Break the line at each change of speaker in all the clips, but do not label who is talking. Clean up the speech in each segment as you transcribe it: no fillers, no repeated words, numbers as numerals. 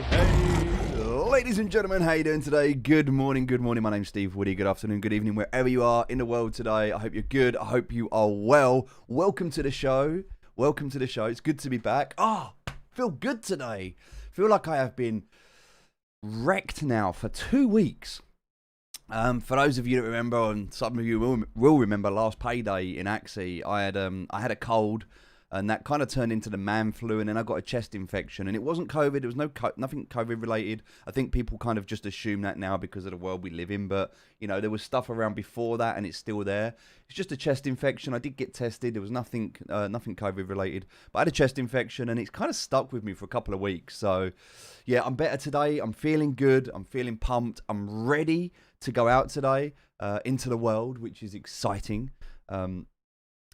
Hey, ladies and gentlemen, how you doing today? Good morning, my name's Steve Woody. Good afternoon, good evening, wherever you are in the world today. I hope you're good. I hope you are well. Welcome to the show. It's good to be back. Feel good today. Feel like I have been wrecked now for 2 weeks. For those of you that remember, and some of you will remember, last payday in Axie, I had a cold. And that kind of turned into the man flu, and then I got a chest infection. And it wasn't COVID. It was nothing COVID related. I think people kind of just assume that now because of the world we live in. But, you know, there was stuff around before that, and it's still there. It's just a chest infection. I did get tested. There was nothing COVID related. But I had a chest infection, and it's kind of stuck with me for a couple of weeks. So, yeah, I'm better today. I'm feeling good. I'm feeling pumped. I'm ready to go out today into the world, which is exciting.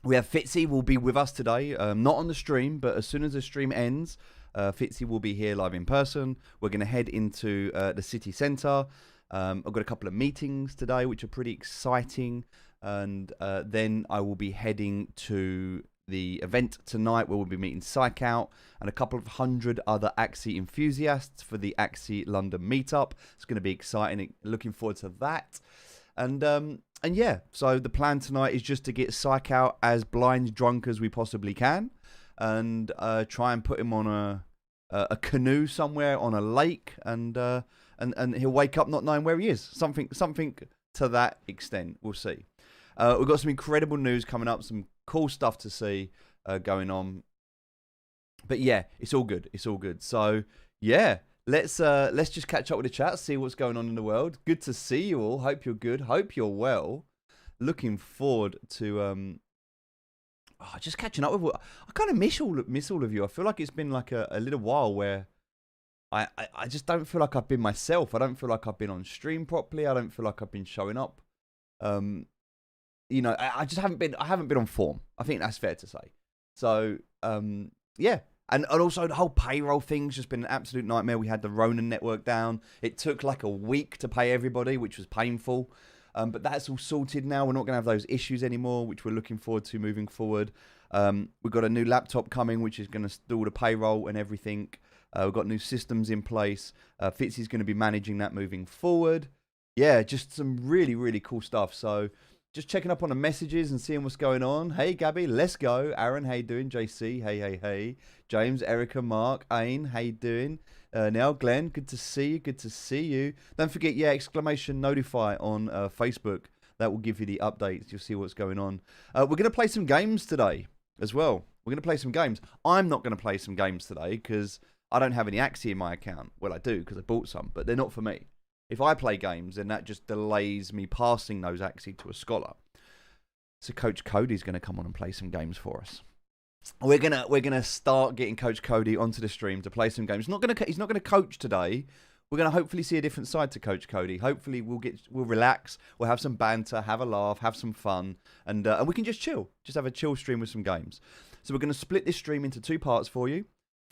We have Fitzy will be with us today, not on the stream, but as soon as the stream ends, Fitzy will be here live in person. We're going to head into the city centre. I've got a couple of meetings today, which are pretty exciting. And then I will be heading to the event tonight where we'll be meeting Psych Out and a couple of hundred other Axie enthusiasts for the Axie London meetup. It's going to be exciting. Looking forward to that. And yeah, so the plan tonight is just to get Psych out as blind drunk as we possibly can, and try and put him on a canoe somewhere on a lake, and he'll wake up not knowing where he is. Something to that extent. We'll see. We've got some incredible news coming up, some cool stuff to see going on. But yeah, it's all good. So yeah. Let's just catch up with the chat, see what's going on in the world. Good to see you all. Hope you're good. Hope you're well. Looking forward to just catching up with. I kind of miss all of you. I feel like it's been like a little while where I just don't feel like I've been myself. I don't feel like I've been on stream properly. I don't feel like I've been showing up. You know, I just haven't been. I haven't been on form. I think that's fair to say. So yeah. And also the whole payroll thing's just been an absolute nightmare. We had the Ronin network down. It took like a week to pay everybody, which was painful. But that's all sorted now. We're not going to have those issues anymore, which we're looking forward to moving forward. We've got a new laptop coming, which is going to do all the payroll and everything. We've got new systems in place. Fitzy's going to be managing that moving forward. Yeah, just some really, really cool stuff. So just checking up on the messages and seeing what's going on. Hey, Gabby, let's go. Aaron, how you doing? JC, hey. James, Erica, Mark, Ain, how you doing? Now, Glenn, good to see you. Don't forget, exclamation notify on Facebook. That will give you the updates. You'll see what's going on. We're going to play some games today as well. We're going to play some games. I'm not going to play some games today because I don't have any Axie in my account. Well, I do because I bought some, but they're not for me. If I play games, then that just delays me passing those Axie to a scholar. So Coach Cody's going to come on and play some games for us. We're gonna start getting Coach Cody onto the stream to play some games. He's not gonna coach today. We're gonna hopefully see a different side to Coach Cody. Hopefully we'll relax, we'll have some banter, have a laugh, have some fun, and we can just chill. Just have a chill stream with some games. So we're gonna split this stream into 2 parts for you.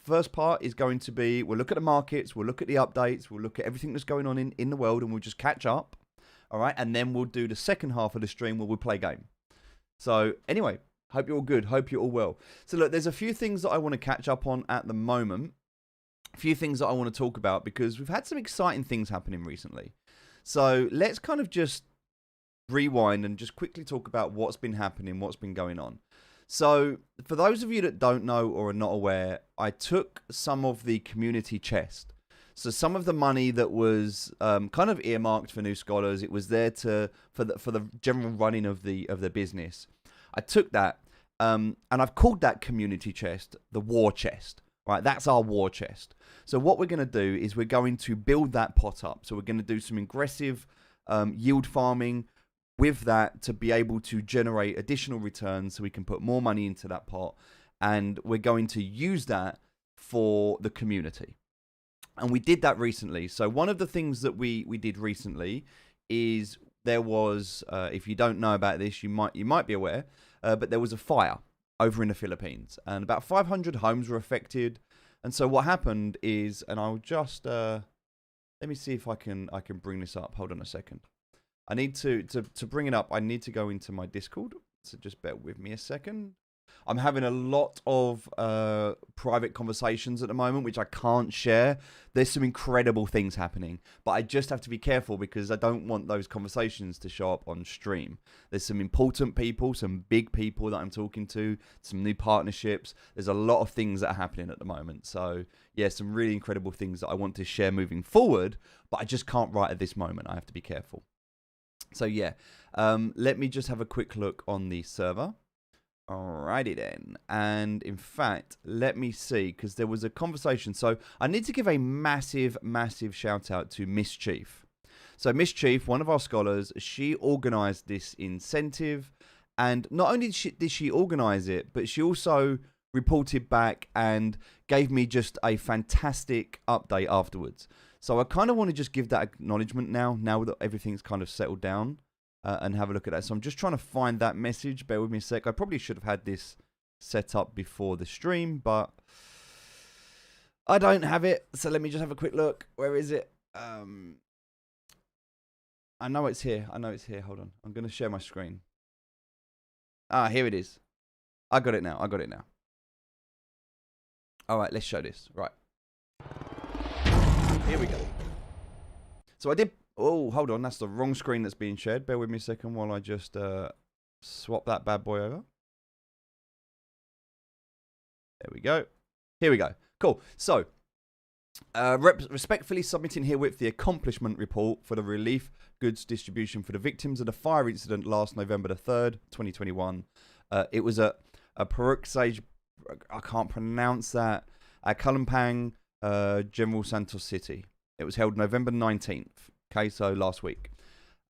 First part is going to be, we'll look at the markets, we'll look at the updates, we'll look at everything that's going on in the world, and we'll just catch up. All right, and then we'll do the second half of the stream where we'll play a game. So anyway, hope you're all good, hope you're all well. So look, there's a few things that I want to catch up on at the moment. A few things that I want to talk about because we've had some exciting things happening recently. So let's kind of just rewind and just quickly talk about what's been happening, what's been going on. So for those of you that don't know or are not aware, I took some of the community chest. So some of the money that was kind of earmarked for new scholars, it was there for the general running of the business. I took that and I've called that community chest the war chest. Right, that's our war chest. So what we're going to do is we're going to build that pot up. So we're going to do some aggressive yield farming with that to be able to generate additional returns so we can put more money into that pot. And we're going to use that for the community. And we did that recently. So one of the things that we did recently is there was, if you don't know about this, you might be aware, but there was a fire over in the Philippines, and about 500 homes were affected. And so what happened is, and I'll just let me see if I can bring this up. Hold on a second. I need to bring it up. I need to go into my Discord. So just bear with me a second. I'm having a lot of private conversations at the moment, which I can't share. There's some incredible things happening, but I just have to be careful because I don't want those conversations to show up on stream. There's some important people, some big people that I'm talking to, some new partnerships. There's a lot of things that are happening at the moment. So, yeah, some really incredible things that I want to share moving forward, but I just can't right at this moment. I have to be careful. So, yeah, let me just have a quick look on the server. Alrighty then, and in fact, let me see, because there was a conversation. So I need to give a massive shout out to Mischief. So Mischief, one of our scholars, she organized this incentive, and not only did she organize it, but she also reported back and gave me just a fantastic update afterwards. So I kind of want to just give that acknowledgement now that everything's kind of settled down. And have a look at that. So I'm just trying to find that message. Bear with me a sec. I probably should have had this set up before the stream, but I don't have it. So let me just have a quick look. Where is it? I know it's here. Hold on. I'm going to share my screen. Here it is. I got it now. All right, let's show this. Right. Here we go. So I did... Oh, hold on. That's the wrong screen that's being shared. Bear with me a second while I just swap that bad boy over. There we go. Here we go. Cool. So, respectfully submitting herewith the accomplishment report for the relief goods distribution for the victims of the fire incident last November the 3rd, 2021. It was at a Peruxage, I can't pronounce that, at Kalampang, General Santos City. It was held November 19th. Okay, so last week.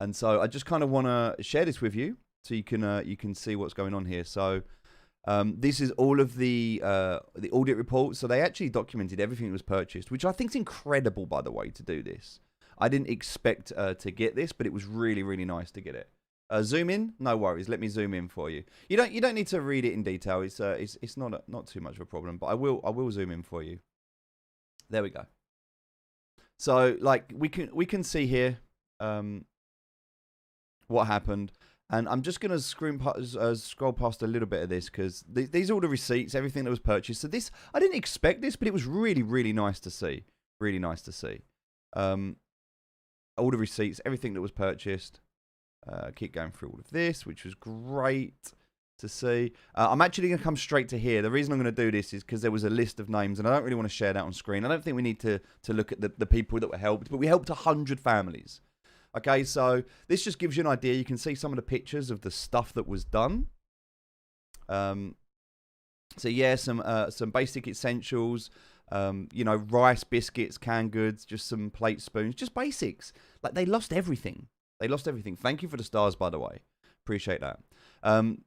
And so I just kind of want to share this with you so you can see what's going on here. So this is all of the audit reports. So they actually documented everything that was purchased, which I think is incredible, by the way, to do this. I didn't expect to get this, but it was really, really nice to get it. Zoom in? No worries. Let me zoom in for you. You don't need to read it in detail. It's not too much of a problem, but I will zoom in for you. There we go. So, like, we can see here what happened. And I'm just going to scroll past a little bit of this because these are all the receipts, everything that was purchased. So this, I didn't expect this, but it was really, really nice to see. Really nice to see. All the receipts, everything that was purchased. Keep going through all of this, which was great to see. I'm actually going to come straight to here. The reason I'm going to do this is because there was a list of names, and I don't really want to share that on screen. I don't think we need to look at the people that were helped, but we helped 100 families. Okay, so this just gives you an idea. You can see some of the pictures of the stuff that was done. So yeah, some basic essentials. Rice, biscuits, canned goods, just some plate spoons, just basics. Like, they lost everything. Thank you for the stars, by the way. Appreciate that.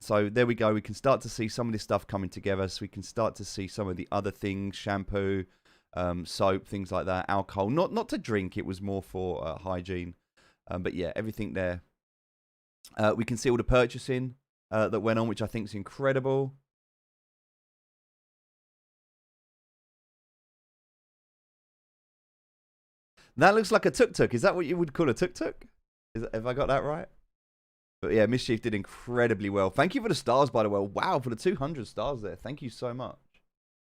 So there we go. We can start to see some of this stuff coming together. So we can start to see some of the other things, shampoo, soap, things like that, alcohol. Not to drink. It was more for hygiene. But yeah, everything there. We can see all the purchasing that went on, which I think is incredible. That looks like a tuk-tuk. Is that what you would call a tuk-tuk? Have I got that right? But yeah, Mischief did incredibly well. Thank you for the stars, by the way. Wow, for the 200 stars there. Thank you so much.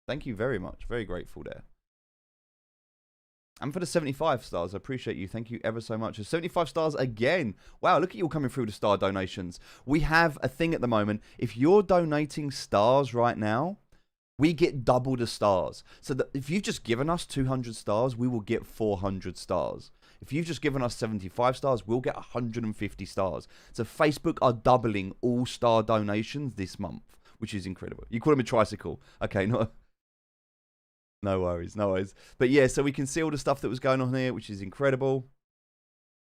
Thank you very much. Very grateful there. And for the 75 stars, I appreciate you. Thank you ever so much. 75 stars again. Wow, look at you all coming through the star donations. We have a thing at the moment. If you're donating stars right now, we get double the stars. So that if you've just given us 200 stars, we will get 400 stars. If you've just given us 75 stars, we'll get 150 stars. So Facebook are doubling all star donations this month, which is incredible. You call them a tricycle. Okay, no worries. But yeah, so we can see all the stuff that was going on here, which is incredible.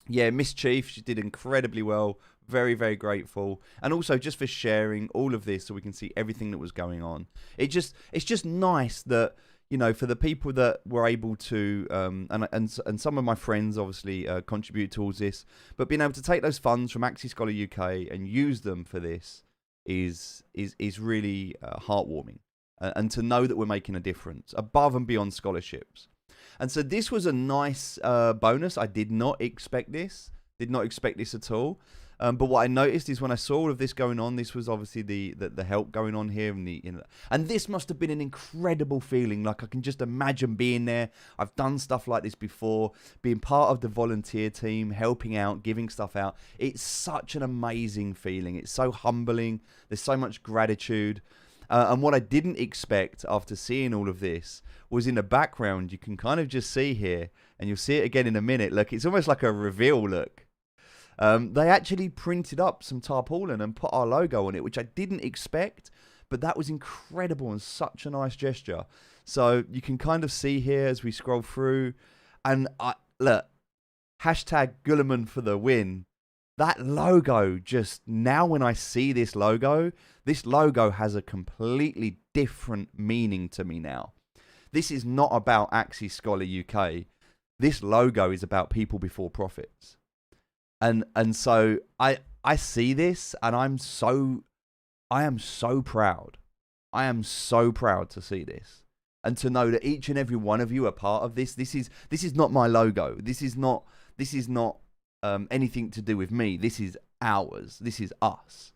Yeah, Mischief, she did incredibly well. Very, very grateful. And also just for sharing all of this so we can see everything that was going on. It's just nice that, you know, for the people that were able to, and some of my friends obviously contribute towards this, but being able to take those funds from Axie Scholar UK and use them for this is really heartwarming. And to know that we're making a difference above and beyond scholarships. And so this was a nice bonus. I did not expect this. Did not expect this at all. But what I noticed is when I saw all of this going on, this was obviously the help going on here, and this must have been an incredible feeling. Like I can just imagine being there. I've done stuff like this before, being part of the volunteer team, helping out, giving stuff out. It's such an amazing feeling. It's so humbling. There's so much gratitude. And what I didn't expect after seeing all of this was in the background, you can kind of just see here, and you'll see it again in a minute. Look, it's almost like a reveal look. They actually printed up some tarpaulin and put our logo on it, which I didn't expect, but that was incredible and such a nice gesture. So you can kind of see here as we scroll through, and look, hashtag Gulliman for the win. That logo, just now when I see this logo has a completely different meaning to me now. This is not about Axie Scholar UK. This logo is about people before profits. And so I see this, and I am so proud. I am so proud to see this, and to know that each and every one of you are part of this. This is not my logo. This is not anything to do with me. This is ours. This is us,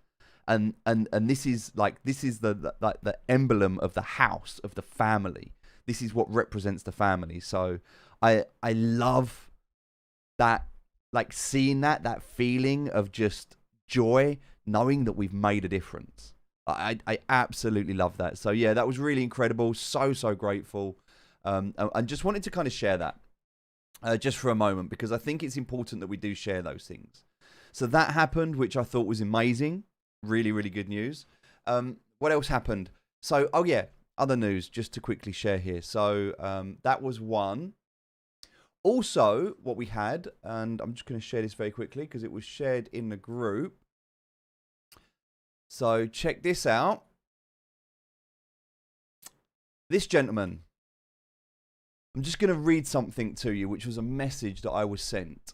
and this is the emblem of the house, of the family. This is what represents the family. So I love that. Like seeing that feeling of just joy, knowing that we've made a difference. I absolutely love that. So yeah, that was really incredible. So grateful. And just wanted to kind of share that just for a moment, because I think it's important that we do share those things. So that happened, which I thought was amazing. Really, really good news. What else happened? So, oh yeah, other news just to quickly share here. So that was one. Also, what we had, and I'm just going to share this very quickly because it was shared in the group. So check this out. This gentleman, I'm just going to read something to you, which was a message that I was sent.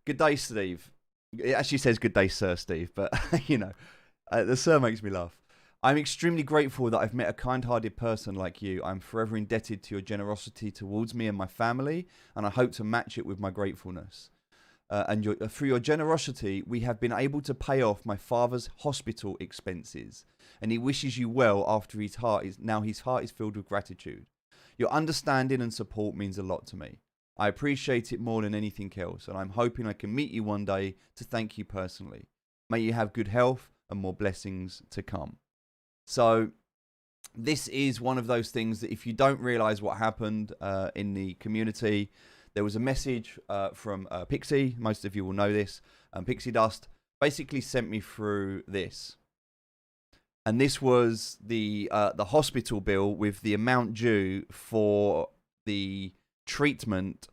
Good day, Steve. It actually says good day, Sir Steve, but you know, the sir makes me laugh. I'm extremely grateful that I've met a kind-hearted person like you. I'm forever indebted to your generosity towards me and my family, and I hope to match it with my gratefulness. Through your generosity, we have been able to pay off my father's hospital expenses, and he wishes you well after his heart is filled with gratitude. Your understanding and support means a lot to me. I appreciate it more than anything else, and I'm hoping I can meet you one day to thank you personally. May you have good health and more blessings to come. So this is one of those things that if you don't realize what happened in the community, there was a message from Pixie. Most of you will know this. Pixie Dust basically sent me through this. And this was the hospital bill with the amount due for the treatment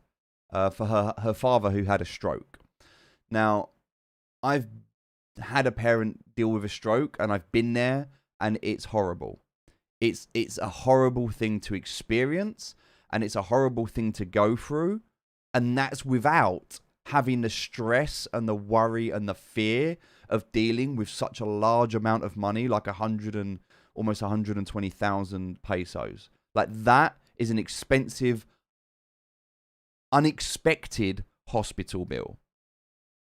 for her father who had a stroke. Now, I've had a parent deal with a stroke, and I've been there. And it's horrible. It's a horrible thing to experience, and it's a horrible thing to go through. And that's without having the stress and the worry and the fear of dealing with such a large amount of money, like almost 120,000 pesos. Like that is an expensive, unexpected hospital bill.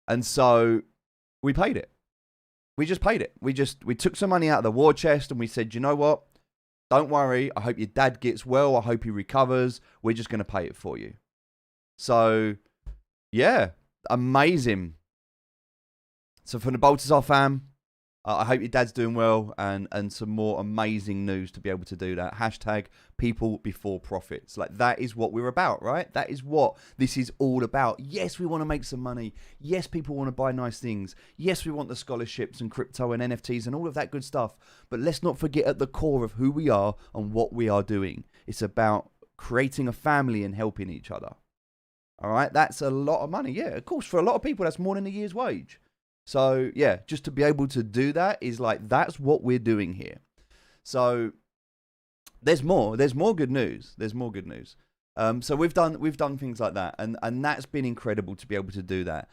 And so we paid it. We just paid it. We took some money out of the war chest and we said, you know what? Don't worry. I hope your dad gets well. I hope he recovers. We're just going to pay it for you. So, yeah, amazing. So from the Baltazar fam, I hope your dad's doing well, and some more amazing news to be able to do that. Hashtag people before profits. Like, that is what we're about, right? That is what this is all about. Yes, we want to make some money. Yes, people want to buy nice things. Yes, we want the scholarships and crypto and NFTs and all of that good stuff. But let's not forget at the core of who we are and what we are doing. It's about creating a family and helping each other. All right? That's a lot of money. Yeah, of course, for a lot of people, that's more than a year's wage. So, yeah, just to be able to do that is like, that's what we're doing here. So, there's more good news. There's more good news. So we've done things like that, and that's been incredible to be able to do that.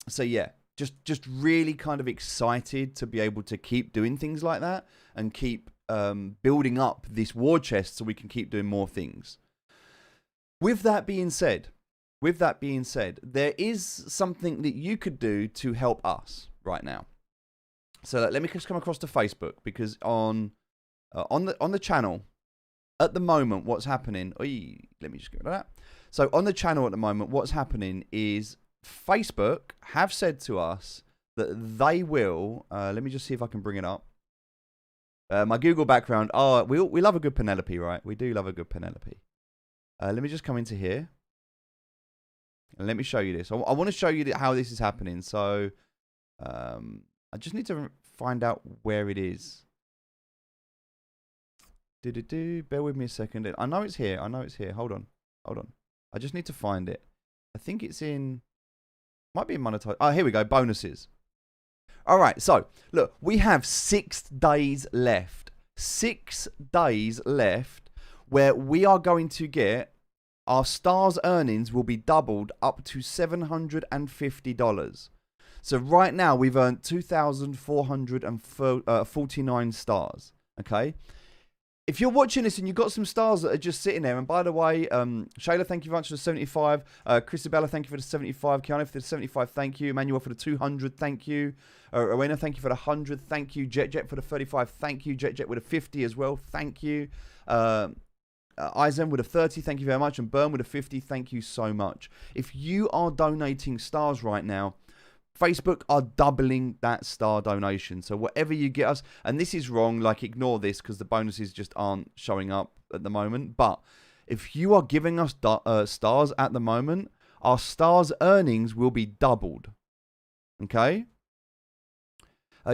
So yeah, just really kind of excited to be able to keep doing things like that and keep building up this war chest so we can keep doing more things. With that being said, with that being said, there is something that you could do to help us right now. So let me just come across to Facebook, because on the channel at the moment, what's happening? Let me just get rid of that. So on the channel at the moment, what's happening is Facebook have said to us that they will. Let me just see if I can bring it up. My Google background. Oh, we love a good Penelope, right? We do love a good Penelope. Let me just come into here. And let me show you this. I want to show you how this is happening. So I just need to find out where it is. Bear with me a second. I know it's here. Hold on. I just need to find it. I think it's in... Might be in monetized. Oh, here we go. Bonuses. All right. So, look. We have 6 days left. 6 days left where we are going to get... Our stars earnings will be doubled up to $750. So right now we've earned 2,449 stars. Okay. If you're watching this and you've got some stars that are just sitting there, and by the way, Shayla, thank you very much for the 75. Chrisabella, thank you for the 75. Kiana for the 75, thank you. Emmanuel for the 200, thank you. Rowena, thank you for the 100, thank you. Jet for the 35, thank you. Jet with a 50 as well, thank you. Eisen with a 30, thank you very much. And Burn with a 50, thank you so much. If you are donating stars right now, Facebook are doubling that star donation. So whatever you get us, and this is wrong, like ignore this because the bonuses just aren't showing up at the moment. But if you are giving us stars at the moment, our stars earnings will be doubled. Okay?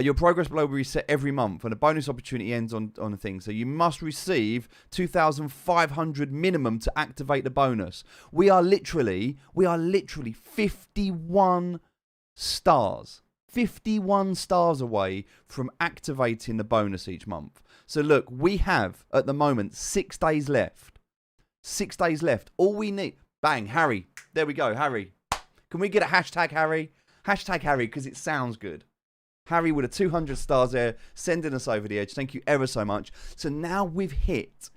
Your progress below will be reset every month, and a bonus opportunity ends on a thing. So you must receive 2,500 minimum to activate the bonus. We are literally 51 stars. 51 stars away from activating the bonus each month. So look, we have at the moment 6 days left. 6 days left. All we need... Bang, Harry. There we go, Harry. Can we get a hashtag Harry? Hashtag Harry, because it sounds good. Harry with a 200 stars there, sending us over the edge. Thank you ever so much. So now we've hit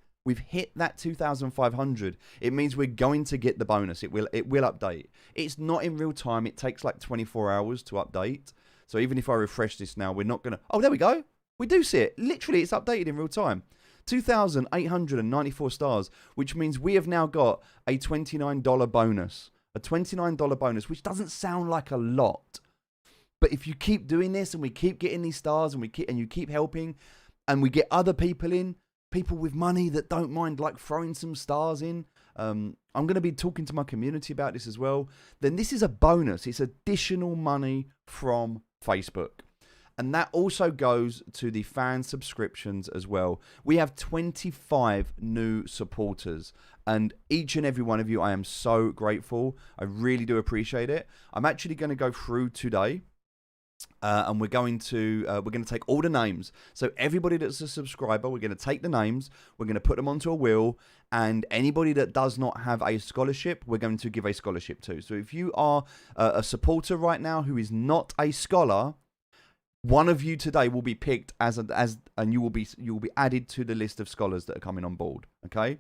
that 2,500. It means we're going to get the bonus. It will update. It's not in real time. It takes like 24 hours to update. So even if I refresh this now, we're not going to... Oh, there we go. We do see it. Literally, it's updated in real time. 2,894 stars, which means we have now got a $29 bonus. A $29 bonus, which doesn't sound like a lot. But if you keep doing this and we keep getting these stars and you keep helping and we get other people in, people with money that don't mind like throwing some stars in, I'm going to be talking to my community about this as well, then this is a bonus. It's additional money from Facebook. And that also goes to the fan subscriptions as well. We have 25 new supporters. And each and every one of you, I am so grateful. I really do appreciate it. I'm actually going to go through today. And we're going to take all the names. So everybody that's a subscriber, we're going to take the names, we're going to put them onto a wheel, and anybody that does not have a scholarship, we're going to give a scholarship to. So if you are a supporter right now who is not a scholar, one of you today will be picked and you will be added to the list of scholars that are coming on board. Okay,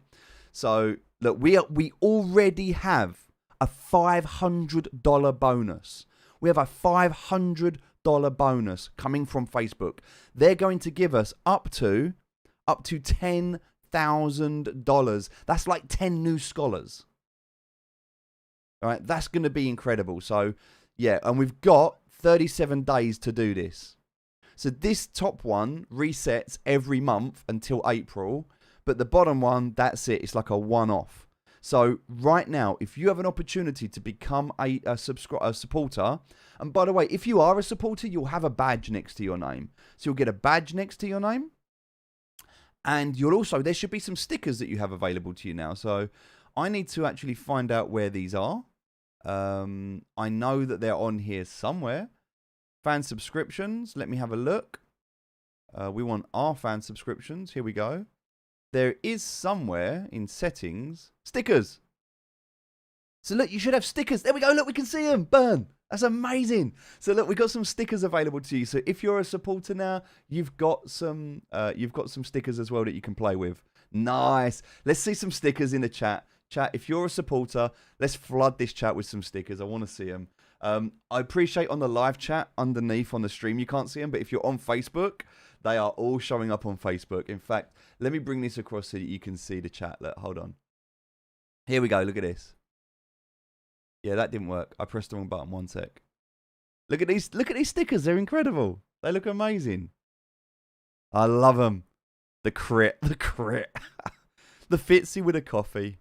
so look, we already have a $500 bonus. We have a $500 bonus coming from Facebook. They're going to give us up to $10,000. That's like 10 new scholars. All right, that's going to be incredible. So, yeah, and we've got 37 days to do this. So this top one resets every month until April, but the bottom one, that's it. It's like a one-off. So right now, if you have an opportunity to become a supporter, and by the way, if you are a supporter, you'll have a badge next to your name. So you'll get a badge next to your name. And you'll also, there should be some stickers that you have available to you now. So I need to actually find out where these are. I know that they're on here somewhere. Fan subscriptions, let me have a look. We want our fan subscriptions. Here we go. There is somewhere in settings, stickers. So look, you should have stickers. There we go. Look, we can see them. Burn. That's amazing. So look, we've got some stickers available to you. So if you're a supporter now, you've got some stickers as well that you can play with. Nice. Let's see some stickers in the chat. Chat, if you're a supporter, let's flood this chat with some stickers. I want to see them. I appreciate on the live chat underneath on the stream, you can't see them, but if you're on Facebook, they are all showing up on Facebook. In fact, let me bring this across so that you can see the chat. Look, hold on. Here we go. Look at this. Yeah, that didn't work. I pressed the wrong button. One sec. Look at these stickers. They're incredible. They look amazing. I love them. The crit. The Fitzy with a coffee.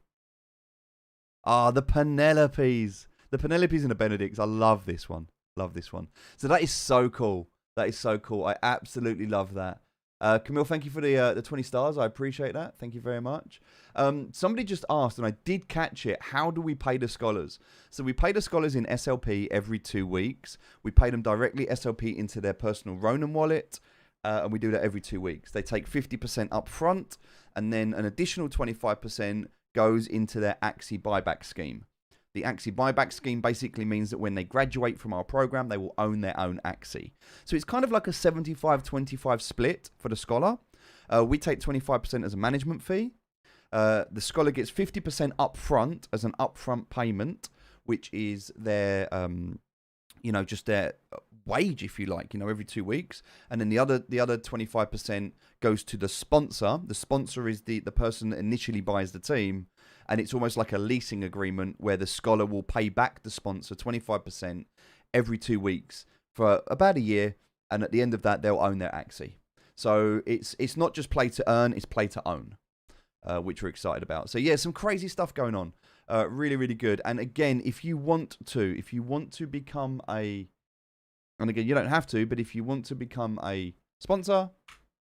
Ah, the Penelopes. The Penelopes and the Benedicts. I love this one. Love this one. So that is so cool. That is so cool. I absolutely love that. Camille, thank you for the 20 stars. I appreciate that. Thank you very much. Somebody just asked, and I did catch it, how do we pay the scholars? So we pay the scholars in SLP every 2 weeks. We pay them directly SLP into their personal Ronin wallet, and we do that every 2 weeks. They take 50% up front, and then an additional 25% goes into their Axie buyback scheme. The Axie buyback scheme basically means that when they graduate from our program, they will own their own Axie. So it's kind of like a 75-25 split for the scholar. We take 25% as a management fee. The scholar gets 50% upfront as an upfront payment, which is their, just their wage, if you like, every 2 weeks. And then the other 25% goes to the sponsor. The sponsor is the person that initially buys the team. And it's almost like a leasing agreement where the scholar will pay back the sponsor 25% every 2 weeks for about a year. And at the end of that, they'll own their Axie. So it's not just play to earn, it's play to own, which we're excited about. So yeah, some crazy stuff going on. Really, really good. And again, if you want to become and again, you don't have to, but if you want to become a sponsor,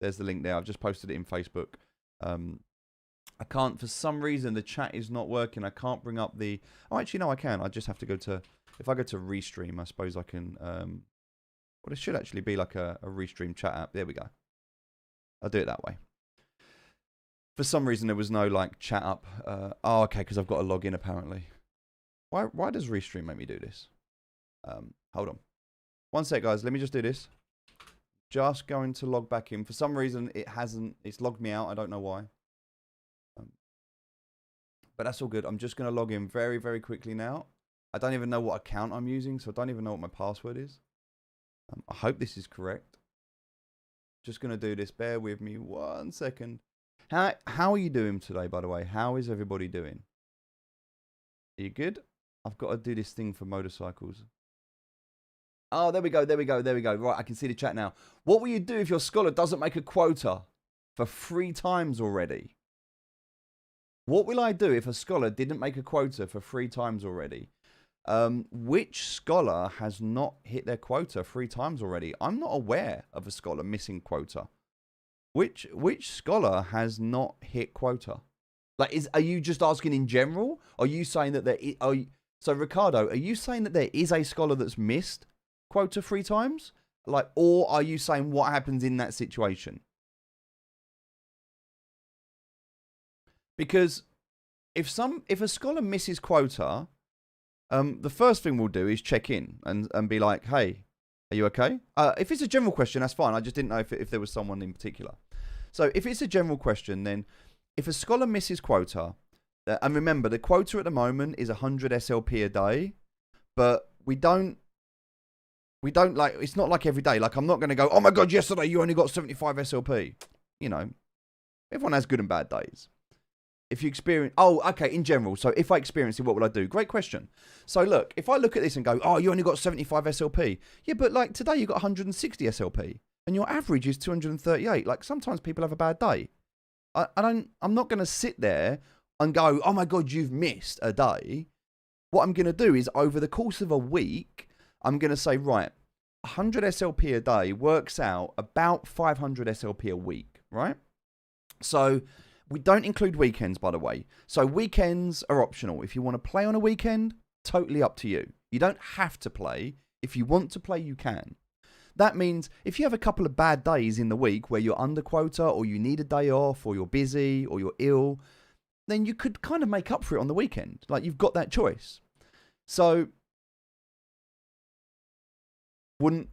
there's the link there. I've just posted it in Facebook. I can't, for some reason, the chat is not working. I can't bring up the... Oh, actually, no, I can. I just have to go to... If I go to Restream, I suppose I can... Well, it should actually be like a Restream chat app. There we go. I'll do it that way. For some reason, there was no, chat up. Oh, okay, because I've got to log in, apparently. Why does Restream make me do this? Hold on. One sec, guys. Let me just do this. Just going to log back in. For some reason, it's logged me out. I don't know why. But that's all good. I'm just going to log in very, very quickly now. I don't even know what account I'm using, so I don't even know what my password is. I hope this is correct. Just going to do this. Bear with me 1 second. How are you doing today, by the way? How is everybody doing? Are you good? I've got to do this thing for motorcycles. Oh, there we go. Right, I can see the chat now. What will you do if your scholar doesn't make a quota for 3 times already? What will I do if a scholar didn't make a quota for 3 times already? Which scholar has not hit their quota 3 times already? I'm not aware of a scholar missing quota. Which scholar has not hit quota? Are you just asking in general? Are you saying that so Ricardo, are you saying that there is a scholar that's missed quota 3 times? Or are you saying what happens in that situation? Because if a scholar misses quota, the first thing we'll do is check in and be like, hey, are you okay? If it's a general question, that's fine. I just didn't know if there was someone in particular. So if it's a general question, then if a scholar misses quota, and remember, the quota at the moment is 100 SLP a day, but we don't it's not like every day. I'm not going to go, oh my God, yesterday you only got 75 SLP. Everyone has good and bad days. If you experience... Oh, okay, in general. So if I experience it, what will I do? Great question. So look, if I look at this and go, oh, you only got 75 SLP. Yeah, but today you got 160 SLP. And your average is 238. Sometimes people have a bad day. I'm not going to sit there and go, oh my God, you've missed a day. What I'm going to do is over the course of a week, I'm going to say, right, 100 SLP a day works out about 500 SLP a week, right? So... we don't include weekends, by the way. So weekends are optional. If you want to play on a weekend, totally up to you. You don't have to play. If you want to play, you can. That means if you have a couple of bad days in the week where you're under quota or you need a day off or you're busy or you're ill, then you could kind of make up for it on the weekend. You've got that choice. So wouldn't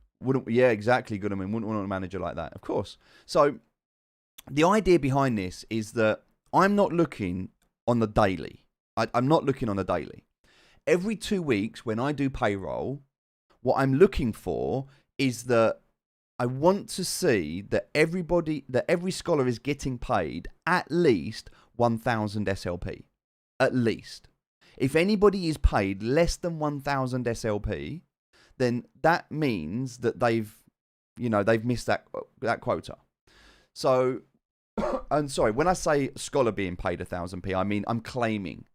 yeah, exactly, Goodman. Wouldn't want a manager like that, of course. So the idea behind this is that I'm not looking on the daily. I'm not looking on a daily. Every 2 weeks when I do payroll, what I'm looking for is that I want to see that every scholar is getting paid at least 1,000 SLP. At least. If anybody is paid less than 1,000 SLP, then that means that they've missed that quota. So, and sorry, when I say scholar being paid 1,000p, I mean I'm claiming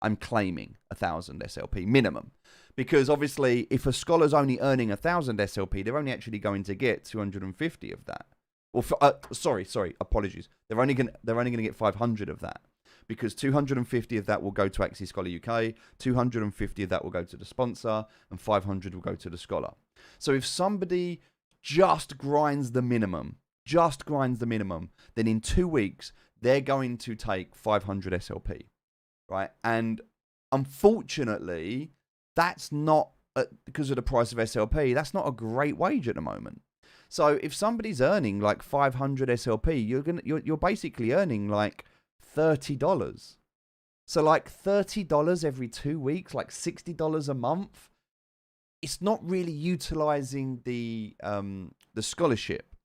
1,000 SLP minimum, because obviously if a scholar's only earning 1,000 SLP, they're only actually going to get 250 of that. Or sorry, apologies. They're only going to get 500 of that, because 250 of that will go to Axie Scholar UK, 250 of that will go to the sponsor, and 500 will go to the scholar. So if somebody just grinds the minimum, then in 2 weeks they're going to take 500 SLP. Right, and unfortunately, that's not because of the price of SLP. That's not a great wage at the moment. So if somebody's earning like 500 SLP, you're basically earning like $30. So like $30 every 2 weeks, like $60 a month. It's not really utilizing the scholarship.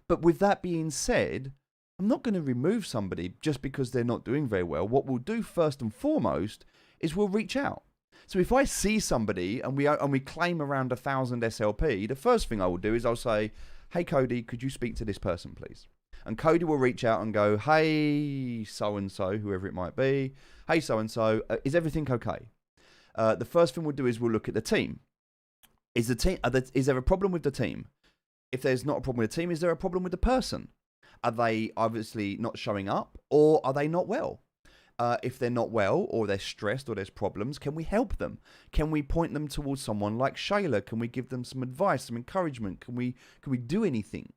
But with that being said, I'm not going to remove somebody just because they're not doing very well. What we'll do first and foremost is we'll reach out. So if I see somebody and we claim around 1,000 SLP, the first thing I will do is I'll say, "Hey Cody, could you speak to this person, please?" And Cody will reach out and go, "Hey so and so, whoever it might be, hey so and so, is everything okay?" The first thing we'll do is we'll look at the team. Is there a problem with the team? If there's not a problem with the team, is there a problem with the person? Are they obviously not showing up, or are they not well? If they're not well, or they're stressed, or there's problems, can we help them? Can we point them towards someone like Shayla? Can we give them some advice, some encouragement? Can we do anything?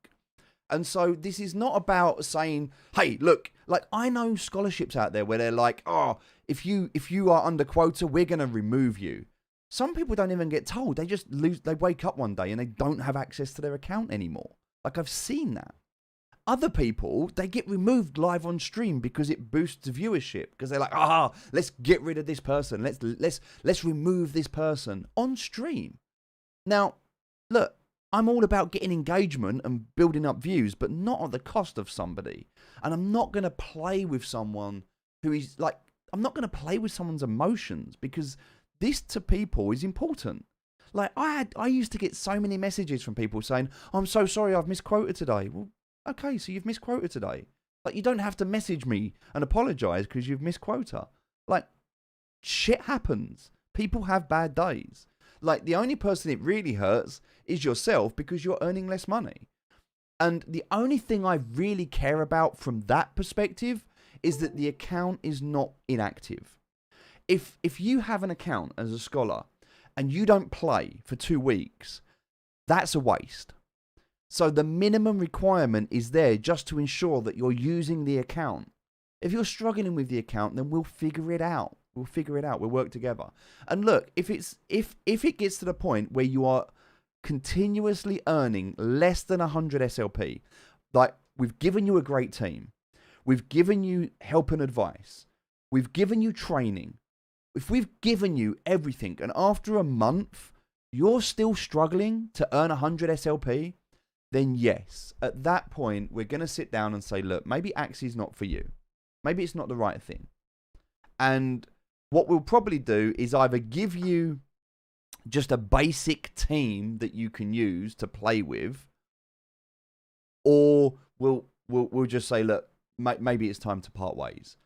And so this is not about saying, "Hey, look, like I know scholarships out there where they're like, oh, if you are under quota, we're going to remove you." Some people don't even get told. They just they wake up one day and they don't have access to their account anymore. Like I've seen that. Other people, they get removed live on stream because it boosts viewership, because they're like, let's get rid of this person. Let's remove this person on stream. Now, look, I'm all about getting engagement and building up views, but not at the cost of somebody. And I'm not going to play with someone who is like, I'm not going to play with someone's emotions, because this to people is important. Like I used to get so many messages from people saying, "I'm so sorry, I've missed quota today." Well, okay, so you've missed quota today. Like, you don't have to message me and apologize because you've missed quota. Like, shit happens. People have bad days. Like, the only person it really hurts is yourself, because you're earning less money. And the only thing I really care about from that perspective is that the account is not inactive. If you have an account as a scholar and you don't play for 2 weeks, that's a waste. So the minimum requirement is there just to ensure that you're using the account. If you're struggling with the account, then we'll figure it out. We'll work together. And look, if it gets to the point where you are continuously earning less than 100 SLP, like we've given you a great team, we've given you help and advice, we've given you training, if we've given you everything, and after a month you're still struggling to earn 100 SLP, then yes, at that point, we're going to sit down and say, look, maybe Axie's not for you. Maybe it's not the right thing. And what we'll probably do is either give you just a basic team that you can use to play with, or we'll just say, look, maybe it's time to part ways.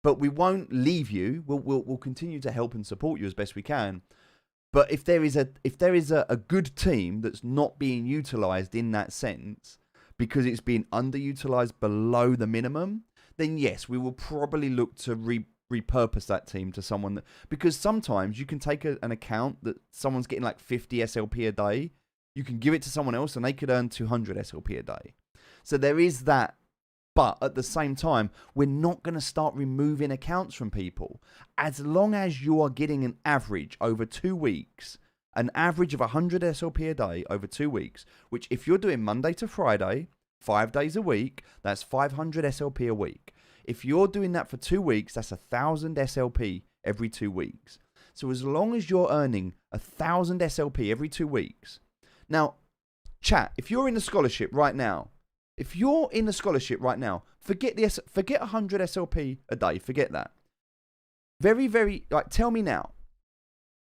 But we won't leave you. We'll continue to help and support you as best we can. But if there is a good team that's not being utilized in that sense, because it's being underutilized below the minimum, then yes, we will probably look to repurpose that team to someone that, because sometimes you can take an account that someone's getting like 50 SLP a day, you can give it to someone else and they could earn 200 SLP a day. So there is that. But at the same time, we're not going to start removing accounts from people. As long as you are getting an average over 2 weeks, an average of 100 SLP a day over 2 weeks, which if you're doing Monday to Friday, 5 days a week, that's 500 SLP a week. If you're doing that for 2 weeks, that's 1,000 SLP every 2 weeks. So as long as you're earning 1,000 SLP every 2 weeks. Now, chat, if you're in a scholarship right now, forget 100 SLP a day, forget that. Very, very, like, tell me now,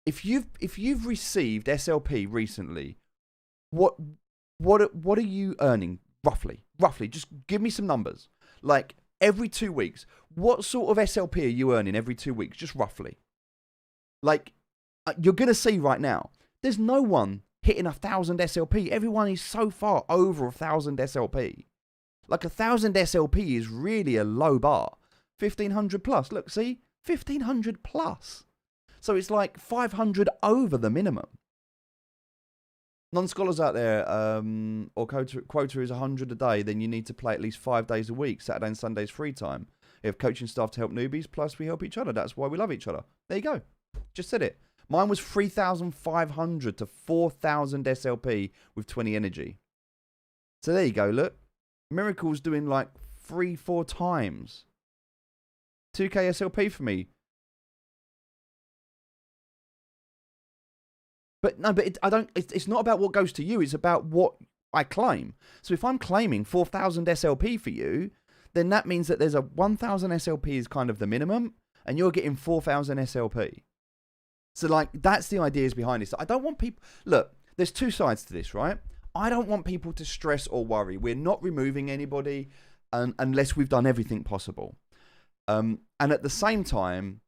if you've received SLP recently, what are you earning roughly? Roughly, just give me some numbers. Like every 2 weeks, what sort of SLP are you earning every 2 weeks? Just roughly. Like you're gonna see right now, there's no one hitting 1,000 SLP. Everyone is so far over 1,000 SLP. Like 1,000 SLP is really a low bar. 1,500 plus. Look, see, 1,500 plus. So it's like 500 over the minimum. Non-scholars out there, or quota is 100 a day, then you need to play at least 5 days a week, Saturday and Sunday's free time. We have coaching staff to help newbies, plus we help each other. That's why we love each other. There you go. Just said it. Mine was 3,500 to 4,000 SLP with 20 energy. So there you go, look. Miracle's doing like 3-4 times. 2k SLP for me. But no, but it's not about what goes to you. It's about what I claim. So if I'm claiming 4,000 SLP for you, then that means that there's a 1,000 SLP is kind of the minimum, and you're getting 4,000 SLP. So like that's the ideas behind this. I don't want people. Look, there's two sides to this, right? I don't want people to stress or worry. We're not removing anybody unless we've done everything possible. And at the same time,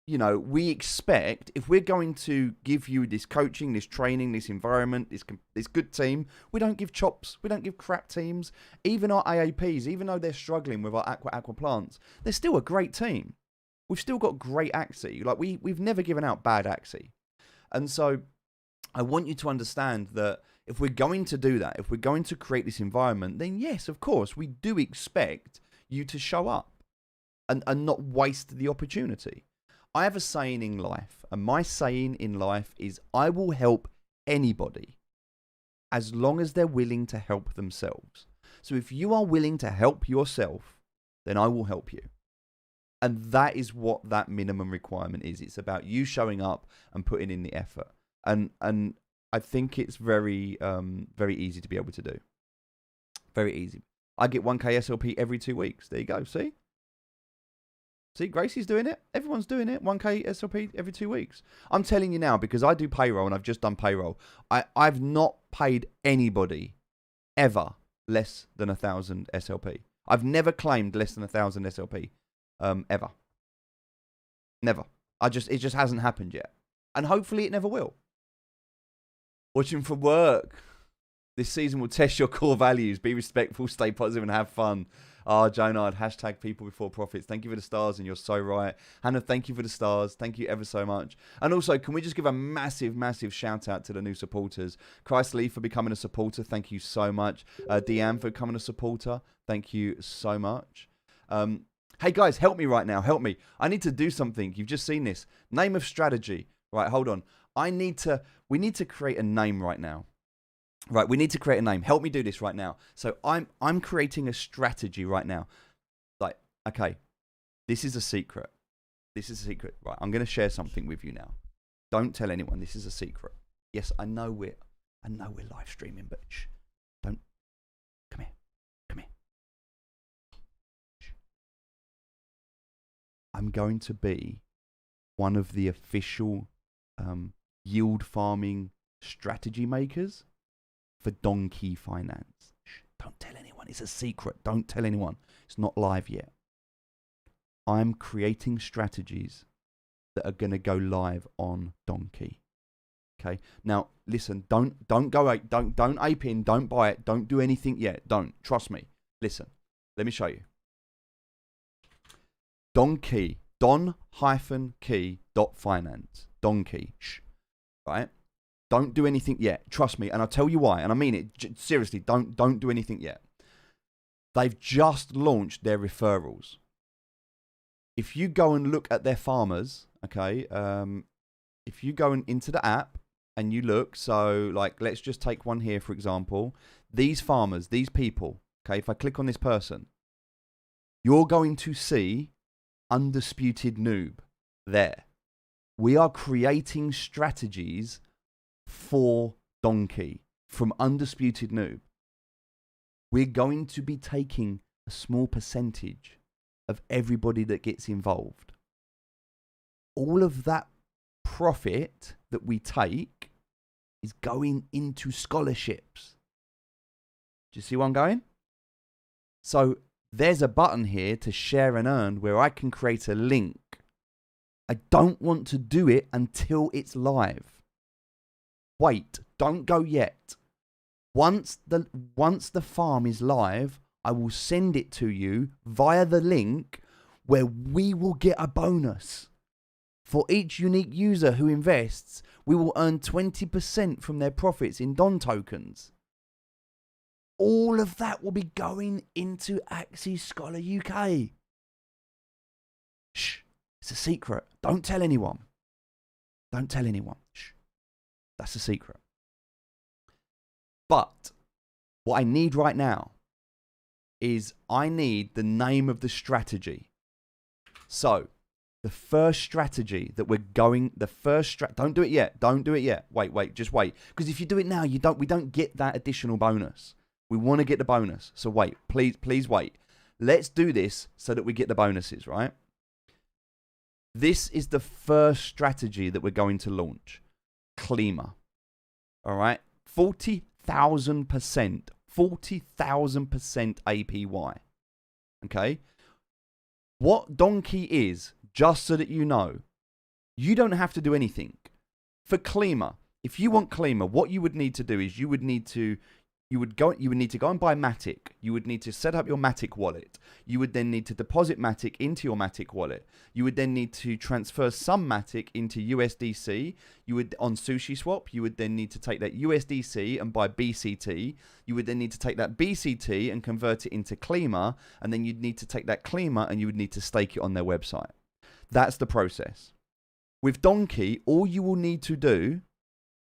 you know, we expect, if we're going to give you this coaching, this training, this environment, this good team, we don't give chops, we don't give crap teams. Even our AAPs, even though they're struggling with our aqua plants, they're still a great team. We've still got great Axie. Like we've never given out bad Axie. And so I want you to understand that if we're going to do that, if we're going to create this environment, then yes, of course, we do expect you to show up and not waste the opportunity. I have a saying in life, and my saying in life is I will help anybody as long as they're willing to help themselves. So if you are willing to help yourself, then I will help you. And that is what that minimum requirement is. It's about you showing up and putting in the effort. And I think it's very, very easy to be able to do. Very easy. I get 1k SLP every 2 weeks. There you go. See? See, Gracie's doing it. Everyone's doing it. 1k SLP every 2 weeks. I'm telling you now because I do payroll and I've just done payroll. I've not paid anybody ever less than 1,000 SLP. I've never claimed less than 1,000 SLP ever. Never. It just hasn't happened yet. And hopefully it never will. Watching for work. This season will test your core values. Be respectful, stay positive, and have fun. Jonah, hashtag people before profits. Thank you for the stars, and you're so right. Hannah, thank you for the stars. Thank you ever so much. And also, can we just give a massive, massive shout out to the new supporters? Christ Lee for becoming a supporter. Thank you so much. Deanne for becoming a supporter. Thank you so much. Hey guys, help me right now. Help me. I need to do something. You've just seen this. Name of strategy. Right, hold on. We need to create a name right now. Right, we need to create a name. Help me do this right now. So I'm creating a strategy right now. Like, okay, this is a secret. This is a secret. Right, I'm going to share something with you now. Don't tell anyone. This is a secret. Yes, I know we're live streaming, but shh, don't. Come here. Shh. I'm going to be one of the official yield farming strategy makers for Donkey Finance. Shh, don't tell anyone. It's a secret. Don't tell anyone. It's not live yet. I'm creating strategies that are going to go live on Donkey. Okay. Now, listen. Don't ape in. Don't buy it. Don't do anything yet. Don't. Trust me. Listen. Let me show you. Donkey. Don-key.finance. Donkey. Shh. Right. Don't do anything yet. Trust me. And I'll tell you why. And I mean it. Seriously, don't do anything yet. They've just launched their referrals. If you go and look at their farmers, okay, if you go into the app and you look, so like, let's just take one here, for example. These farmers, these people, okay, if I click on this person, you're going to see Undisputed Noob there. We are creating strategies for Donkey from Undisputed Noob. We're going to be taking a small percentage of everybody that gets involved. All of that profit that we take is going into scholarships. Do you see where I'm going? So there's a button here to share and earn where I can create a link. I don't want to do it until it's live. Wait, don't go yet. Once the farm is live, I will send it to you via the link where we will get a bonus. For each unique user who invests, we will earn 20% from their profits in Don tokens. All of that will be going into Axie Scholar UK. Shh, it's a secret. Don't tell anyone. Don't tell anyone. Shh, that's a secret. But what I need right now is I need the name of the strategy. So the first strategy that we're going, don't do it yet. Don't do it yet. Wait, just wait. Because if you do it now, we don't get that additional bonus. We want to get the bonus. So wait, please wait. Let's do this so that we get the bonuses, right? This is the first strategy that we're going to launch. Klima. All right? 40,000%. 40,000% APY. Okay? What Donkey is, just so that you know, you don't have to do anything. For Klima, if you want Klima, what you would need to do is you would need to go and buy Matic. You would need to set up your Matic wallet. You would then need to deposit Matic into your Matic wallet. You would then need to transfer some Matic into USDC. You would, on SushiSwap, you would then need to take that USDC and buy BCT. You would then need to take that BCT and convert it into Klima. And then you'd need to take that Klima and you would need to stake it on their website. That's the process. With Donkey, all you will need to do,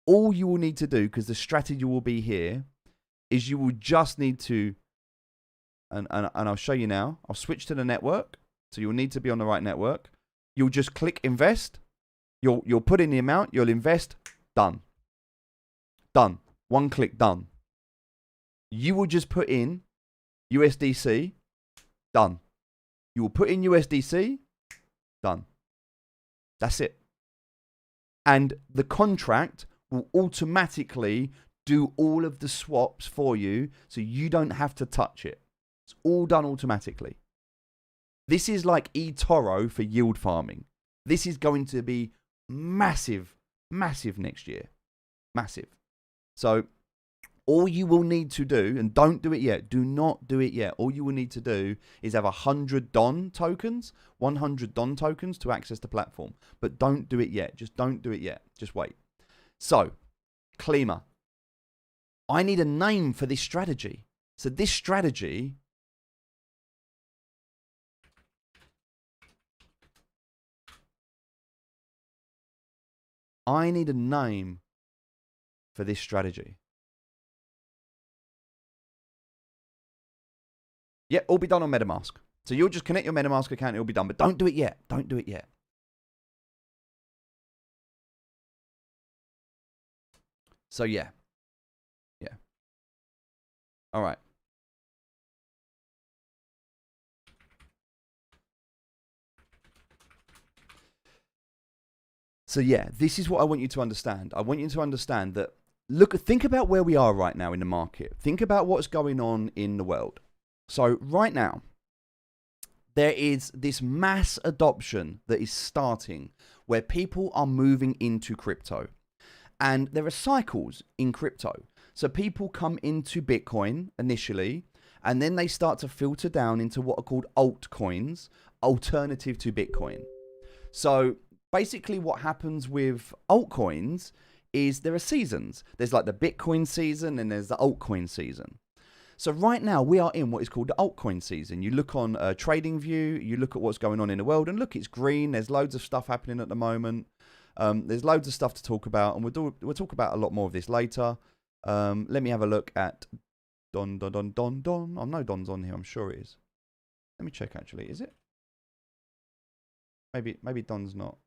because the strategy will be here, is you will just need to, and I'll show you now. I'll switch to the network. So you'll need to be on the right network. You'll just click invest. You'll put in the amount. You'll invest. Done. Done. One click, done. You will just put in USDC. Done. You will put in USDC. Done. That's it. And the contract will automatically do all of the swaps for you, so you don't have to touch it. It's all done automatically. This is like eToro for yield farming. This is going to be massive, massive next year. Massive. So all you will need to do, and don't do it yet, do not do it yet. All you will need to do is have 100 Don tokens, 100 Don tokens to access the platform. But don't do it yet. Just don't do it yet. Just wait. So, Klima. I need a name for this strategy. So this strategy, I need a name for this strategy. Yeah, all be done on MetaMask. So you'll just connect your MetaMask account, it'll be done. But don't do it yet. Don't do it yet. So yeah. Yeah. All right. So yeah, this is what I want you to understand. I want you to understand that, think about where we are right now in the market. Think about what's going on in the world. So right now, there is this mass adoption that is starting where people are moving into crypto. And there are cycles in crypto. So people come into Bitcoin initially, and then they start to filter down into what are called altcoins, alternative to Bitcoin. So basically what happens with altcoins is there are seasons. There's like the Bitcoin season and there's the altcoin season. So right now we are in what is called the altcoin season. You look on TradingView, you look at what's going on in the world, and look, it's green. There's loads of stuff happening at the moment. There's loads of stuff to talk about, and we'll talk about a lot more of this later. Let me have a look at Don. I know Don's on here. I'm sure it is. Let me check. Actually, is it? Maybe Don's not.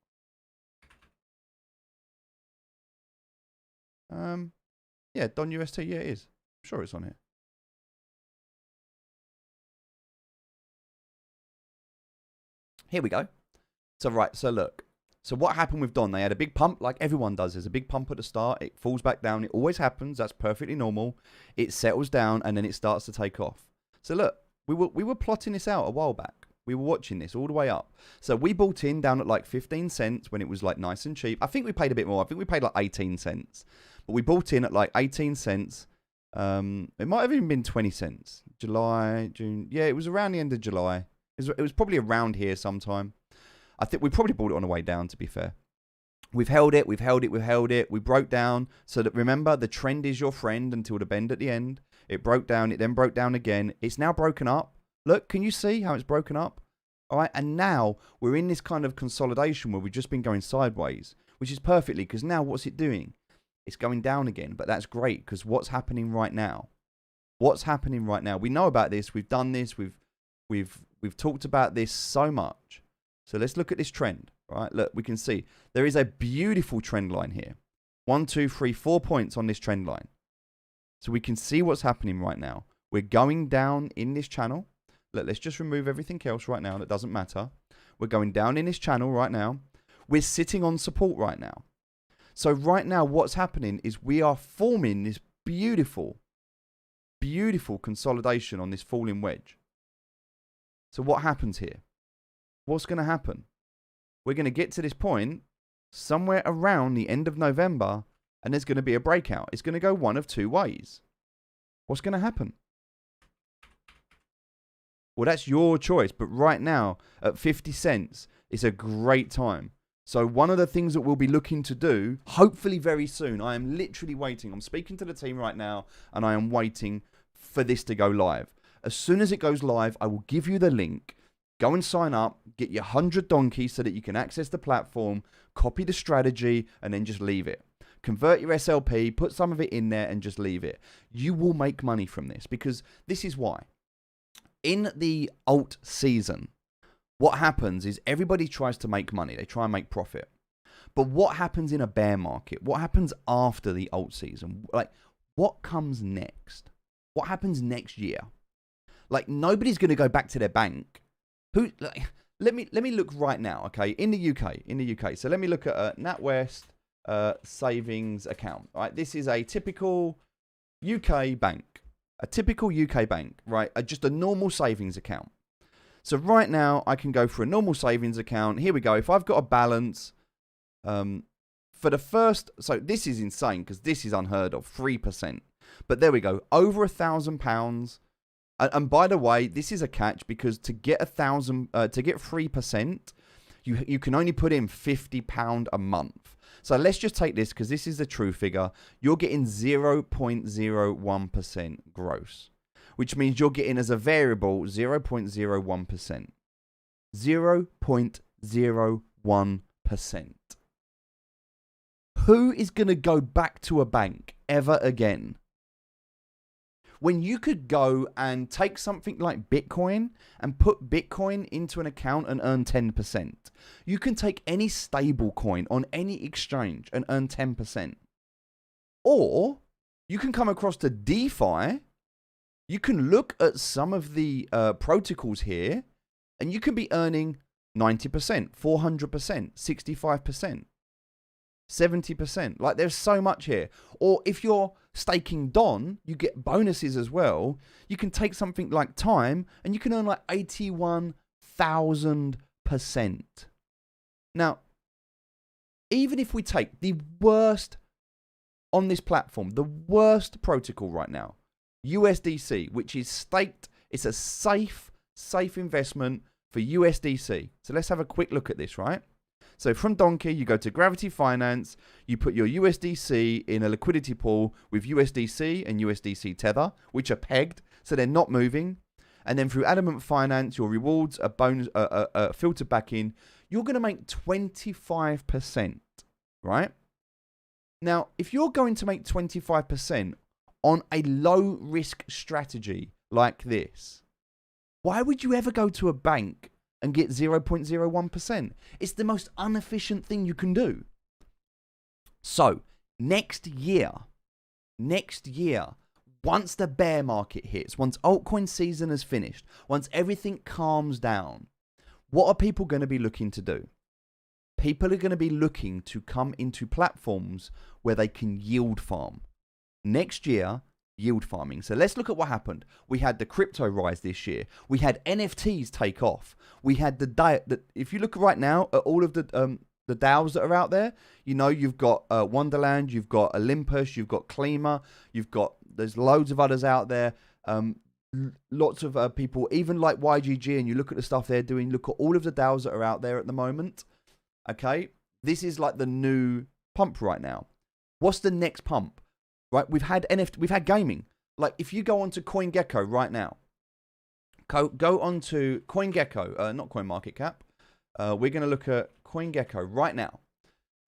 Yeah, Don UST. Yeah, it is. I'm sure it's on here. Here we go. So, right. So, look. So, what happened with Don? They had a big pump, like everyone does. There's a big pump at the start. It falls back down. It always happens. That's perfectly normal. It settles down, and then it starts to take off. So, look. We were plotting this out a while back. We were watching this all the way up. So, we bought in down at like 15 cents when it was like nice and cheap. I think we paid a bit more. I think we paid like 18 cents. But we bought in at like 18 cents. It might have even been 20 cents. July, June. Yeah, it was around the end of July. It was probably around here sometime. I think we probably bought it on the way down, to be fair. We've held it. We broke down. So that, remember, the trend is your friend until the bend at the end. It broke down. It then broke down again. It's now broken up. Look, can you see how it's broken up? All right. And now we're in this kind of consolidation where we've just been going sideways, which is perfectly, because now what's it doing? It's going down again. But that's great, because what's happening right now? What's happening right now? We know about this. We've done this. We've talked about this so much. So let's look at this trend. All right. Look, we can see there is a beautiful trend line here. 1, 2, 3, 4 points on this trend line. So we can see what's happening right now. We're going down in this channel. Look, let's just remove everything else right now that doesn't matter. We're going down in this channel right now. We're sitting on support right now. So right now what's happening is we are forming this beautiful, beautiful consolidation on this falling wedge. So what happens here? What's going to happen? We're going to get to this point somewhere around the end of November, and there's going to be a breakout. It's going to go one of two ways. What's going to happen? Well, that's your choice. But right now, at 50 cents, it's a great time. So one of the things that we'll be looking to do, hopefully very soon, I am literally waiting. I'm speaking to the team right now, and I am waiting for this to go live. As soon as it goes live, I will give you the link. Go and sign up, get your 100 donkeys so that you can access the platform, copy the strategy, and then just leave it. Convert your SLP, put some of it in there, and just leave it. You will make money from this, because this is why. In the alt season, what happens is everybody tries to make money. They try and make profit. But what happens in a bear market? What happens after the alt season? Like, what comes next? What happens next year? Like, nobody's going to go back to their bank. Let me look right now, okay? In the UK. So let me look at a NatWest savings account. All right, this is a typical UK bank. A typical UK bank, right? Just a normal savings account. So right now, I can go for a normal savings account. Here we go. If I've got a balance, for the first, so this is insane because this is unheard of, 3%. But there we go, over £1,000. And by the way, this is a catch because to get 3%, you can only put in £50 a month. So let's just take this because this is the true figure. You're getting 0.01% gross, which means you're getting as a variable 0.01%. 0.01%. Who is going to go back to a bank ever again? When you could go and take something like Bitcoin and put Bitcoin into an account and earn 10%. You can take any stable coin on any exchange and earn 10%. Or you can come across to DeFi. You can look at some of the protocols here and you can be earning 90%, 400%, 65%. 70%. Like, there's so much here. Or if you're staking Don, you get bonuses as well. You can take something like Time and you can earn like 81,000%. Now, even if we take the worst on this platform, the worst protocol right now, USDC, which is staked, it's a safe investment for USDC. So let's have a quick look at this, right? So from Donkey, you go to Gravity Finance, you put your USDC in a liquidity pool with USDC and USDC Tether, which are pegged, so they're not moving. And then through Adamant Finance, your rewards are filtered back in. You're going to make 25%, right? Now, if you're going to make 25% on a low-risk strategy like this, why would you ever go to a bank and get 0.01%? It's the most inefficient thing you can do. So, Next year, once the bear market hits, once altcoin season is finished, once everything calms down, what are people going to be looking to do? People are going to be looking to come into platforms where they can yield farm. Next year, yield farming. So let's look at what happened. We had the crypto rise this year. We had NFTs take off. We had if you look right now at all of the DAOs that are out there, you know, you've got Wonderland, you've got Olympus, you've got Klima, there's loads of others out there. Lots of people, even like YGG, and you look at the stuff they're doing, look at all of the DAOs that are out there at the moment. Okay, this is like the new pump right now. What's the next pump? Right, we've had NFT, we've had gaming. Like if you go onto CoinGecko right now, go onto CoinGecko, not CoinMarketCap. We're going to look at CoinGecko right now.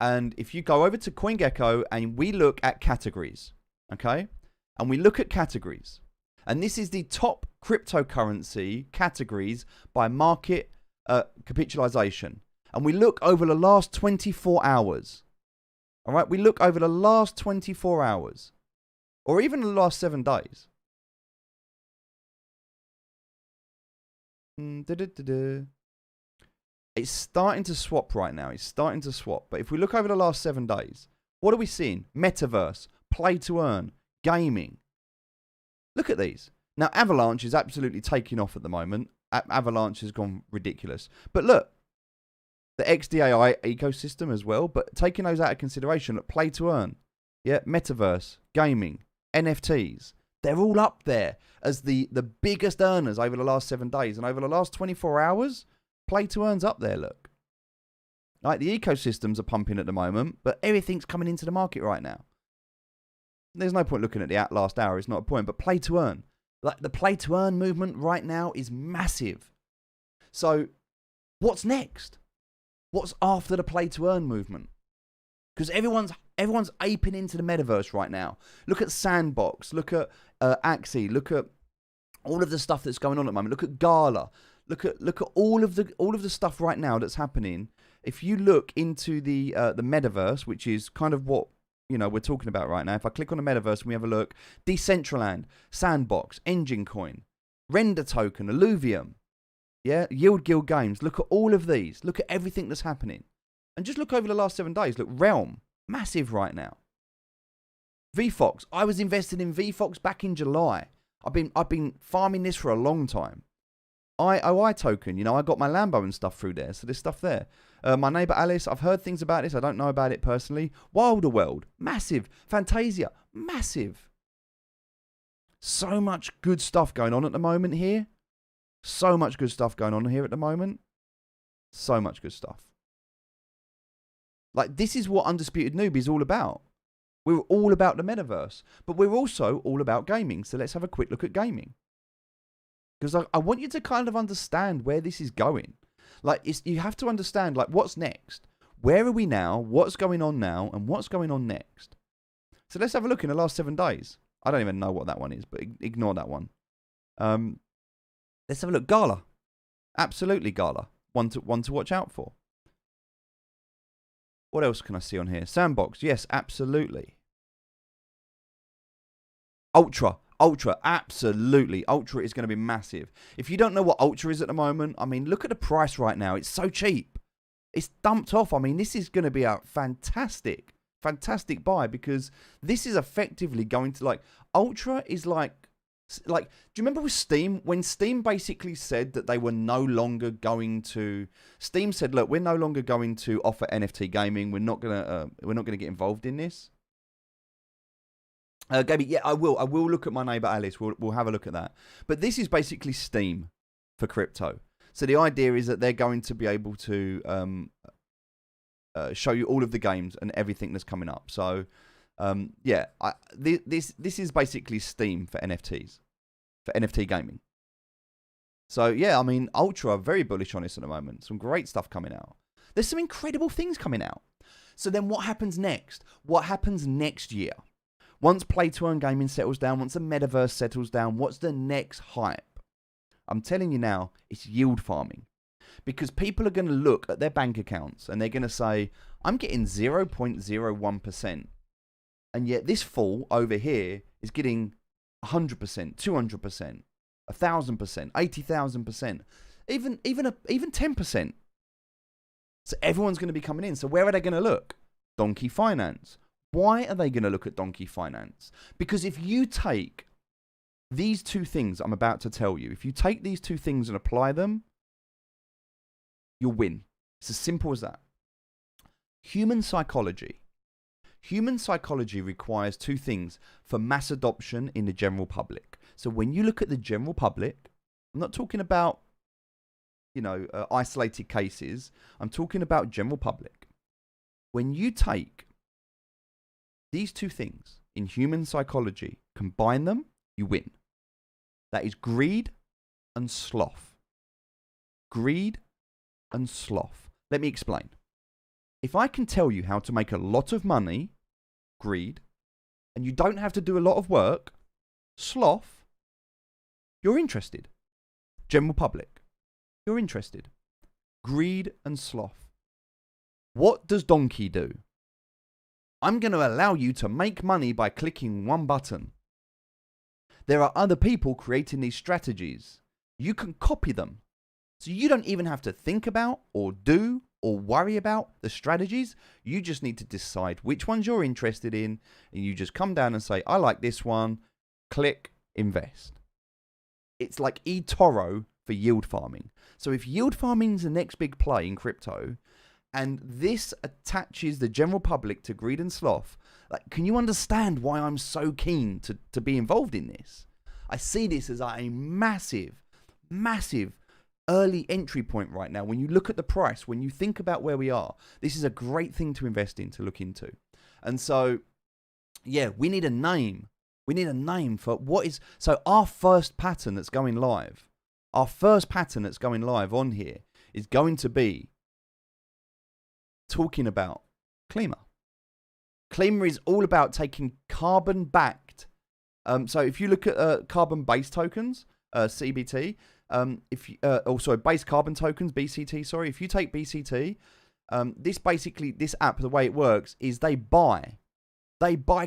And if you go over to CoinGecko and we look at categories, okay? And we look at categories. And this is the top cryptocurrency categories by market capitalization. And we look over the last 24 hours. All right? We look over the last 24 hours. Or even the last 7 days. It's starting to swap right now. It's starting to swap. But if we look over the last 7 days, what are we seeing? Metaverse, play to earn, gaming. Look at these. Now, Avalanche is absolutely taking off at the moment. Avalanche has gone ridiculous. But look, the XDAI ecosystem as well. But taking those out of consideration, look, play to earn. Yeah, Metaverse, gaming, NFTs. They're all up there as the biggest earners over the last 7 days. And over the last 24 hours, play to earn's up there, look. Like the ecosystems are pumping at the moment, but everything's coming into the market right now. There's no point looking at the last hour, it's not a point, but play to earn. Like the play to earn movement right now is massive. So what's next? What's after the play to earn movement? Because everyone's aping into the metaverse right now. Look at Sandbox, look at Axie, look at all of the stuff that's going on at the moment. Look at Gala. Look at all of the stuff right now that's happening. If you look into the metaverse, which is kind of what we're talking about right now. If I click on the metaverse and we have a look, Decentraland, Sandbox, Engine Coin, Render Token, Illuvium, yeah, Yield Guild Games. Look at all of these. Look at everything that's happening, and just look over the last 7 days. Look, Realm, massive right now. VFox. I was invested in VFox back in July. I've been farming this for a long time. IOI token, I got my Lambo and stuff through there, so there's stuff there. My neighbor Alice, I've heard things about this, I don't know about it personally. Wilder World, massive. Fantasia, massive. So much good stuff going on at the moment here. So much good stuff going on here at the moment. So much good stuff. Like, this is what Undisputed Noob is all about. We're all about the metaverse, but we're also all about gaming, so let's have a quick look at gaming. Because I want you to kind of understand where this is going. Like, you have to understand, like, what's next? Where are we now? What's going on now? And what's going on next? So let's have a look in the last 7 days. I don't even know what that one is, but ignore that one. Let's have a look. Gala. Absolutely Gala. One to watch out for. What else can I see on here? Sandbox. Yes, absolutely. Ultra, absolutely. Ultra is going to be massive. If you don't know what Ultra is at the moment, I mean, look at the price right now. It's so cheap. It's dumped off. I mean, this is going to be a fantastic buy, because this is effectively going to, like, Ultra is like, do you remember with Steam, when Steam basically said that they were no longer going to, Steam said, look, we're no longer going to offer NFT gaming. We're not going to get involved in this. Gaby, yeah, I will look at my neighbor Alice. We'll have a look at that. But this is basically Steam for crypto. So the idea is that they're going to be able to show you all of the games and everything that's coming up. So yeah, this is basically Steam for NFTs, for NFT gaming. So yeah, I mean, Ultra are very bullish on this at the moment. Some great stuff coming out. There's some incredible things coming out. So then what happens next? What happens next year? Once play-to-earn gaming settles down, once the metaverse settles down, what's the next hype? I'm telling you now, it's yield farming. Because people are going to look at their bank accounts and they're going to say, I'm getting 0.01%. And yet this fool over here is getting 100%, 200%, 1,000%, 80,000%, even 10%. So everyone's going to be coming in. So where are they going to look? Donkey Finance. Why are they going to look at Donkey Finance? Because if you take these two things I'm about to tell you, if you take these two things and apply them, you'll win. It's as simple as that. Human psychology. Human psychology requires two things for mass adoption in the general public. So when you look at the general public, I'm not talking about, isolated cases. I'm talking about general public. When you take these two things in human psychology, combine them, you win. That is greed and sloth. Greed and sloth. Let me explain. If I can tell you how to make a lot of money, greed, and you don't have to do a lot of work, sloth, you're interested. General public, you're interested. Greed and sloth. What does Donkey do? I'm going to allow you to make money by clicking one button. There are other people creating these strategies. You can copy them. So you don't even have to think about or do or worry about the strategies. You just need to decide which ones you're interested in. And you just come down and say, I like this one. Click, invest. It's like eToro for yield farming. So if yield farming is the next big play in crypto, and this attaches the general public to greed and sloth, like, can you understand why I'm so keen to be involved in this? I see this as a massive, massive early entry point right now. When you look at the price, when you think about where we are, this is a great thing to invest in, to look into. And so, yeah, we need a name. We need a name for what is... So our first pattern that's going live, on here is going to be talking about Klima. Klima is all about taking carbon-backed. So if you look at carbon-based tokens, CBT, base carbon tokens, BCT, sorry. If you take BCT, this app, the way it works is they buy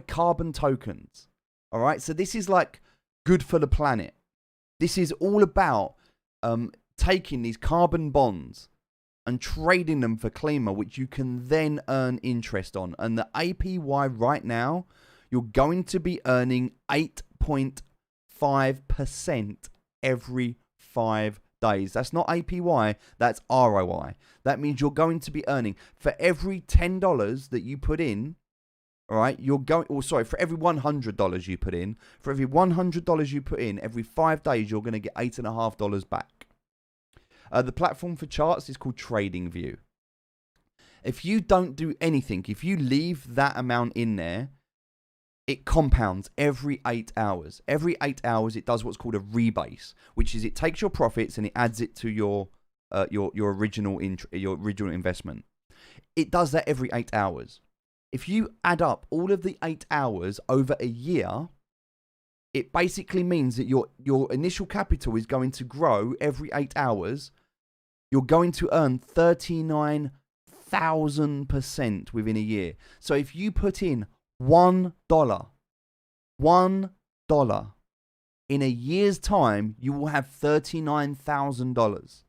carbon tokens. All right. So this is like good for the planet. This is all about taking these carbon bonds and trading them for Klima, which you can then earn interest on. And the APY right now, you're going to be earning 8.5% every 5 days. That's not APY, that's ROI. That means you're going to be earning for every $10 that you put in, all right, for every $100 you put in, every 5 days, you're going to get $8.50 back. The platform for charts is called TradingView. If you don't do anything, if you leave that amount in there, it compounds every 8 hours. Every 8 hours, it does what's called a rebase, which is it takes your profits and it adds it to your original investment. It does that every 8 hours. If you add up all of the 8 hours over a year, it basically means that your initial capital is going to grow every 8 hours. You're going to earn 39,000% within a year. So if you put in $1 in a year's time, you will have $39,000.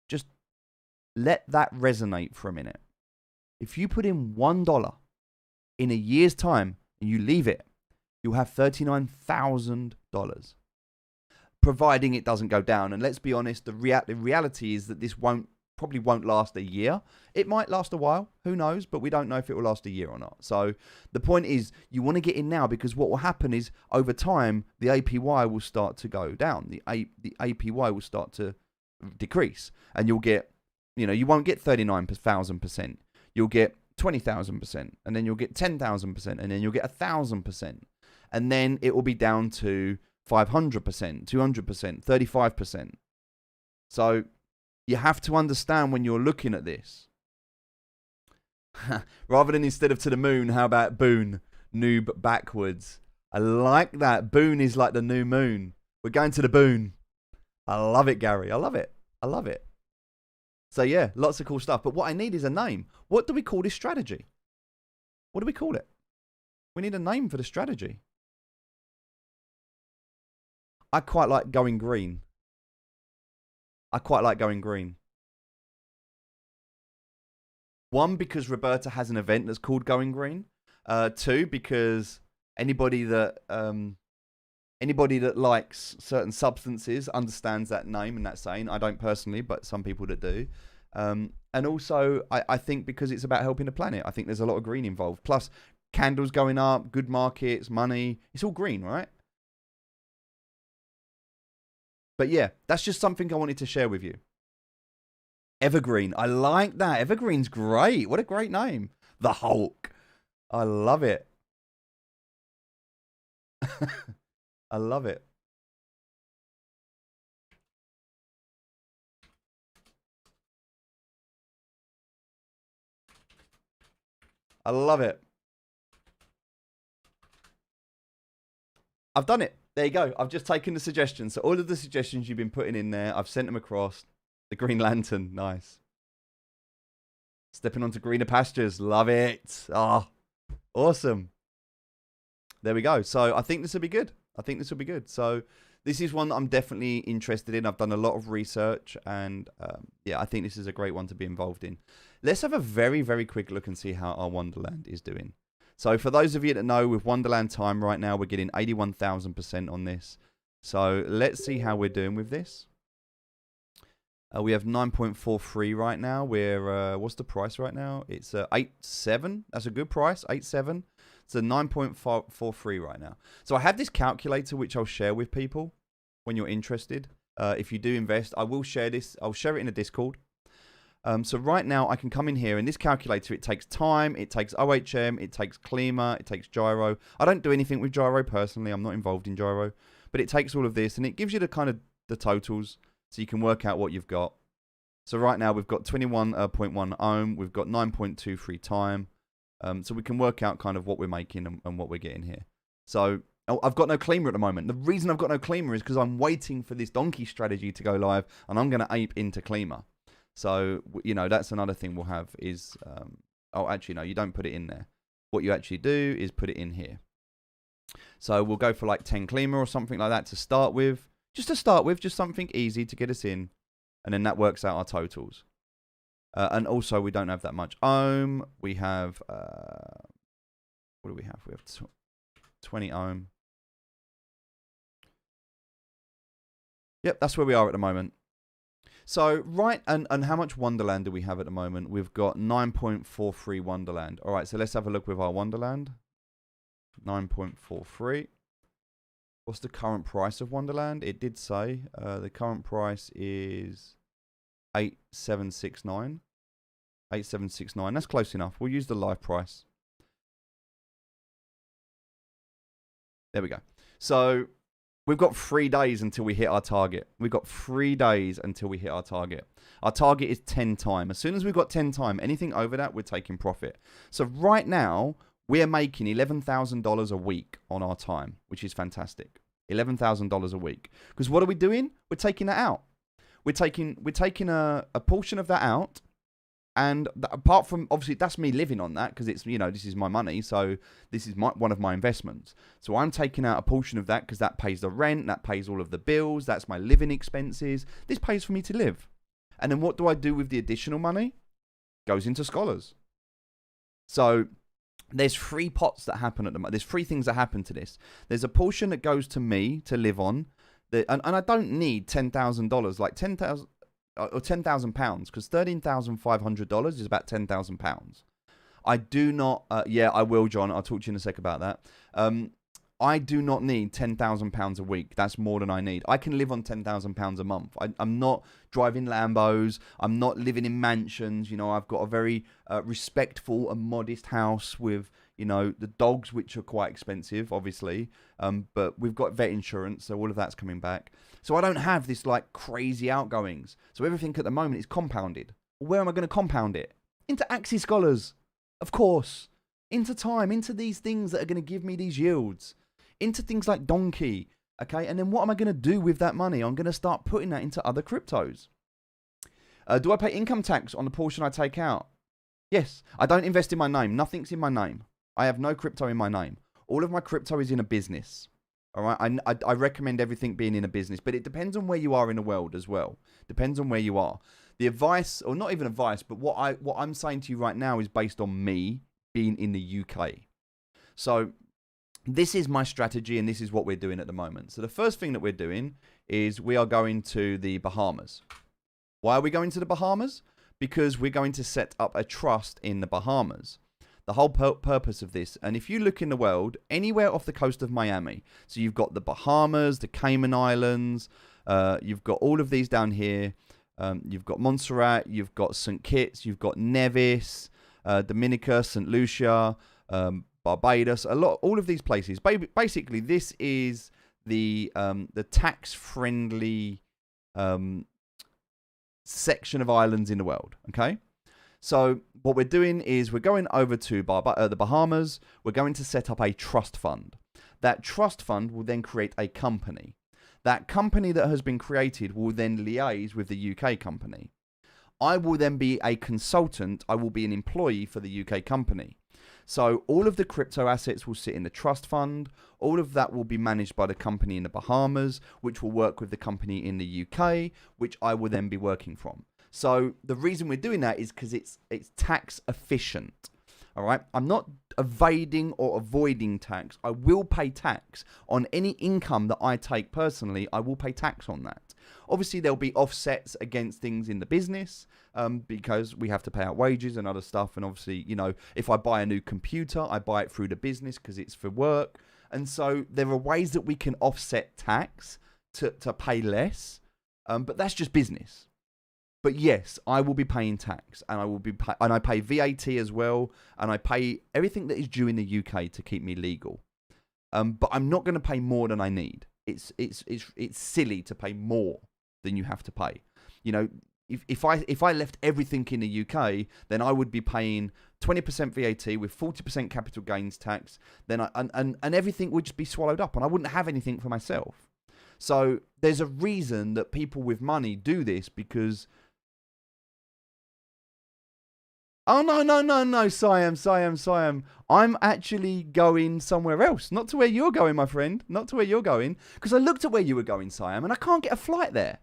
Just let that resonate for a minute. If you put in $1 in a year's time and you leave it, you'll have $39,000, providing it doesn't go down. And let's be honest, the reality is that this probably won't last a year. It might last a while, who knows, but we don't know if it will last a year or not. So the point is, you want to get in now, because what will happen is over time the APY will start to go down. The APY will start to decrease, and you'll get, you won't get 39,000%. You'll get 20,000%, and then you'll get 10,000%, and then you'll get 1,000%, and then it will be down to 500%, 200%, 35%. So you have to understand when you're looking at this. Rather than instead of to the moon, how about Boone? Noob backwards. I like that. Boone is like the new moon. We're going to the Boone. I love it, Gary. I love it. So yeah, lots of cool stuff. But what I need is a name. What do we call this strategy? What do we call it? We need a name for the strategy. I quite like going green. One, because Roberta has an event that's called Going Green. Two, because anybody that likes certain substances understands that name and that saying. I don't personally, but some people that do. And also, I think because it's about helping the planet. I think there's a lot of green involved. Plus, candles going up, good markets, money. It's all green, right? But yeah, that's just something I wanted to share with you. Evergreen. I like that. Evergreen's great. What a great name. The Hulk. I love it. I love it. I love it. I've done it. There you go. I've just taken the suggestions. So all of the suggestions you've been putting in there, I've sent them across. The Green Lantern. Nice. Stepping onto greener pastures. Love it. Oh, awesome. There we go. So I think this will be good. So this is one that I'm definitely interested in. I've done a lot of research and yeah, I think this is a great one to be involved in. Let's have a very, very quick look and see how our Wonderland is doing. So for those of you that know, with Wonderland Time right now, we're getting 81,000% on this. So let's see how we're doing with this. We have 9.43 right now. We're what's the price right now? It's 8.7. That's a good price. 8.7. It's a 9.43 right now. So I have this calculator which I'll share with people when you're interested. If you do invest, I will share this. I'll share it in a Discord. So right now I can come in here and this calculator, it takes time, it takes OHM, it takes Klima, it takes Gyro. I don't do anything with Gyro personally. I'm not involved in Gyro, but it takes all of this and it gives you the kind of the totals so you can work out what you've got. So right now we've got 21.1 ohm, we've got 9.23 time. So we can work out kind of what we're making and what we're getting here. So I've got no Klima at the moment. The reason I've got no Klima is because I'm waiting for this donkey strategy to go live and I'm going to ape into Klima. So, you know, that's another thing we'll have is, oh, actually, no, you don't put it in there. What you actually do is put it in here. So we'll go for like 10 Klima or something like that to start with. Just something easy to get us in. And then that works out our totals. And also, we don't have that much ohm. We have, what do we have? We have 20 ohm. Yep, that's where we are at the moment. So, right, and how much Wonderland do we have at the moment? We've got 9.43 Wonderland. All right, so let's have a look with our Wonderland. 9.43. What's the current price of Wonderland? It did say the current price is 8,769. 8,769. That's close enough. We'll use the live price. There we go. So we've got 3 days until we hit our target. We've got 3 days until we hit our target. Our target is 10 time. As soon as we've got 10 time, anything over that, we're taking profit. So right now, we're making $11,000 a week on our time, which is fantastic. $11,000 a week. Because what are we doing? We're taking that out. We're taking a portion of that out. And apart from, obviously, that's me living on that because it's, you know, this is my money. So this is one of my investments. So I'm taking out a portion of that because that pays the rent. That pays all of the bills. That's my living expenses. This pays for me to live. And then what do I do with the additional money? Goes into scholars. So there's 3 pots that happen at the moment. There's 3 things that happen to this. There's a portion that goes to me to live on. And I don't need $10,000, like £10,000 or £10,000, because $13,500 is about £10,000. I do not, yeah, I will, John. I'll talk to you in a sec about that. I do not need £10,000 a week. That's more than I need. I can live on £10,000 a month. I'm not driving Lambos. I'm not living in mansions. You know, I've got a very respectful and modest house with, you know, the dogs, which are quite expensive, obviously. But we've got vet insurance, so all of that's coming back. So I don't have this like crazy outgoings. So everything at the moment is compounded. Where am I going to compound it? Into Axie scholars, of course. Into time, into these things that are going to give me these yields. Into things like Donkey, okay? And then what am I going to do with that money? I'm going to start putting that into other cryptos. Do I pay income tax on the portion I take out? Yes. I don't invest in my name. Nothing's in my name. I have no crypto in my name. All of my crypto is in a business. All right. I recommend everything being in a business, but it depends on where you are in the world as well. Depends on where you are. The advice, or not even advice, but what I'm saying to you right now is based on me being in the UK. So this is my strategy, and this is what we're doing at the moment. So the first thing that we're doing is we are going to the Bahamas. Why are we going to the Bahamas? Because we're going to set up a trust in the Bahamas. The whole purpose of this, and if you look in the world, anywhere off the coast of Miami, so you've got the Bahamas, the Cayman Islands, you've got all of these down here, you've got Montserrat, you've got St. Kitts, you've got Nevis, Dominica, St. Lucia, Barbados, all of these places. Basically, this is the tax-friendly section of islands in the world, okay? So what we're doing is we're going over to the Bahamas. We're going to set up a trust fund. That trust fund will then create a company. That company that has been created will then liaise with the UK company. I will then be a consultant. I will be an employee for the UK company. So all of the crypto assets will sit in the trust fund. All of that will be managed by the company in the Bahamas, which will work with the company in the UK, which I will then be working from. So the reason we're doing that is because it's tax efficient. All right. I'm not evading or avoiding tax. I will pay tax on any income that I take personally. I will pay tax on that. Obviously, there'll be offsets against things in the business because we have to pay out wages and other stuff. And obviously, you know, if I buy a new computer, I buy it through the business because it's for work. And so there are ways that we can offset tax to pay less. But that's just business. But yes, I will be paying tax, and I pay VAT as well, and I pay everything that is due in the UK to keep me legal. But I'm not going to pay more than I need. It's silly to pay more than you have to pay. You know, if I left everything in the UK, then I would be paying 20% VAT with 40% capital gains tax. Then and everything would just be swallowed up, and I wouldn't have anything for myself. So there's a reason that people with money do this because. Oh, no, Siam. I'm actually going somewhere else. Not to where you're going, my friend. Not to where you're going. Because I looked at where you were going, Siam, and I can't get a flight there.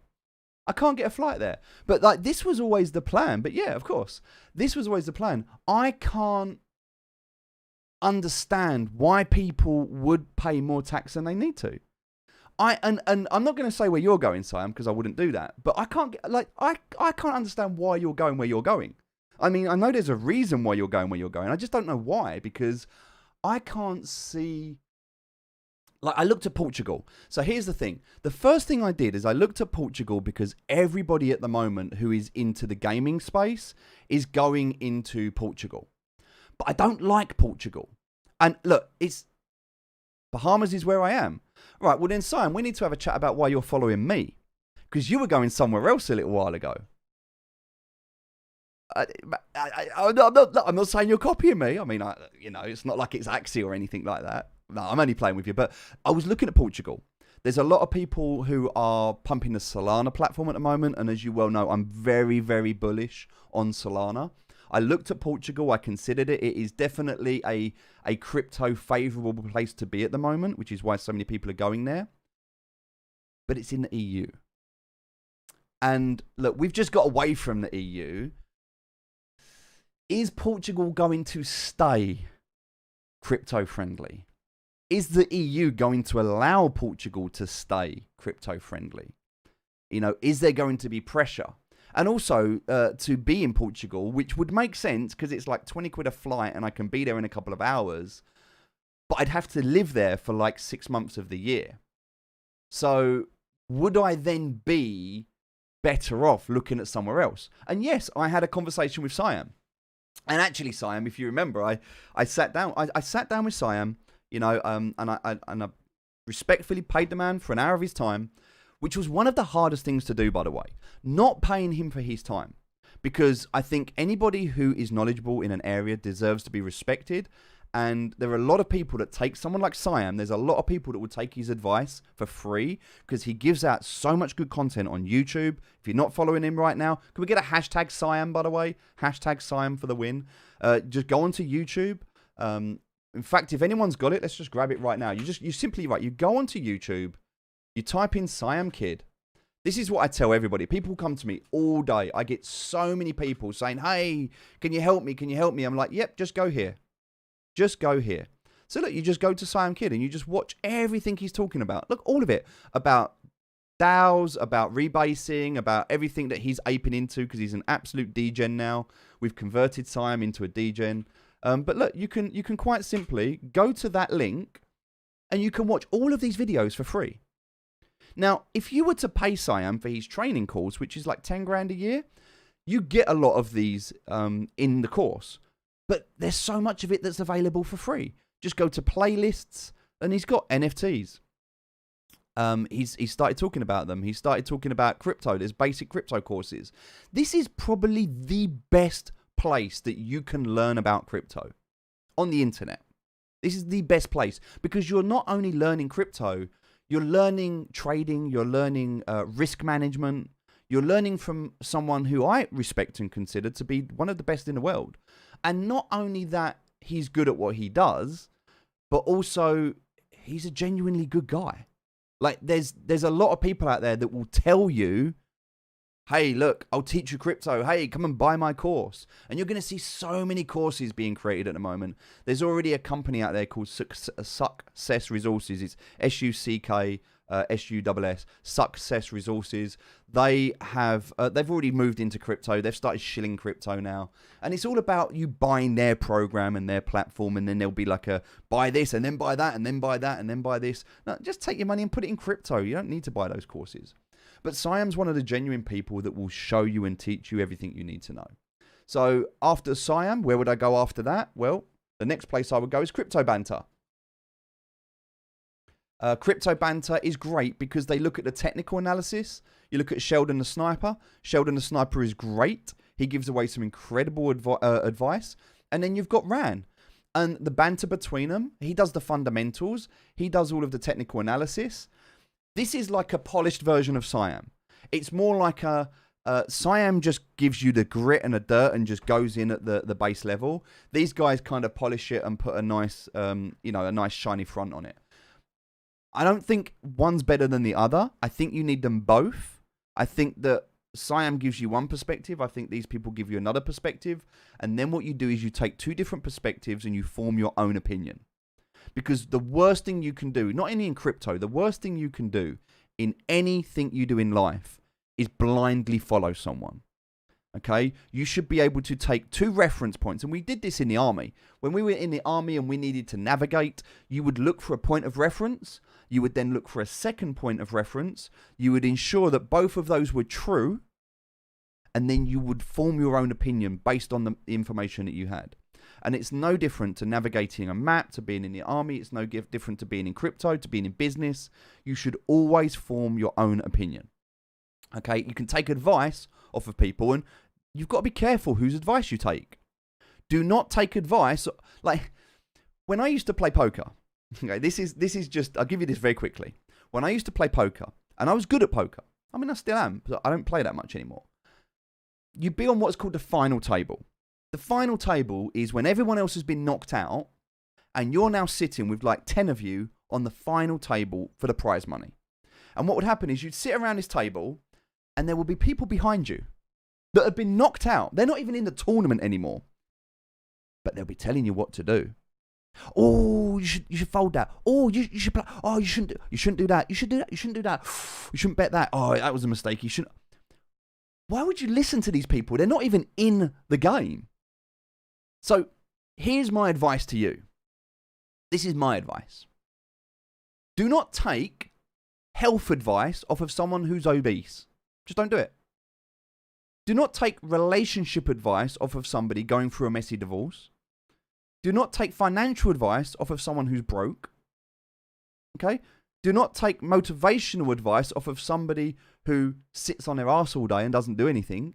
But, like, this was always the plan. But, yeah, of course. This was always the plan. I can't understand why people would pay more tax than they need to. And I'm not going to say where you're going, Siam, because I wouldn't do that. But I can't understand why you're going where you're going. I mean, I know there's a reason why you're going where you're going. I just don't know why, because I can't see. Like, I looked at Portugal. So here's the thing. The first thing I did is I looked at Portugal because everybody at the moment who is into the gaming space is going into Portugal. But I don't like Portugal. And look, Bahamas is where I am. Right, well then, Simon, we need to have a chat about why you're following me. Because you were going somewhere else a little while ago. I'm not saying you're copying me. I mean, it's not like it's Axie or anything like that. No, I'm only playing with you. But I was looking at Portugal. There's a lot of people who are pumping the Solana platform at the moment. And as you well know, I'm very, very bullish on Solana. I looked at Portugal. I considered it. It is definitely a crypto favorable place to be at the moment, which is why so many people are going there. But it's in the EU. And look, we've just got away from the EU. Is Portugal going to stay crypto friendly? Is the EU going to allow Portugal to stay crypto friendly? You know, is there going to be pressure? And also to be in Portugal, which would make sense because it's like 20 quid a flight and I can be there in a couple of hours. But I'd have to live there for like 6 months of the year. So would I then be better off looking at somewhere else? And yes, I had a conversation with Siam. And actually, Siam, if you remember, I sat down. I sat down with Siam, you know, and I respectfully paid the man for an hour of his time, which was one of the hardest things to do, by the way. Not paying him for his time, because I think anybody who is knowledgeable in an area deserves to be respected. And there are a lot of people that take someone like Siam. There's a lot of people that will take his advice for free because he gives out so much good content on YouTube. If you're not following him right now, can we get a hashtag Siam, by the way? Hashtag Siam for the win. Just go onto YouTube. In fact, if anyone's got it, let's just grab it right now. You simply, right, you go onto YouTube, you type in Siam Kid. This is what I tell everybody. People come to me all day. I get so many people saying, hey, can you help me? Can you help me? I'm like, yep, just go here. Just go here. So look, you just go to Siam Kid and you just watch everything he's talking about. Look, all of it. About DAOs, about rebasing, about everything that he's aping into because he's an absolute degen now. We've converted Siam into a degen. But look, you can quite simply go to that link and you can watch all of these videos for free. Now, if you were to pay Siam for his training course, which is like 10 grand a year, you get a lot of these in the course. But there's so much of it that's available for free. Just go to playlists and he's got NFTs. He's started talking about them. He started talking about crypto. There's basic crypto courses. This is probably the best place that you can learn about crypto on the internet. This is the best place because you're not only learning crypto, you're learning trading, you're learning risk management, you're learning from someone who I respect and consider to be one of the best in the world. And not only that, he's good at what he does, but also he's a genuinely good guy. Like there's a lot of people out there that will tell you, hey, look, I'll teach you crypto. Hey, come and buy my course. And you're going to see so many courses being created at the moment. There's already a company out there called Success Resources. It's SUCKSUSS, Success Resources. They've already moved into crypto. They've started shilling crypto now. And it's all about you buying their program and their platform. And then there'll be like a buy this and then buy that and then buy that and then buy this. No, just take your money and put it in crypto. You don't need to buy those courses. But Siam's one of the genuine people that will show you and teach you everything you need to know. So after Siam, where would I go after that? Well, the next place I would go is Crypto Banter. Crypto Banter is great because they look at the technical analysis. You look at Sheldon the Sniper. Sheldon the Sniper is great. He gives away some incredible advice. And then you've got Ran. And the banter between them, he does the fundamentals. He does all of the technical analysis. This is like a polished version of Siam. It's more like Siam just gives you the grit and the dirt and just goes in at the base level. These guys kind of polish it and put a nice, a nice shiny front on it. I don't think one's better than the other. I think you need them both. I think that Siam gives you one perspective. I think these people give you another perspective. And then what you do is you take two different perspectives and you form your own opinion. Because the worst thing you can do, not only in crypto, the worst thing you can do in anything you do in life is blindly follow someone. Okay? You should be able to take two reference points. And we did this in the army. When we were in the army and we needed to navigate, you would look for a point of reference. You would then look for a second point of reference. You would ensure that both of those were true. And then you would form your own opinion based on the information that you had. And it's no different to navigating a map, to being in the army. It's no different to being in crypto, to being in business. You should always form your own opinion. Okay, you can take advice off of people, and you've got to be careful whose advice you take. Do not take advice. Like, when I used to play poker, okay, this is just, I'll give you this very quickly. When I used to play poker, and I was good at poker, I mean, I still am, but I don't play that much anymore. You'd be on what's called the final table. The final table is when everyone else has been knocked out and you're now sitting with like 10 of you on the final table for the prize money. And what would happen is you'd sit around this table and there would be people behind you that have been knocked out. They're not even in the tournament anymore, but they'll be telling you what to do. Oh, you should fold that. Oh, you should play. Oh, you shouldn't do that. You should do that. You shouldn't do that. You shouldn't bet that. Oh, that was a mistake. You shouldn't. Why would you listen to these people? They're not even in the game. So here's my advice to you. This is my advice. Do not take health advice off of someone who's obese. Just don't do it. Do not take relationship advice off of somebody going through a messy divorce. Do not take financial advice off of someone who's broke. Okay? Do not take motivational advice off of somebody who sits on their arse all day and doesn't do anything.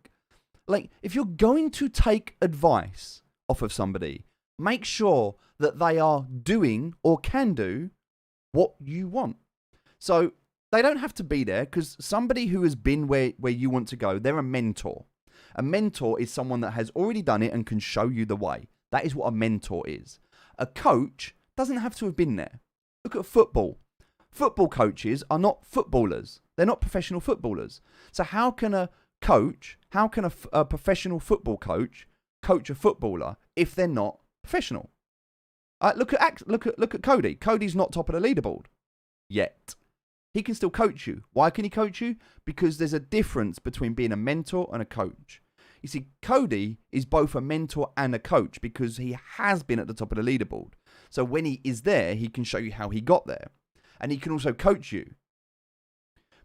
Like, if you're going to take advice off of somebody, make sure that they are doing or can do what you want. So they don't have to be there, because somebody who has been where you want to go, they're a mentor. A mentor is someone that has already done it and can show you the way. That is what a mentor is. A coach doesn't have to have been there. Look at football. Football coaches are not footballers. They're not professional footballers. So how can a professional football coach a footballer if they're not professional? Look at Cody. Cody's not top of the leaderboard yet. He can still coach you. Why can he coach you? Because there's a difference between being a mentor and a coach. You see, Cody is both a mentor and a coach because he has been at the top of the leaderboard. So when he is there, he can show you how he got there. And he can also coach you.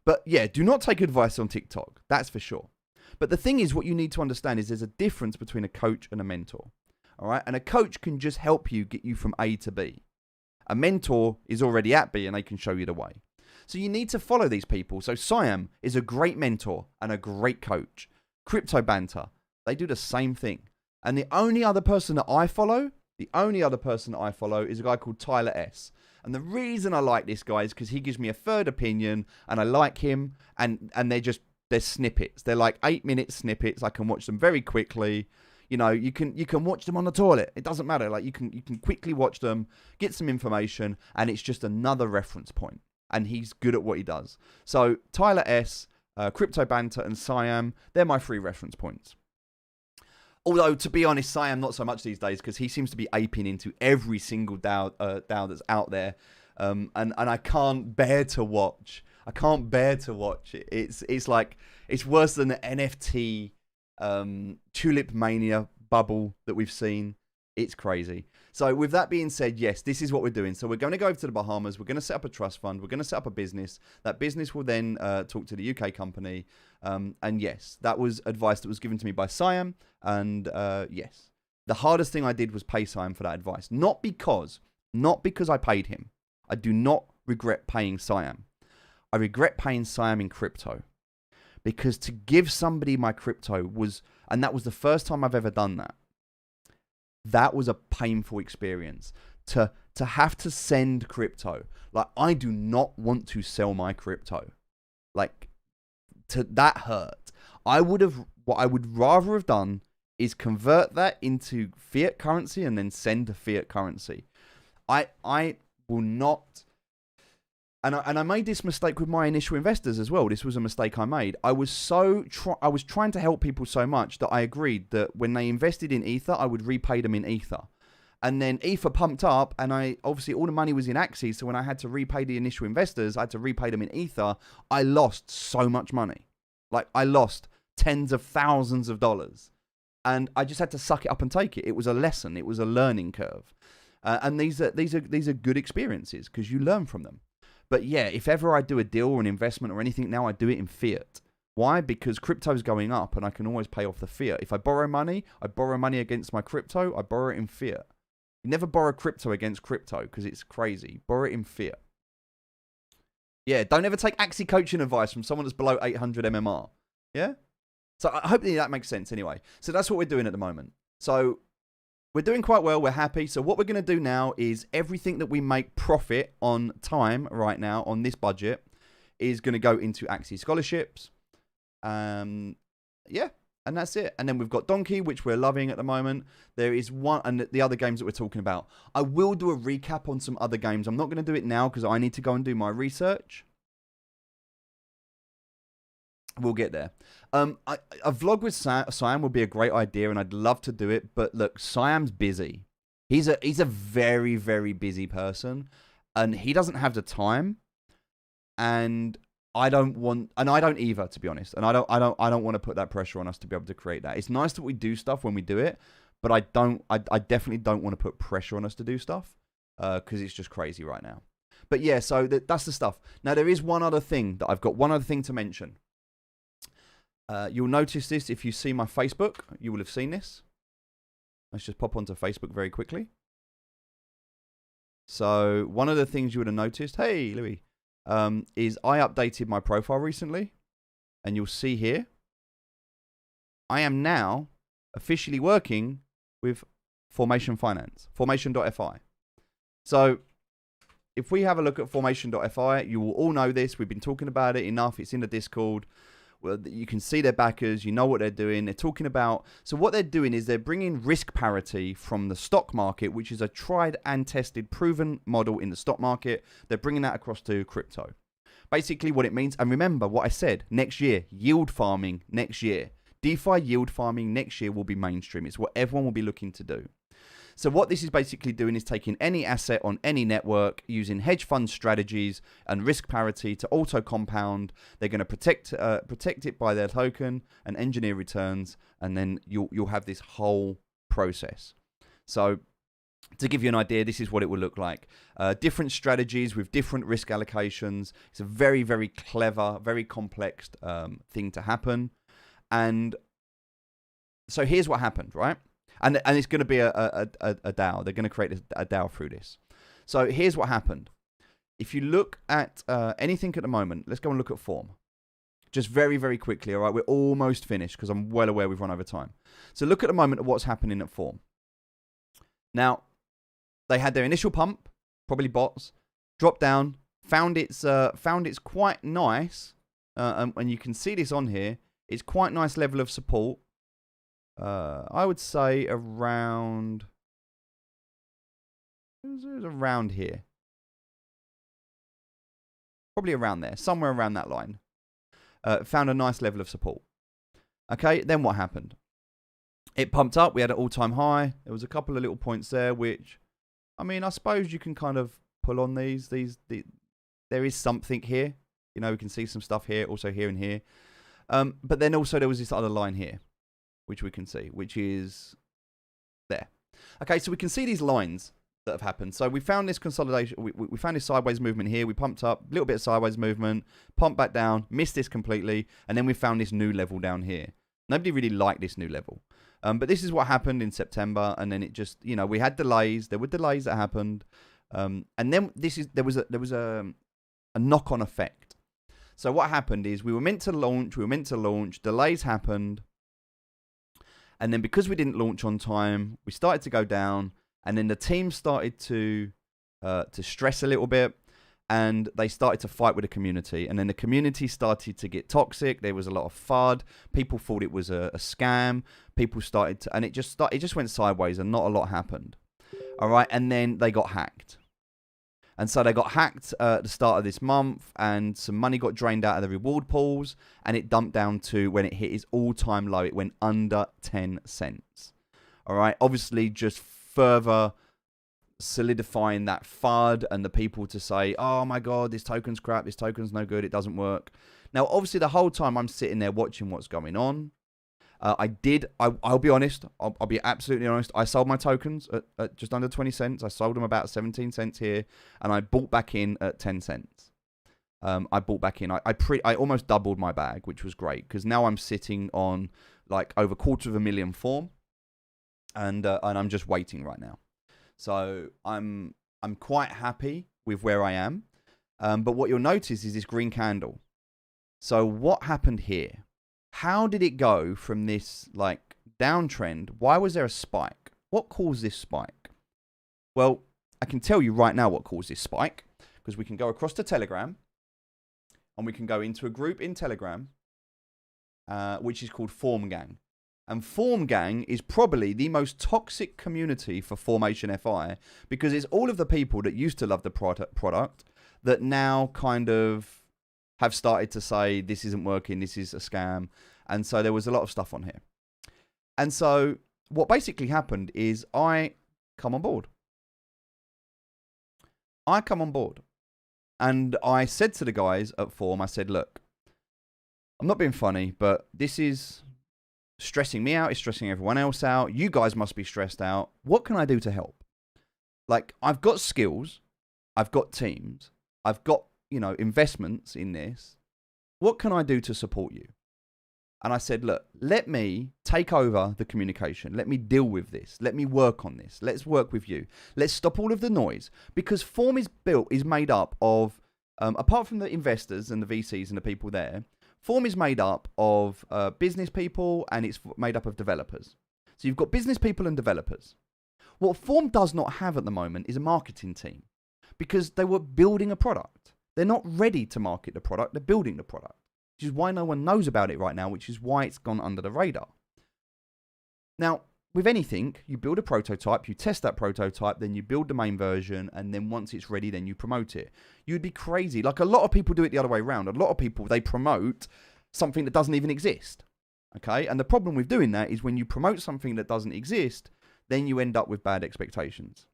But yeah, do not take advice on TikTok. That's for sure. But the thing is, what you need to understand is there's a difference between a coach and a mentor. All right? And a coach can just help you get you from A to B. A mentor is already at B and they can show you the way. So you need to follow these people. So Siam is a great mentor and a great coach. Crypto Banter, they do the same thing. And the only other person that I follow is a guy called Tyler S. And the reason I like this guy is because he gives me a third opinion and I like him. And they're snippets. They're like 8-minute snippets. I can watch them very quickly. You know, you can watch them on the toilet. It doesn't matter. Like you can quickly watch them, get some information, and it's just another reference point. And he's good at what he does. So Tyler S, Crypto Banter, and Siam, they're my 3 reference points. Although, to be honest, Siam not so much these days because he seems to be aping into every single DAO that's out there. And I can't bear to watch. it. It's like, it's worse than the NFT tulip mania bubble that we've seen. It's crazy. So with that being said, yes, this is what we're doing. So we're going to go over to the Bahamas. We're going to set up a trust fund. We're going to set up a business. That business will then talk to the UK company. And yes, that was advice that was given to me by Siam. And yes, the hardest thing I did was pay Siam for that advice. Not because I paid him. I do not regret paying Siam. I regret paying Siam in crypto. Because to give somebody my crypto was, and that was the first time I've ever done that. That was a painful experience to have to send crypto. Like, I do not want to sell my crypto. Like, that hurt. What I would rather have done is convert that into fiat currency and then send to fiat currency. I will not. And I made this mistake with my initial investors as well. This was a mistake I made. I was trying to help people so much that I agreed that when they invested in Ether, I would repay them in Ether. And then Ether pumped up, and obviously all the money was in Axie. So when I had to repay the initial investors, I had to repay them in Ether. I lost so much money. Like, I lost tens of thousands of dollars. And I just had to suck it up and take it. It was a lesson. It was a learning curve. And these are good experiences because you learn from them. But yeah, if ever I do a deal or an investment or anything now, I do it in fiat. Why? Because crypto's going up and I can always pay off the fiat. If I borrow money against my crypto, I borrow it in fiat. You never borrow crypto against crypto because it's crazy. Borrow it in fiat. Yeah, don't ever take Axie coaching advice from someone that's below 800 MMR. Yeah? So I hope that makes sense anyway. So that's what we're doing at the moment. So we're doing quite well. We're happy. So what we're going to do now is everything that we make profit on time right now on this budget is going to go into Axie scholarships. Yeah, and that's it. And then we've got Donkey, which we're loving at the moment. There is one, and the other games that we're talking about. I will do a recap on some other games. I'm not going to do it now because I need to go and do my research. We'll get there. A vlog with Siam would be a great idea, and I'd love to do it. But look, Siam's busy. He's a very, very busy person, and he doesn't have the time. And I don't either, to be honest. And I don't want to put that pressure on us to be able to create that. It's nice that we do stuff when we do it, but I definitely don't want to put pressure on us to do stuff because it's just crazy right now. But yeah, so that's the stuff. Now there is one other thing that I've got. One other thing to mention. You'll notice this if you see my Facebook. You will have seen this. Let's just pop onto Facebook very quickly. So one of the things you would have noticed, hey Louis, is I updated my profile recently. And you'll see here, I am now officially working with Formation Finance, Formation.fi. So if we have a look at Formation.fi, you will all know this. We've been talking about it enough. It's in the Discord. well, you can see their backers, you know what they're doing. They're talking about, so what they're doing is they're bringing risk parity from the stock market, which is a tried and tested, proven model in the stock market. They're bringing that across to crypto. Basically what it means, and remember what I said, next year, yield farming next year. DeFi yield farming next year will be mainstream. It's what everyone will be looking to do. So what this is basically doing is taking any asset on any network, using hedge fund strategies and risk parity to auto compound. They're going to protect it by their token and engineer returns, and then you'll have this whole process. So to give you an idea, this is what it will look like. Different strategies with different risk allocations. It's a very, very clever, very complex thing to happen. And so here's what happened, right? And it's going to be a DAO. They're going to create a DAO through this. So here's what happened. If you look at anything at the moment, let's go and look at Form. Just very, very quickly, all right? We're almost finished because I'm well aware we've run over time. So look at the moment of what's happening at Form. Now, they had their initial pump, probably bots, dropped down, found it's quite nice, and you can see this on here. It's quite nice level of support. I would say around, it was around here. Probably around there, somewhere around that line. Found a nice level of support. Okay, then what happened? It pumped up, we had an all-time high. There was a couple of little points there, which, I mean, I suppose you can kind of pull on these. There is something here. You know, we can see some stuff here, also here and here. But then also there was this other line here, which we can see, which is there. Okay, so we can see these lines that have happened. So we found this consolidation, we found this sideways movement here. We pumped up, a little bit of sideways movement, pumped back down, missed this completely, and then we found this new level down here. Nobody really liked this new level. But this is what happened in September, and then it just, you know, we had delays. There were delays that happened. And then there was a knock-on effect. So what happened is we were meant to launch, delays happened, and then because we didn't launch on time, we started to go down, and then the team started to stress a little bit, and they started to fight with the community, and then the community started to get toxic. There was a lot of FUD. People thought it was a scam. People started to, and it just went sideways, and not a lot happened. All right, and then they got hacked. And so they got hacked at the start of this month, and some money got drained out of the reward pools, and it dumped down to, when it hit its all-time low, it went under 10 cents. All right, obviously just further solidifying that FUD and the people to say, oh my God, this token's crap, this token's no good, it doesn't work. Now, obviously the whole time I'm sitting there watching what's going on. I'll be honest, I'll be absolutely honest. I sold my tokens at just under 20 cents. I sold them about 17 cents here, and I bought back in at 10 cents. I bought back in. I almost doubled my bag, which was great, because now I'm sitting on like over $250,000 Form, and I'm just waiting right now. So I'm quite happy with where I am. But what you'll notice is this green candle. So what happened here? How did it go from this like downtrend? Why was there a spike? What caused this spike? Well, I can tell you right now what caused this spike, because we can go across to Telegram, and we can go into a group in Telegram, which is called Form Gang. And Form Gang is probably the most toxic community for Formation FI, because it's all of the people that used to love the product that now kind of have started to say, this isn't working, this is a scam. And so there was a lot of stuff on here. And so what basically happened is I come on board. And I said to the guys at Form, I said, look, I'm not being funny, but this is stressing me out. It's stressing everyone else out. You guys must be stressed out. What can I do to help? Like, I've got skills. I've got teams. I've got, you know, investments in this. What can I do to support you? And I said, look, let me take over the communication. Let me deal with this. Let me work on this. Let's work with you. Let's stop all of the noise, because Form is made up of, apart from the investors and the VCs and the people there, Form is made up of business people, and it's made up of developers. So you've got business people and developers. What Form does not have at the moment is a marketing team, because they were building a product. They're not ready to market the product. They're building the product. which is why no one knows about it right now, which is why it's gone under the radar. Now, with anything, you build a prototype, you test that prototype, then you build the main version, and then once it's ready, then you promote it. You'd be crazy. Like, a lot of people do it the other way around. A lot of people, they promote something that doesn't even exist. Okay? And the problem with doing that is when you promote something that doesn't exist, then you end up with bad expectations.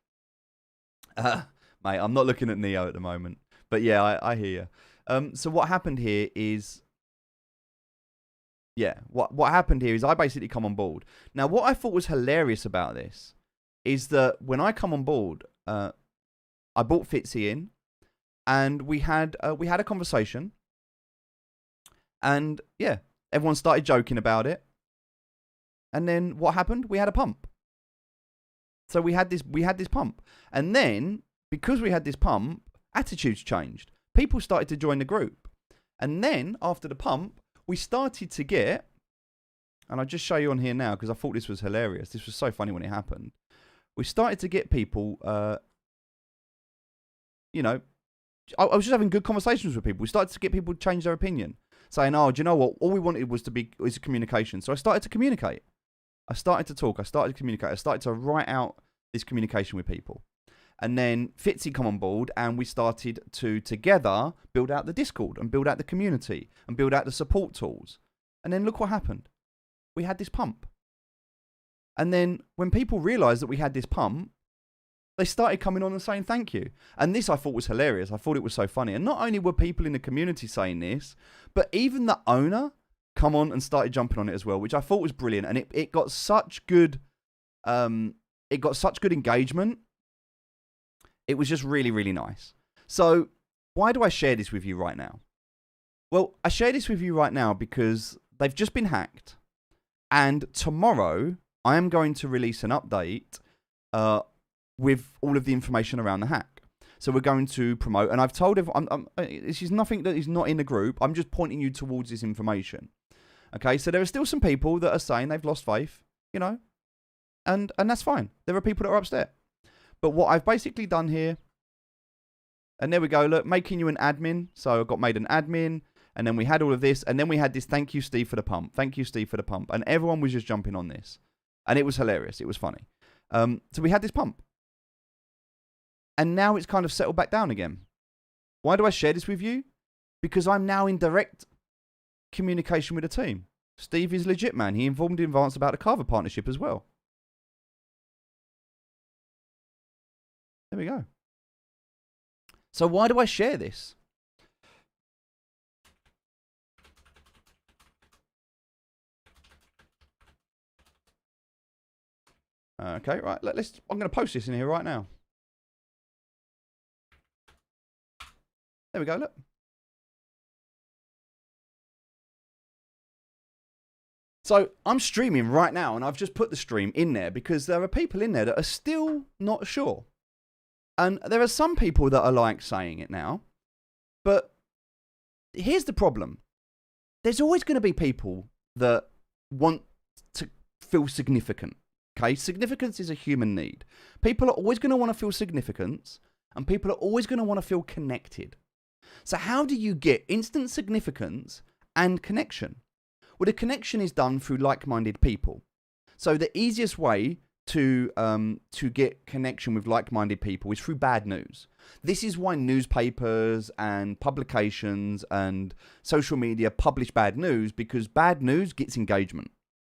Mate, I'm not looking at Neo at the moment. But yeah, I hear you. So what happened here is... Yeah, what happened here is I basically come on board. Now, what I thought was hilarious about this is that when I come on board, I brought Fitzy in, and we had a conversation, and yeah, everyone started joking about it. And then what happened? We had a pump. So we had this pump, and then because we had this pump, attitudes changed. People started to join the group, and then after the pump, we started to get, and I'll just show you on here now because I thought this was hilarious. This was so funny when it happened. We started to get people, you know, I was just having good conversations with people. We started to get people to change their opinion, saying, oh, do you know what? All we wanted was a communication. So I started to communicate. I started to talk. I started to communicate. I started to write out this communication with people. And then Fitzy come on board, and we started to together build out the Discord and build out the community and build out the support tools. And then look what happened. We had this pump. And then when people realized that we had this pump, they started coming on and saying thank you. And this I thought was hilarious. I thought it was so funny. And not only were people in the community saying this, but even the owner come on and started jumping on it as well, which I thought was brilliant. And it got such good engagement. It was just really, really nice. So why do I share this with you right now? Well, I share this with you right now because they've just been hacked. And tomorrow, I am going to release an update with all of the information around the hack. So we're going to promote, and I've told everyone, this is nothing that is not in the group. I'm just pointing you towards this information. Okay, so there are still some people that are saying they've lost faith, you know, and that's fine. There are people that are upset. But what I've basically done here, and there we go, look, making you an admin. So I got made an admin, and then we had all of this, and then we had this thank you, Steve, for the pump. Thank you, Steve, for the pump. And everyone was just jumping on this. And it was hilarious. It was funny. So we had this pump. And now it's kind of settled back down again. Why do I share this with you? Because I'm now in direct communication with the team. Steve is legit, man. He informed in advance about the Carver partnership as well. There we go. So why do I share this? Okay, right. I'm going to post this in here right now. There we go, look. So I'm streaming right now, and I've just put the stream in there because there are people in there that are still not sure. And there are some people that are like saying it now. But here's the problem. There's always going to be people that want to feel significant. Okay? Significance is a human need. People are always going to want to feel significance, and people are always going to want to feel connected. So how do you get instant significance and connection? Well, the connection is done through like-minded people. So the easiest way to get connection with like-minded people is through bad news. This is why newspapers and publications and social media publish bad news, because bad news gets engagement.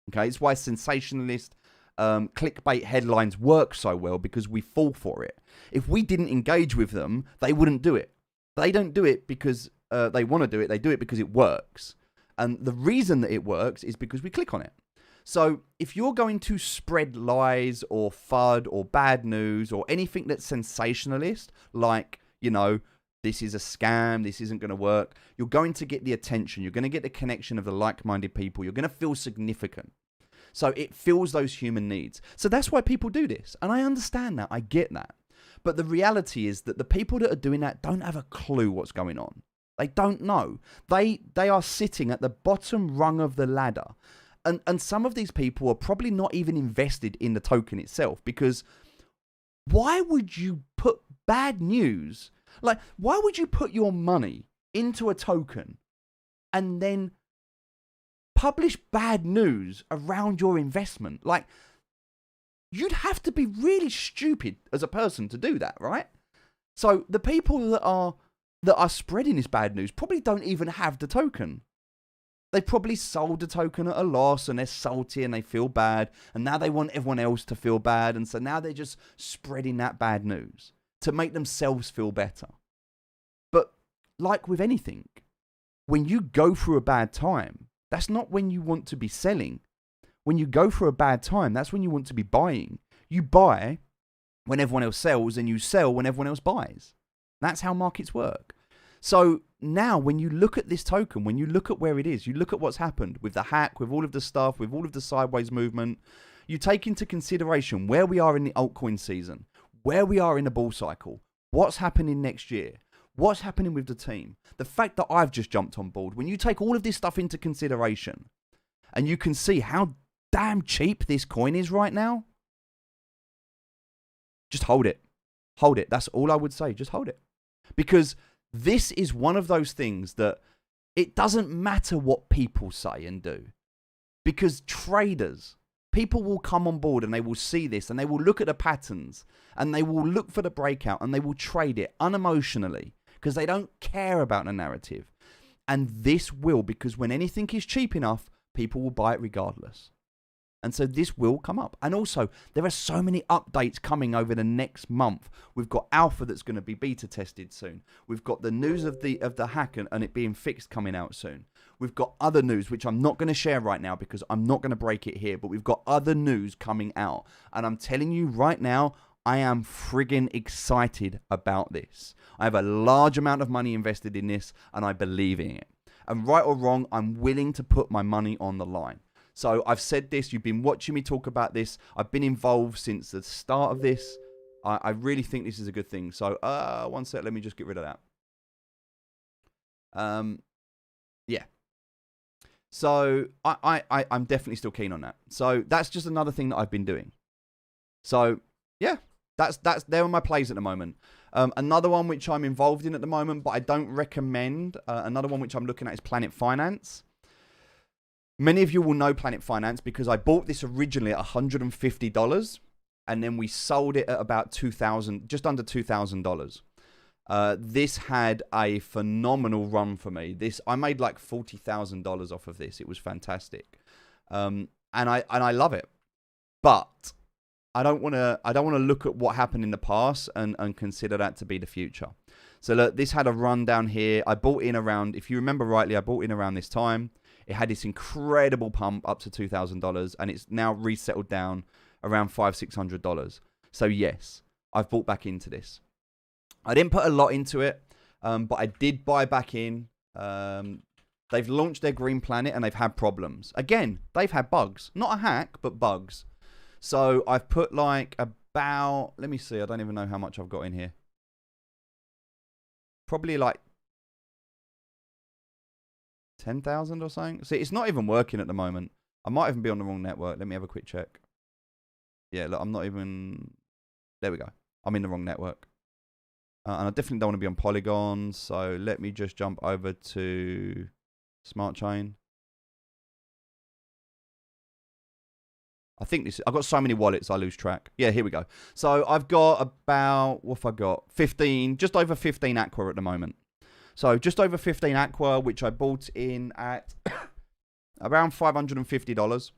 Okay, it's why sensationalist clickbait headlines work so well, because we fall for it. If we didn't engage with them, they wouldn't do it. They don't do it because they want to do it. They do it because it works. And the reason that it works is because we click on it. So if you're going to spread lies or FUD or bad news or anything that's sensationalist, like, you know, this is a scam, this isn't going to work, you're going to get the attention. You're going to get the connection of the like-minded people. You're going to feel significant. So it fills those human needs. So that's why people do this. And I understand that. I get that. But the reality is that the people that are doing that don't have a clue what's going on. They don't know. They are sitting at the bottom rung of the ladder. And some of these people are probably not even invested in the token itself, because why would you put bad news? Like, why would you put your money into a token and then publish bad news around your investment. Like, you'd have to be really stupid as a person to do that, right? So the people that are spreading this bad news probably don't even have the token. They probably sold the token at a loss, and they're salty and they feel bad, and now they want everyone else to feel bad, and so now they're just spreading that bad news to make themselves feel better. But like with anything, when you go through a bad time, that's not when you want to be selling. When you go through a bad time, that's when you want to be buying. You buy when everyone else sells, and you sell when everyone else buys. That's how markets work. So now when you look at this token, when you look at where it is, you look at what's happened with the hack, with all of the stuff, with all of the sideways movement, you take into consideration where we are in the altcoin season, where we are in the bull cycle, what's happening next year, what's happening with the team, the fact that I've just jumped on board. When you take all of this stuff into consideration, and you can see how damn cheap this coin is right now, just hold it. Hold it. That's all I would say. Just hold it. Because this is one of those things that it doesn't matter what people say and do. Because traders, people will come on board and they will see this and they will look at the patterns and they will look for the breakout and they will trade it unemotionally because they don't care about the narrative. And this will, because when anything is cheap enough, people will buy it regardless. And so this will come up. And also, there are so many updates coming over the next month. We've got alpha that's going to be beta tested soon. We've got the news of the hack and it being fixed coming out soon. We've got other news, which I'm not going to share right now because I'm not going to break it here. But we've got other news coming out. And I'm telling you right now, I am friggin' excited about this. I have a large amount of money invested in this and I believe in it. And right or wrong, I'm willing to put my money on the line. So I've said this, you've been watching me talk about this. I've been involved since the start of this. I really think this is a good thing. So one sec, let me just get rid of that. Yeah. So I'm definitely still keen on that. So that's just another thing that I've been doing. So yeah, that's there are my plays at the moment. Another one which I'm involved in at the moment, but I don't recommend. Another one which I'm looking at is Planet Finance. Many of you will know Planet Finance because I bought this originally at $150 and then we sold it at about $2,000, just under $2,000. This had a phenomenal run for me. I made like $40,000 off of this. It was fantastic, and I love it. But I don't want to look at what happened in the past and consider that to be the future. So look, this had a run down here. I bought in around, if you remember rightly, I bought in around this time. It had this incredible pump up to $2,000 and it's now resettled down around $500-600. So yes, I've bought back into this. I didn't put a lot into it, but I did buy back in. They've launched their Green Planet and they've had problems. Again, they've had bugs. Not a hack, but bugs. So I've put like about, let me see, I don't even know how much I've got in here. Probably like 10,000 or something. See, it's not even working at the moment. I might even be on the wrong network. Let me have a quick check. Yeah, look, I'm not even... There we go. I'm in the wrong network. And I definitely don't want to be on Polygon. So let me just jump over to Smart Chain. I think this... I've got so many wallets, I lose track. Yeah, here we go. So I've got about... What have I got? 15... Just over 15 Aqua at the moment. So just over 15 Aqua, which I bought in at around $550.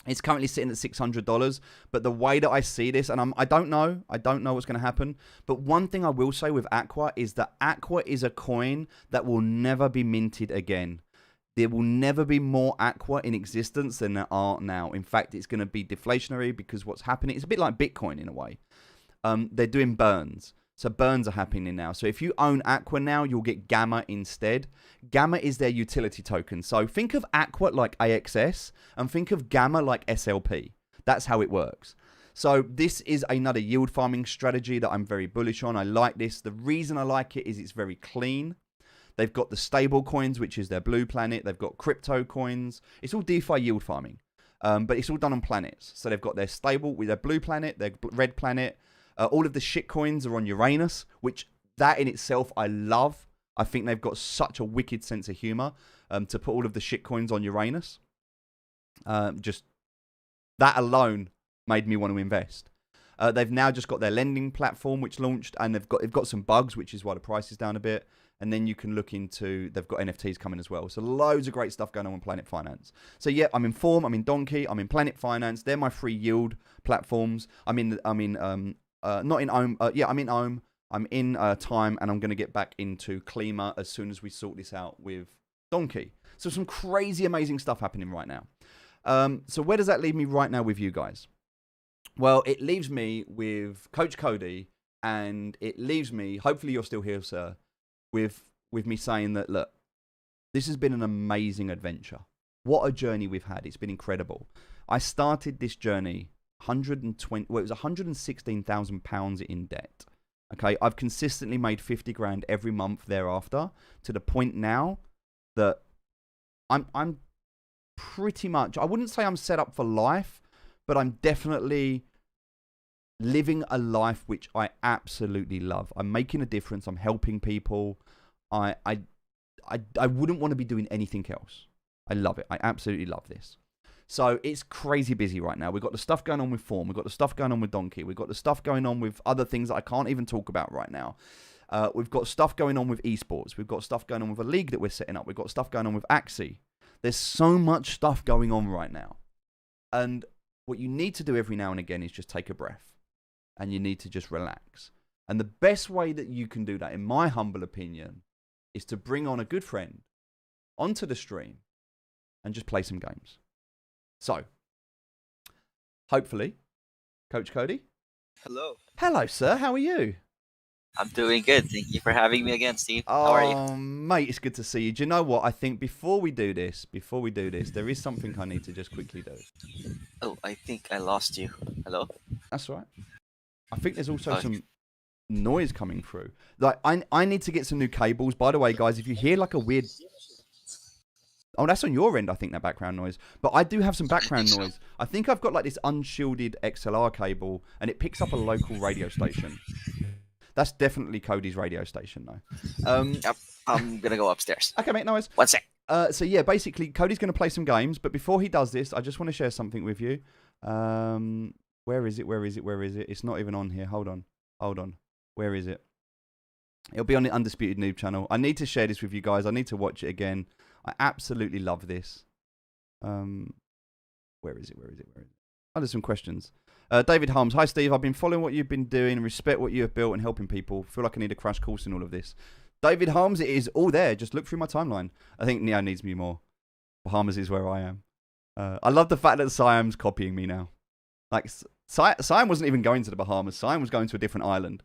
It's currently sitting at $600. But the way that I see this, and I don't know what's going to happen. But one thing I will say with Aqua is that Aqua is a coin that will never be minted again. There will never be more Aqua in existence than there are now. In fact, it's going to be deflationary because what's happening, it's a bit like Bitcoin in a way. They're doing burns. So burns are happening now. So if you own Aqua now, you'll get Gamma instead. Gamma is their utility token. So think of Aqua like AXS and think of Gamma like SLP. That's how it works. So this is another yield farming strategy that I'm very bullish on. I like this. The reason I like it is it's very clean. They've got the stable coins, which is their blue planet. They've got crypto coins. It's all DeFi yield farming, but it's all done on planets. So they've got their stable with their blue planet, their red planet. All of the shit coins are on Uranus, which that in itself I love. I think they've got such a wicked sense of humor. to put all of the shit coins on Uranus. Just that alone made me want to invest. They've now just got their lending platform, which launched, and they've got some bugs, which is why the price is down a bit. And then you can look into, they've got NFTs coming as well. So loads of great stuff going on with Planet Finance. So yeah, I'm in Form, I'm in Donkey, I'm in Planet Finance. They're my free yield platforms. I'm in not in Ohm. I'm in Ohm. I'm in Time, and I'm going to get back into Klima as soon as we sort this out with Donkey. So some crazy, amazing stuff happening right now. So where does that leave me right now with you guys? Well, it leaves me with Coach Cody, and it leaves me, hopefully you're still here, sir, with me saying that, look, this has been an amazing adventure. What a journey we've had. It's been incredible. I started this journey it was £116,000 in debt. Okay, I've consistently made 50 grand every month thereafter, to the point now that I'm pretty much, I wouldn't say I'm set up for life, but I'm definitely living a life which I absolutely love. I'm making a difference. I'm helping people. I wouldn't want to be doing anything else. I love it. I absolutely love this. So it's crazy busy right now. We've got the stuff going on with Form. We've got the stuff going on with Donkey. We've got the stuff going on with other things that I can't even talk about right now. We've got stuff going on with esports. We've got stuff going on with a league that we're setting up. We've got stuff going on with Axie. There's so much stuff going on right now. And what you need to do every now and again is just take a breath. And you need to just relax. And the best way that you can do that, in my humble opinion, is to bring on a good friend onto the stream and just play some games. So, hopefully, Coach Cody.
Hello.
Hello, sir. How are you?
I'm doing good. Thank you for having me again, Steve. How are you?
Oh, mate, it's good to see you. Do you know what? I think before we do this, there is something I need to just quickly do.
Oh, I think I lost you. Hello?
That's right. I think there's also some noise coming through. Like, I need to get some new cables. By the way, guys, if you hear like a weird... Oh, that's on your end, I think, that background noise. But I do have some background noise. I think I've got like this unshielded XLR cable, and it picks up a local radio station. That's definitely Cody's radio station, though.
Yep, I'm going to go upstairs.
Okay, mate, no worries.
1 sec.
So, yeah, basically, Cody's going to play some games. But before he does this, I just want to share something with you. Where is it? It's not even on here. Hold on. Where is it? It'll be on the Undisputed Noob channel. I need to share this with you guys. I need to watch it again. I absolutely love this. Where is it? Oh, there's some questions. David Holmes. Hi, Steve. I've been following what you've been doing, respect what you have built and helping people. Feel like I need a crash course in all of this. David Holmes, it is all there. Just look through my timeline. I think Neo needs me more. Bahamas is where I am. I love the fact that Siam's copying me now. Like, Siam wasn't even going to the Bahamas. Siam was going to a different island.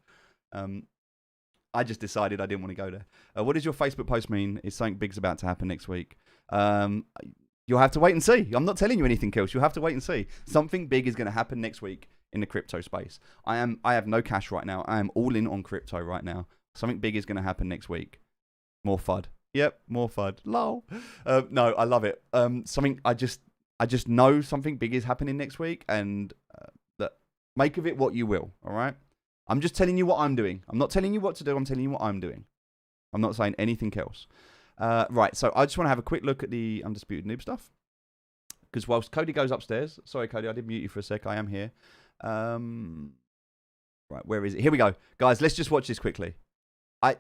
I just decided I didn't want to go there. What does your Facebook post mean? Is something big's about to happen next week? You'll have to wait and see. I'm not telling you anything else. You'll have to wait and see. Something big is going to happen next week in the crypto space. I have no cash right now. I am all in on crypto right now. Something big is going to happen next week. More FUD. Yep, more FUD. Lol. No, I love it. I just know something big is happening next week, and make of it what you will. All right. I'm just telling you what I'm doing. I'm not telling you what to do. I'm telling you what I'm doing. I'm not saying anything else. Right, so I just want to have a quick look at the Undisputed Noob stuff. Because whilst Cody goes upstairs... Sorry, Cody, I did mute you for a sec. I am here. Right, where is it? Here we go. Guys, let's just watch this quickly. I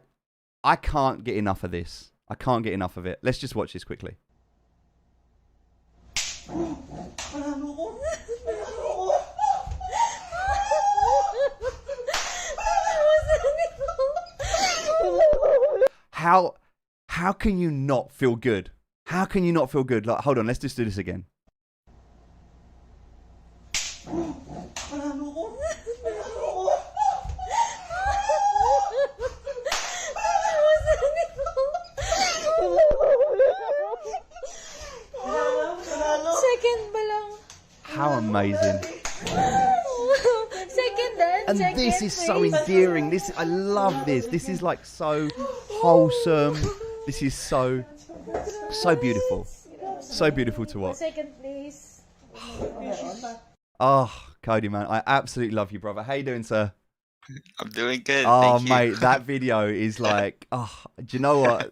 can't get enough of this. I can't get enough of it. Let's just watch this quickly. How can you not feel good? How can you not feel good? Like, hold on, let's just do this again. How amazing. And this is so endearing. I love this. This is like so wholesome. This is so beautiful. So beautiful to watch.
Second, please.
Oh, Cody, man, I absolutely love you, brother. How you doing, sir?
I'm doing good.
Oh,
Thank
mate,
you.
that video is like, do you know what?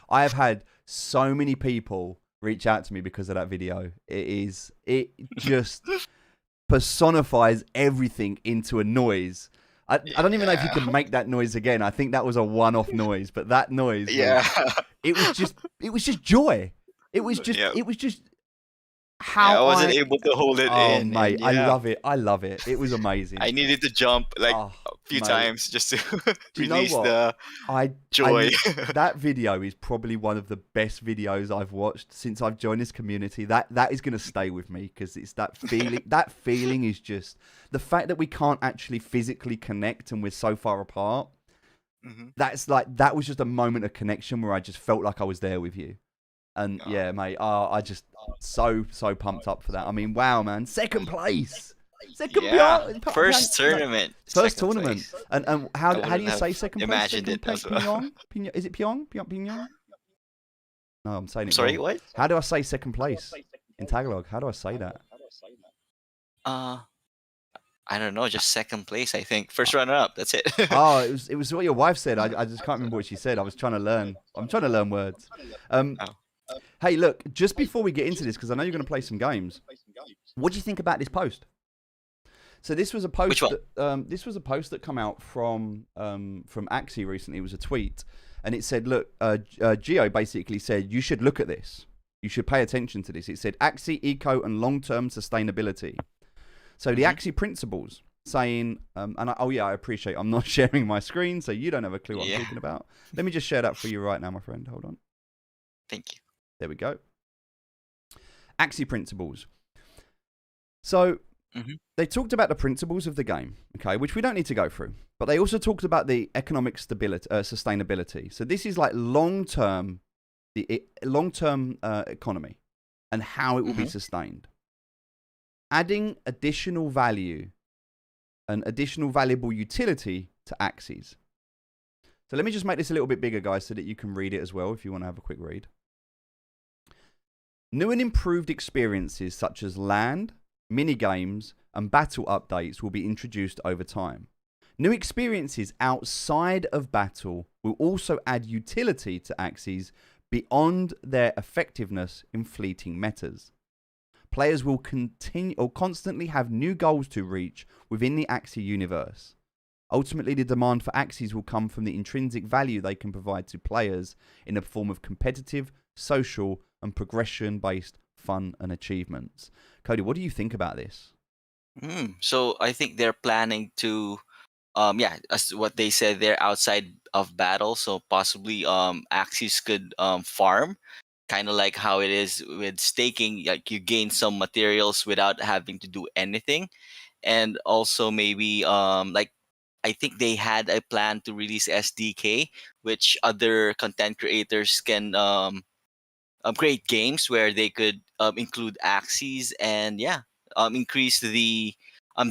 I have had so many people reach out to me because of that video. It just personifies everything into a noise. I don't even know if you can make that noise again. I think that was a one-off noise, but that noise it was just joy. It was just how
I wasn't able to hold it in.
Mate,
And
I love it. I love it. It was amazing.
I needed to jump a few times just to release the joy.
That video is probably one of the best videos I've watched since I've joined this community. That is going to stay with me because it's that feeling. That feeling is just the fact that we can't actually physically connect and we're so far apart.
Mm-hmm.
That was just a moment of connection where I just felt like I was there with you. And yeah, mate, I just so pumped up for that. I mean, wow, man, second place,
first tournament,
first tournament.
Place.
And how do you say second place?
Imagined
second
it as well.
Is it Pyong? No, I'm saying it.
Sorry,
wrong.
what?
How do I say second place in Tagalog? How do I say that?
I don't know, just second place, I think. First runner up, that's it.
It was what your wife said. I just can't remember what she said. I was trying to learn. I'm trying to learn words. Hey, look, just before we get into this, because I know you're going to play some games, what do you think about this post? So this was a post.
Which one?
This was a post that come out from Axie recently. It was a tweet, and it said, "Look, Gio basically said you should look at this. You should pay attention to this." It said Axie eco and long-term sustainability. So the Axie principles saying, I appreciate. I'm not sharing my screen, so you don't have a clue what I'm talking about. Let me just share that for you right now, my friend. Hold on.
Thank you.
There we go. Axie principles. So they talked about the principles of the game, okay, which we don't need to go through. But they also talked about the economic stability, sustainability. So this is like long-term economy and how it will be sustained. Adding additional value and additional valuable utility to Axies. So let me just make this a little bit bigger, guys, so that you can read it as well if you want to have a quick read. New and improved experiences such as land, mini-games, and battle updates will be introduced over time. New experiences outside of battle will also add utility to Axies beyond their effectiveness in fleeting metas. Players will constantly have new goals to reach within the Axie universe. Ultimately, the demand for Axies will come from the intrinsic value they can provide to players in the form of competitive, social, and progression-based fun and achievements. Cody, what do you think about this?
So I think they're planning to, as what they said, they're outside of battle. So possibly Axies could farm, kind of like how it is with staking. Like you gain some materials without having to do anything. And also maybe I think they had a plan to release SDK, which other content creators can create games where they could include Axies and increase the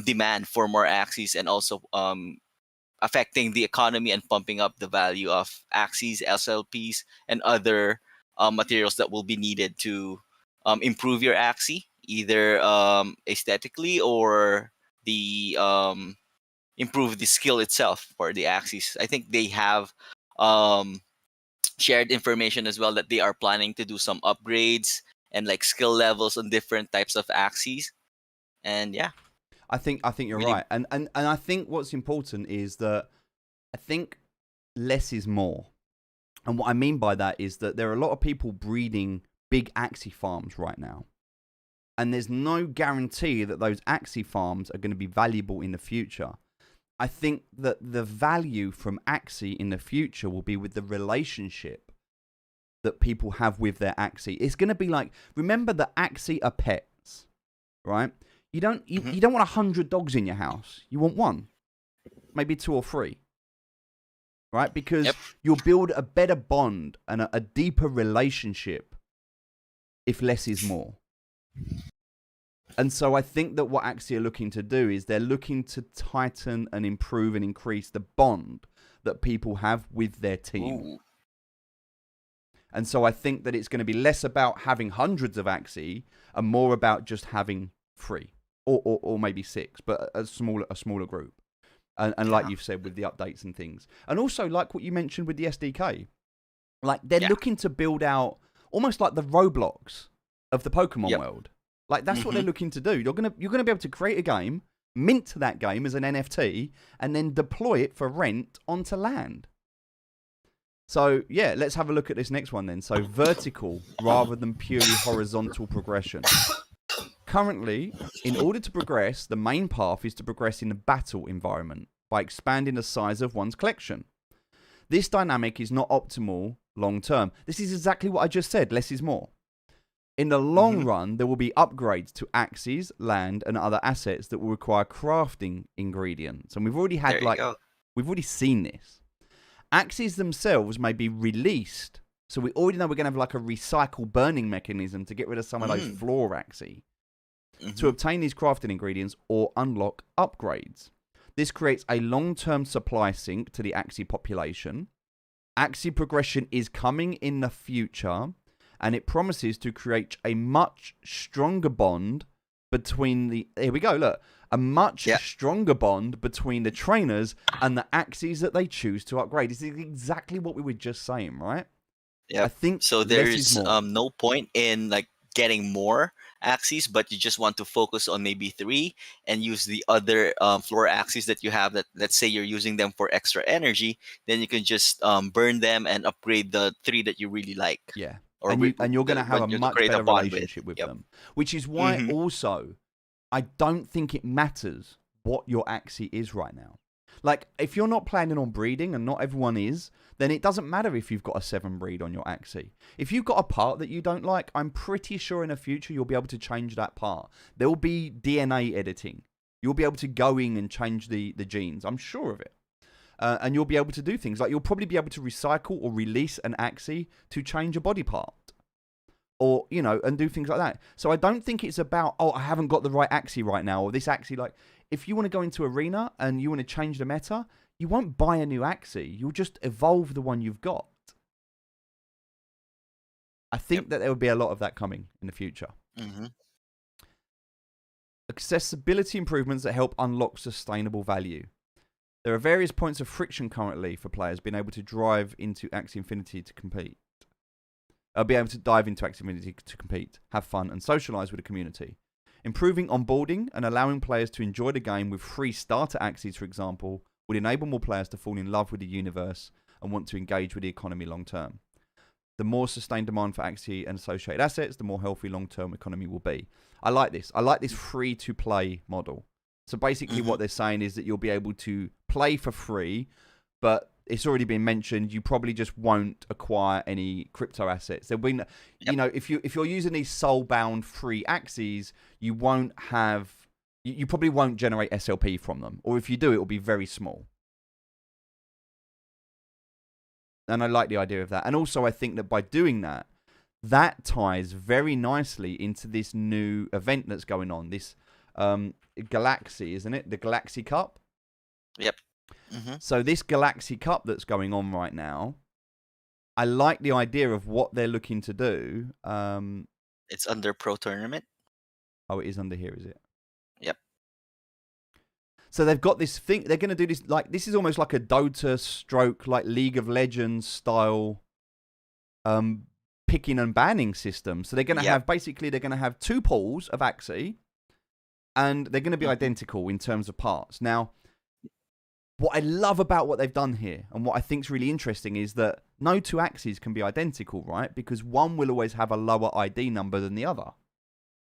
demand for more Axies, and also affecting the economy and pumping up the value of Axies, SLPs, and other materials that will be needed to improve your Axie, either aesthetically or the improve the skill itself for the Axies. I think they have shared information as well that they are planning to do some upgrades and like skill levels on different types of Axies. And
I think you're really right. And I think what's important is that I think less is more. And what I mean by that is that there are a lot of people breeding big Axie farms right now. And there's no guarantee that those Axie farms are going to be valuable in the future. I think that the value from Axie in the future will be with the relationship that people have with their Axie. It's going to be like, remember that Axie are pets, right? You don't want 100 dogs in your house. You want one, maybe 2 or 3, right? Because you'll build a better bond and a deeper relationship if less is more. And so I think that what Axie are looking to do is they're looking to tighten and improve and increase the bond that people have with their team. Ooh. And so I think that it's going to be less about having hundreds of Axie and more about just having 3 or maybe 6, but a smaller group. And like you've said, with the updates and things. And also like what you mentioned with the SDK, like they're looking to build out almost like the Roblox of the Pokemon
Yep.
world. Like that's what they're
Mm-hmm.
looking to do. You're gonna be able to create a game, mint that game as an NFT, and then deploy it for rent onto land. So yeah, let's have a look at this next one then. So vertical rather than purely horizontal progression. Currently, in order to progress, the main path is to progress in the battle environment by expanding the size of one's collection. This dynamic is not optimal long term. This is exactly what I just said. Less is more. In the long
Mm-hmm.
run, there will be upgrades to Axies, land, and other assets that will require crafting ingredients. And we've already had
There you go.
we've already seen this. Axies themselves may be released. So we already know we're going to have like a recycle burning mechanism to get rid of some of those floor Axie to
Mm-hmm.
obtain these crafting ingredients or unlock upgrades. This creates a long-term supply sink to the Axie population. Axie progression is coming in the future, and it promises to create a much stronger bond between the... Here we go, look. A much stronger bond between the trainers and the Axies that they choose to upgrade. This is exactly what we were just saying, right? I
Yep.
think
So
less is
there's
more.
no point in like getting more axes, but you just want to focus on maybe 3 and use the other floor axes that you have. That let's say you're using them for extra energy, then you can just burn them and upgrade the 3 that you really like,
Yeah.
or
And you're going to have a
when you
much
create a
better
bond with.
relationship with
Yep.
them. Which is why
Mm-hmm.
also I don't think it matters what your Axie is right now. Like, if you're not planning on breeding, and not everyone is, then it doesn't matter if you've got a 7 breed on your Axie. If you've got a part that you don't like, I'm pretty sure in the future you'll be able to change that part. There will be DNA editing. You'll be able to go in and change the genes. I'm sure of it. And you'll be able to do things like you'll probably be able to recycle or release an Axie to change a body part. Or, you know, and do things like that. So I don't think it's about, oh, I haven't got the right Axie right now, or this Axie, like, if you want to go into Arena and you want to change the meta, you won't buy a new Axie. You'll just evolve the one you've got. I think that there will be a lot of that coming in the future.
Mm-hmm.
Accessibility improvements that help unlock sustainable value. There are various points of friction currently for players being able to drive into Axie Infinity to compete. Be able to dive into Axie Infinity to compete, have fun, and socialize with the community. Improving onboarding and allowing players to enjoy the game with free starter Axies, for example, would enable more players to fall in love with the universe and want to engage with the economy long term. The more sustained demand for Axie and associated assets, the more healthy long-term economy will be. I like this. I like this free-to-play model. So basically what they're saying is that you'll be able to play for free, but it's already been mentioned, you probably just won't acquire any crypto assets. There'll be, you know, if you're using these soul-bound free Axies, you won't have, you probably won't generate SLP from them. Or if you do, it will be very small. And I like the idea of that. And also I think that by doing that, that ties very nicely into this new event that's going on. This Galaxy, isn't it? The Galaxy Cup.
Yep. Mm-hmm.
So this Galaxy Cup that's going on right now, I like the idea of what they're looking to do.
It's under Pro Tournament.
Oh, it is under here, is it?
Yep.
So they've got this thing. They're going to do this, like, this is almost like a Dota stroke, like League of Legends style picking and banning system. So they're going to have, basically, they're going to have 2 pools of Axie, and they're going to be identical in terms of parts. Now, what I love about what they've done here, and what I think is really interesting, is that no 2 Axies can be identical, right? Because one will always have a lower ID number than the other.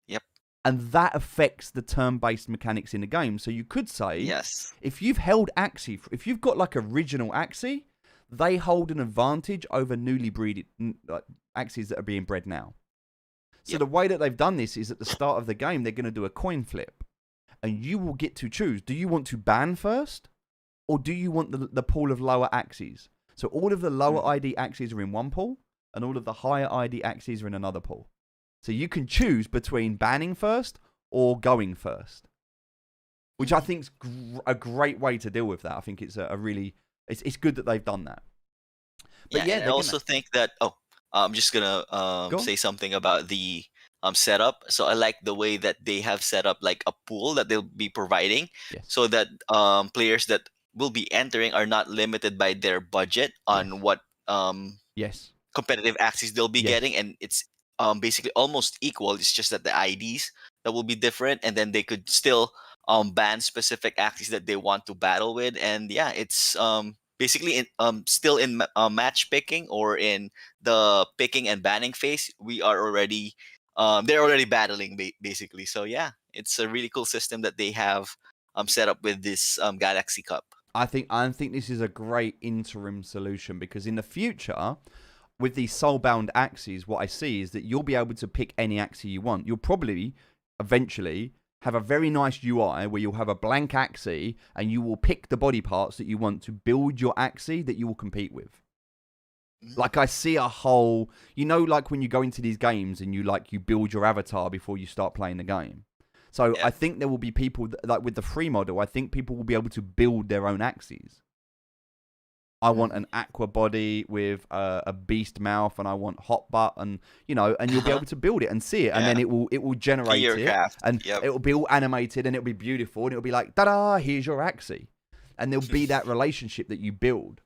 Yep.
And that affects the turn-based mechanics in the game. So you could say, if you've held Axie, if you've got like original Axie, they hold an advantage over newly breeded Axies that are being bred now. So the way that they've done this is at the start of the game, they're going to do a coin flip. And you will get to choose. Do you want to ban first? Or do you want the pool of lower Axies? So all of the lower ID Axies are in one pool, and all of the higher ID Axies are in another pool. So you can choose between banning first or going first, which I think is a great way to deal with that. I think it's a really, it's good that they've done that. But
I also think that, I'm just going to say something about the setup. So I like the way that they have set up like a pool that they'll be providing, so that players that will be entering are not limited by their budget on what competitive Axies they'll be
Yes.
getting, and it's basically almost equal. It's just that the IDs that will be different, and then they could still ban specific Axies that they want to battle with. And yeah, it's basically still in match picking, or in the picking and banning phase. We are already they're already battling basically. So yeah, it's a really cool system that they have set up with this Galaxy Cup.
I think this is a great interim solution, because in the future, with these soulbound Axies, what I see is that you'll be able to pick any Axie you want. You'll probably eventually have a very nice UI where you'll have a blank Axie and you will pick the body parts that you want to build your Axie that you will compete with. Like, I see a whole, like when you go into these games and you build your avatar before you start playing the game. So
Yeah.
I think there will be people like with the free model. I think people will be able to build their own Axies. I want an aqua body with a beast mouth, and I want hot butt, and and you'll be able to build it and see it, and
Yeah.
then it will generate
Your
it,
craft.
and
Yep.
it will be all animated, and it'll be beautiful, and it'll be like, ta-da, here's your Axie, and there'll be that relationship that you build,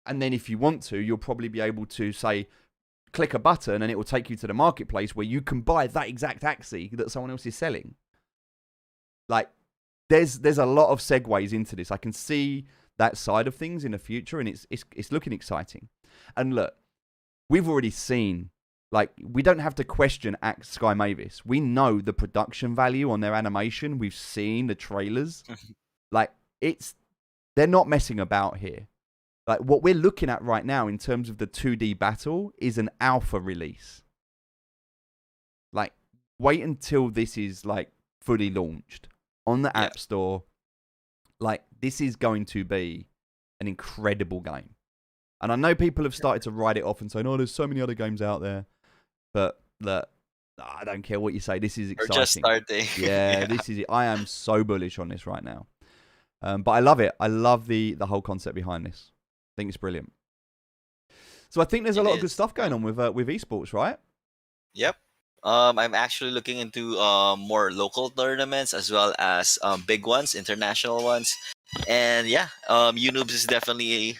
and then if you want to, you'll probably be able to say, click a button, and it will take you to the marketplace where you can buy that exact Axie that someone else is selling. Like, there's a lot of segues into this. I can see that side of things in the future, and it's looking exciting. And look, we've already seen, like, we don't have to question Sky Mavis. We know the production value on their animation. We've seen the trailers. Like, they're not messing about here. Like, what we're looking at right now in terms of the 2D battle is an alpha release. Like, wait until this is like fully launched on the App Store. Like, this is going to be an incredible game. And I know people have started to write it off and saying, oh, there's so many other games out there. But look, I don't care what you say. This is exciting.
We're just starting.
Yeah, this is it. I am so bullish on this right now. But I love it. I love the whole concept behind this. I think it's brilliant. So I think there's a lot of good stuff going on with esports, right?
Yep. I'm actually looking into more local tournaments, as well as big ones, international ones, and yeah, Unoobs is definitely.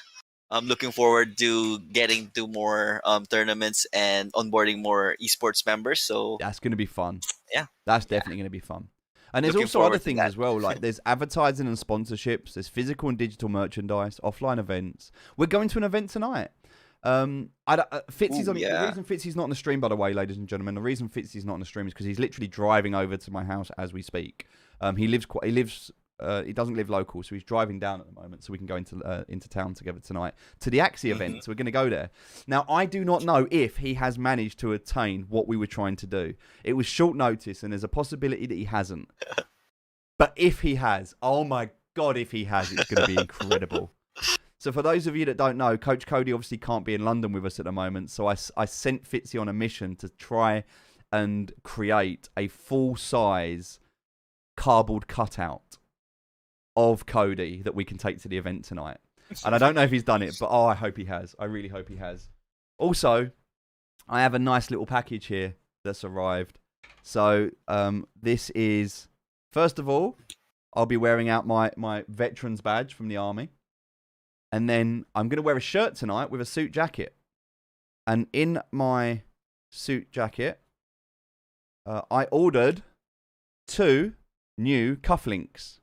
I'm looking forward to getting to more tournaments and onboarding more esports members. So
that's going to be fun.
Yeah,
that's definitely going to be fun. And there's also other things as well, like there's advertising and sponsorships, there's physical and digital merchandise, offline events. We're going to an event tonight. Fitzy's on. The reason Fitzy's not on the stream, by the way, ladies and gentlemen, the reason Fitzy's not on the stream is because he's literally driving over to my house as we speak. He doesn't live local, so he's driving down at the moment, so we can go into town together tonight to the Axie event. So we're going to go there. Now, I do not know if he has managed to attain what we were trying to do. It was short notice, and there's a possibility that he hasn't. But if he has, oh my God, if he has, it's going to be incredible. So for those of you that don't know, Coach Cody obviously can't be in London with us at the moment, so I sent Fitzy on a mission to try and create a full-size cardboard cutout of Cody that we can take to the event tonight. And I don't know if he's done it, but I hope he has. I really hope he has. Also, I have a nice little package here that's arrived. So this is, first of all, I'll be wearing out my veteran's badge from the army. And then I'm going to wear a shirt tonight with a suit jacket. And in my suit jacket, I ordered 2 new cufflinks.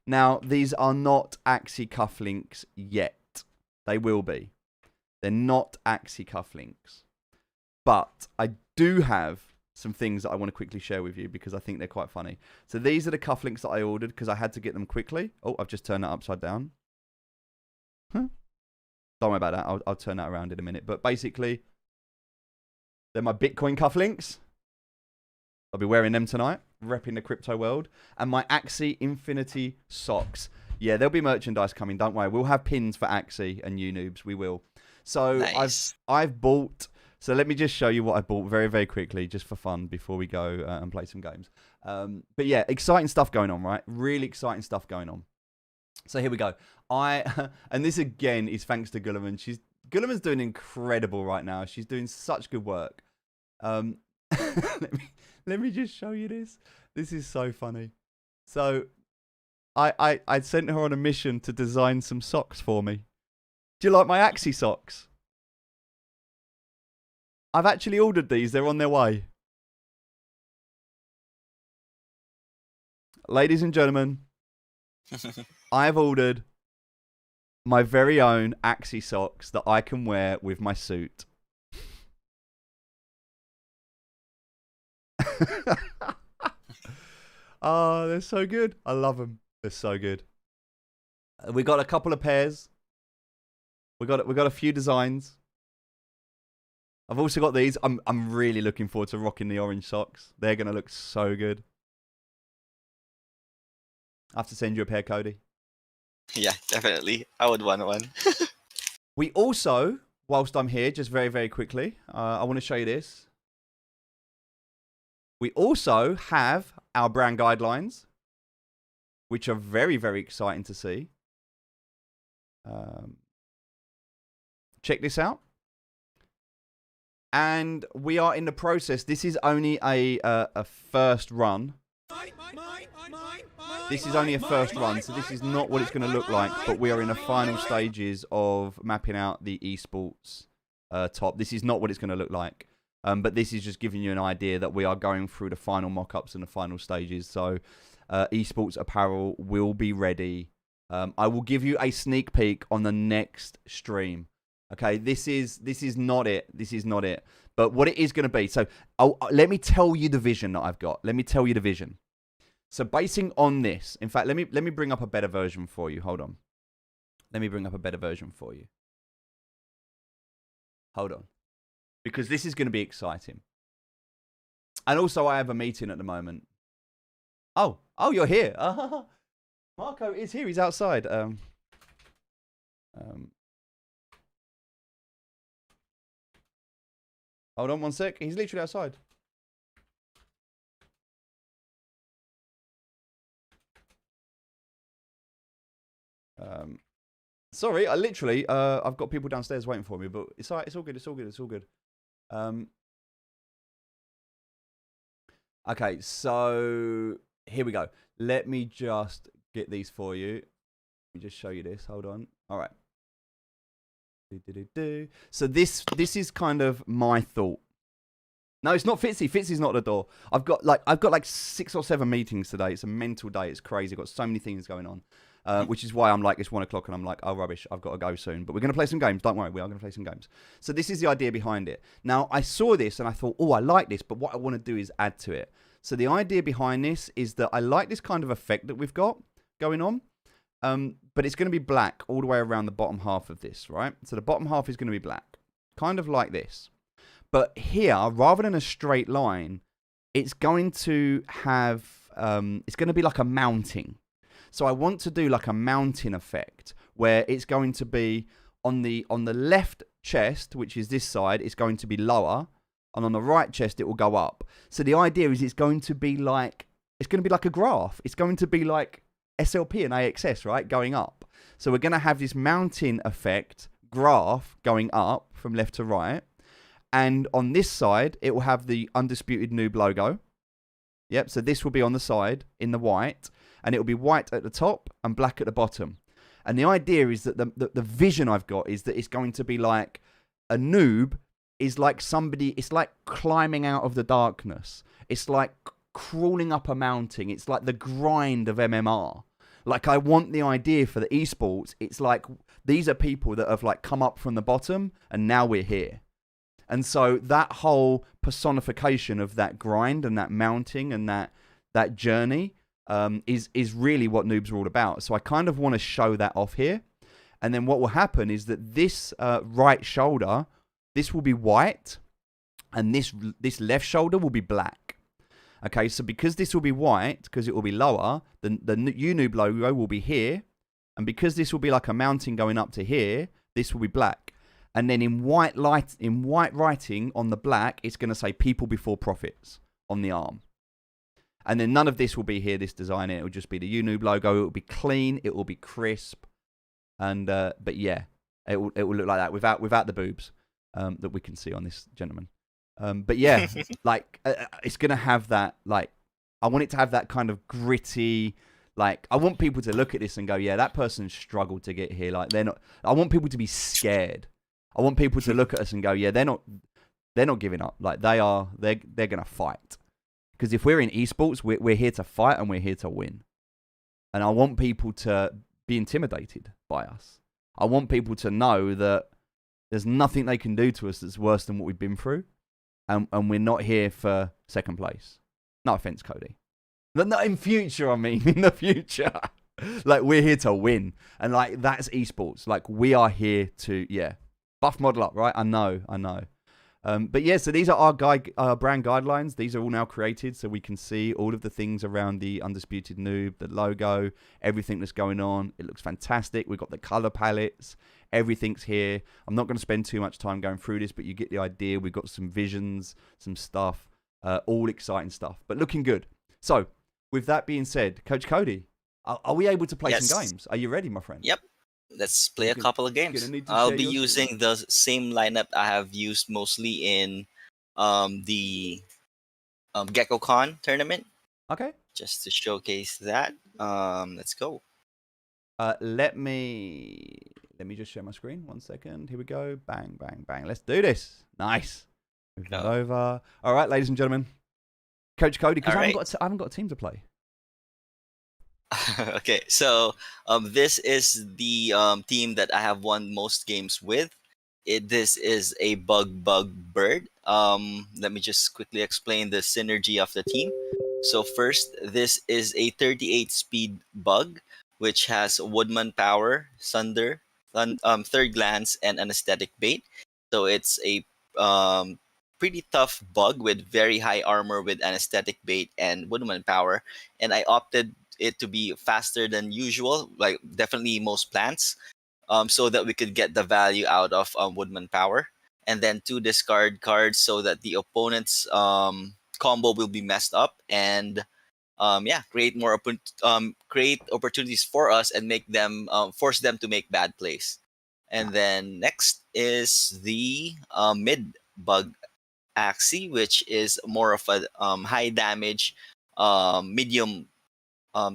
Now, these are not Axie cufflinks yet. They will be. They're not Axie cufflinks. But I do have some things that I want to quickly share with you because I think they're quite funny. So these are the cufflinks that I ordered because I had to get them quickly. Oh, I've just turned that upside down. Huh? Don't worry about that. I'll turn that around in a minute. But basically, they're my Bitcoin cufflinks. I'll be wearing them tonight, repping the crypto world. And my Axie Infinity socks. Yeah, there'll be merchandise coming, don't worry. We'll have pins for Axie and Unoobs. We will. So nice. I've bought... So let me just show you what I bought very, very quickly, just for fun, before we go and play some games. But yeah, exciting stuff going on, right? Really exciting stuff going on. So here we go. And this again is thanks to Gulliman. Gulliman's doing incredible right now. She's doing such good work. Let me just show you this. This is so funny. So I sent her on a mission to design some socks for me. Do you like my Axie socks? I've actually ordered these. They're on their way. Ladies and gentlemen, I've ordered my very own Axie socks that I can wear with my suit. Oh, they're so good. I love them. They're so good. We got a couple of pairs. We got a few designs. I've also got these. I'm really looking forward to rocking the orange socks. They're gonna look so good. I have to send you a pair, Cody.
Yeah, definitely. I would want one.
We also, whilst I'm here, just very, very quickly, I want to show you this. We also have our brand guidelines, which are very, very exciting to see. Check this out. And we are in the process. This is only a first run. This is only a first run, so this is not what it's going to look like, but we are in the final stages of mapping out the esports top. This is not what it's going to look like, but this is just giving you an idea that we are going through the final mock-ups and the final stages, so esports apparel will be ready. I will give you a sneak peek on the next stream. Okay, this is not it. This is not it. But what it is going to be, so let me tell you the vision that I've got. Let me tell you the vision. So basing on this, in fact, let me bring up a better version for you. Hold on. Let me bring up a better version for you. Hold on. Because this is going to be exciting. And also I have a meeting at the moment. Oh, you're here. Marco is here. He's outside. Hold on one sec. He's literally outside. Sorry, I literally, I've got people downstairs waiting for me, but it's all right, it's all good, it's all good, it's all good. Okay, so here we go. Let me just get these for you. Let me just show you this. Hold on. All right. So this is kind of my thought. No, it's not Fitzy. Fitzy's not at the door. I've got like 6 or 7 meetings today. It's a mental day. It's crazy. I've got so many things going on. Which is why I'm like, it's 1 o'clock and I'm like, oh, rubbish, I've got to go soon. But we're going to play some games. Don't worry, we are going to play some games. So this is the idea behind it. Now, I saw this and I thought, oh, I like this, but what I want to do is add to it. So the idea behind this is that I like this kind of effect that we've got going on, but it's going to be black all the way around the bottom half of this, right? So the bottom half is going to be black, kind of like this. But here, rather than a straight line, it's going to have, it's going to be like a mounting. So I want to do like a mountain effect where it's going to be on the left chest, which is this side, it's going to be lower, and on the right chest it will go up. So the idea is it's going to be like a graph. It's going to be like SLP and AXS, right, going up. So we're going to have this mountain effect graph going up from left to right, and on this side it will have the Undisputed Noob logo. Yep, so this will be on the side in the white. And it will be white at the top and black at the bottom. And the idea is that the vision I've got is that it's going to be like a noob is like somebody, it's like climbing out of the darkness. It's like crawling up a mountain. It's like the grind of MMR. Like I want the idea for the esports. It's like these are people that have like come up from the bottom and now we're here. And so that whole personification of that grind and that mounting and that journey is really what noobs are all about. So I kind of want to show that off here. And then what will happen is that this right shoulder, this will be white, and this left shoulder will be black. Okay, so because this will be white, because it will be lower, the UNoob logo will be here, and because this will be like a mountain going up to here, this will be black. And then in white writing on the black, it's going to say "People Before Profits" on the arm. And then none of this will be here, this design. It will just be the UNoob logo. It will be clean. It will be crisp. And but yeah, it will look like that without the boobs that we can see on this gentleman. But yeah, like it's gonna have that, like I want it to have that kind of gritty. Like I want people to look at this and go, yeah, that person struggled to get here. Like they're not. I want people to be scared. I want people to look at us and go, yeah, they're not. They're not giving up. Like they're gonna fight. Because if we're in esports, we're here to fight and we're here to win. And I want people to be intimidated by us. I want people to know that there's nothing they can do to us that's worse than what we've been through. And we're not here for second place. No offense, Cody. Not in future, I mean, in the future. Like, we're here to win. And, like, that's esports. Like, we are here to, buff model up, right? I know. But, yeah, so these are our brand guidelines. These are all now created so we can see all of the things around the Undisputed Noob, the logo, everything that's going on. It looks fantastic. We've got the color palettes. Everything's here. I'm not going to spend too much time going through this, but you get the idea. We've got some visions, some stuff, all exciting stuff, but looking good. So, with that being said, Coach Cody, are we able to play some games? Are you ready, my friend?
Yep. Let's play a couple of games. I'll be using the same lineup I have used mostly in the GeckoCon tournament.
Okay.
Just to showcase that. Let's go.
Let me just share my screen. 1 second. Here we go. Bang, bang, bang. Let's do this. Nice. Move that over. All right, ladies and gentlemen. Coach Cody, because I haven't got a team to play.
Okay, so this is the team that I have won most games with. This is a bug bird. Let me just quickly explain the synergy of the team. So first, this is a 38 speed bug, which has Woodman Power, Sunder, Third Glance, and Anesthetic Bait. So it's a pretty tough bug with very high armor with Anesthetic Bait and Woodman Power. And I opted it to be faster than usual, like definitely most plants, so that we could get the value out of Woodman Power. And then 2 discard cards so that the opponent's combo will be messed up, and create opportunities for us and make them force them to make bad plays. And then next is the mid bug Axie, which is more of a high damage medium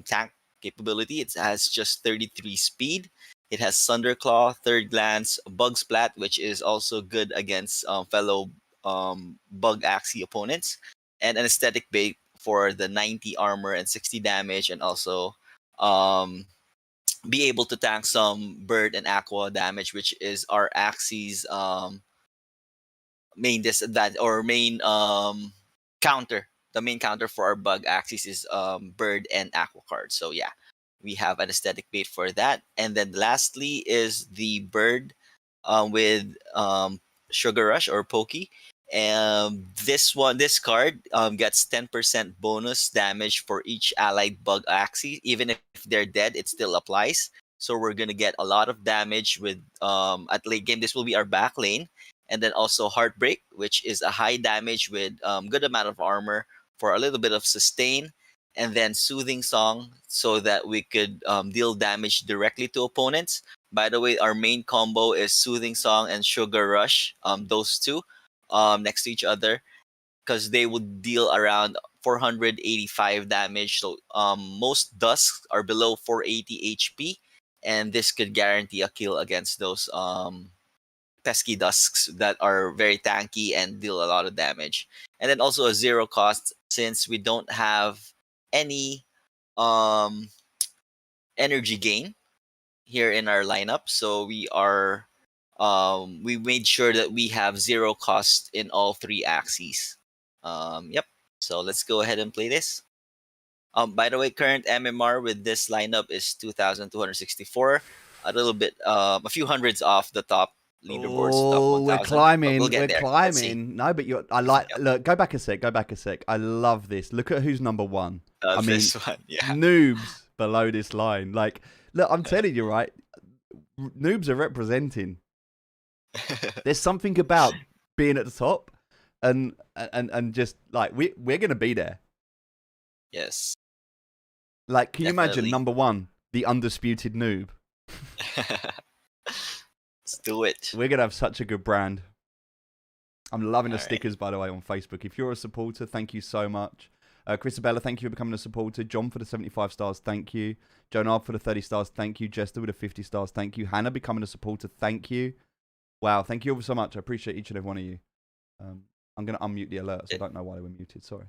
tank capability. It has just 33 speed. It has Thunderclaw, Third Glance, Bug Splat, which is also good against fellow Bug Axie opponents, and Anesthetic Bait for the 90 armor and 60 damage, and also be able to tank some Bird and Aqua damage, which is our Axie's main counter. The main counter for our Bug Axis is Bird and Aqua cards. So yeah, we have Anesthetic Bait for that. And then lastly is the Bird with Sugar Rush or Pokey. And this card gets 10% bonus damage for each allied Bug Axis. Even if they're dead, it still applies. So we're gonna get a lot of damage with at late game. This will be our back lane. And then also Heartbreak, which is a high damage with good amount of armor for a little bit of sustain. And then Soothing Song, so that we could deal damage directly to opponents. By the way, our main combo is Soothing Song and Sugar Rush, those two next to each other, because they would deal around 485 damage. So most Dusks are below 480 HP, and this could guarantee a kill against those pesky Dusks that are very tanky and deal a lot of damage. And then also a 0 cost, since we don't have any energy gain here in our lineup. So we are we made sure that we have 0 cost in all 3 axes. Yep. So let's go ahead and play this. By the way, current MMR with this lineup is 2,264. A little bit, a few hundreds off the top leaderboards.
Oh, we're climbing.
We're
climbing. No, but look, go back a sec. I love this. Look at who's number 1. I mean,
this one, yeah.
Noobs below this line. Like, look, I'm telling you, right? Noobs are representing. There's something about being at the top, and just like we're gonna be there.
Yes.
Like, can you imagine number 1, the undisputed noob?
Let's do it.
We're gonna have such a good brand. I'm loving the stickers, by the way, on Facebook. If you're a supporter, thank you so much. Chrisabella, thank you for becoming a supporter. John for the 75 stars, thank you. Jonard for the 30 stars, thank you. Jester with the 50 stars, thank you. Hannah becoming a supporter, thank you. Wow, thank you all so much. I appreciate each and every one of you. I'm gonna unmute the alert, so I don't know why they were muted. Sorry.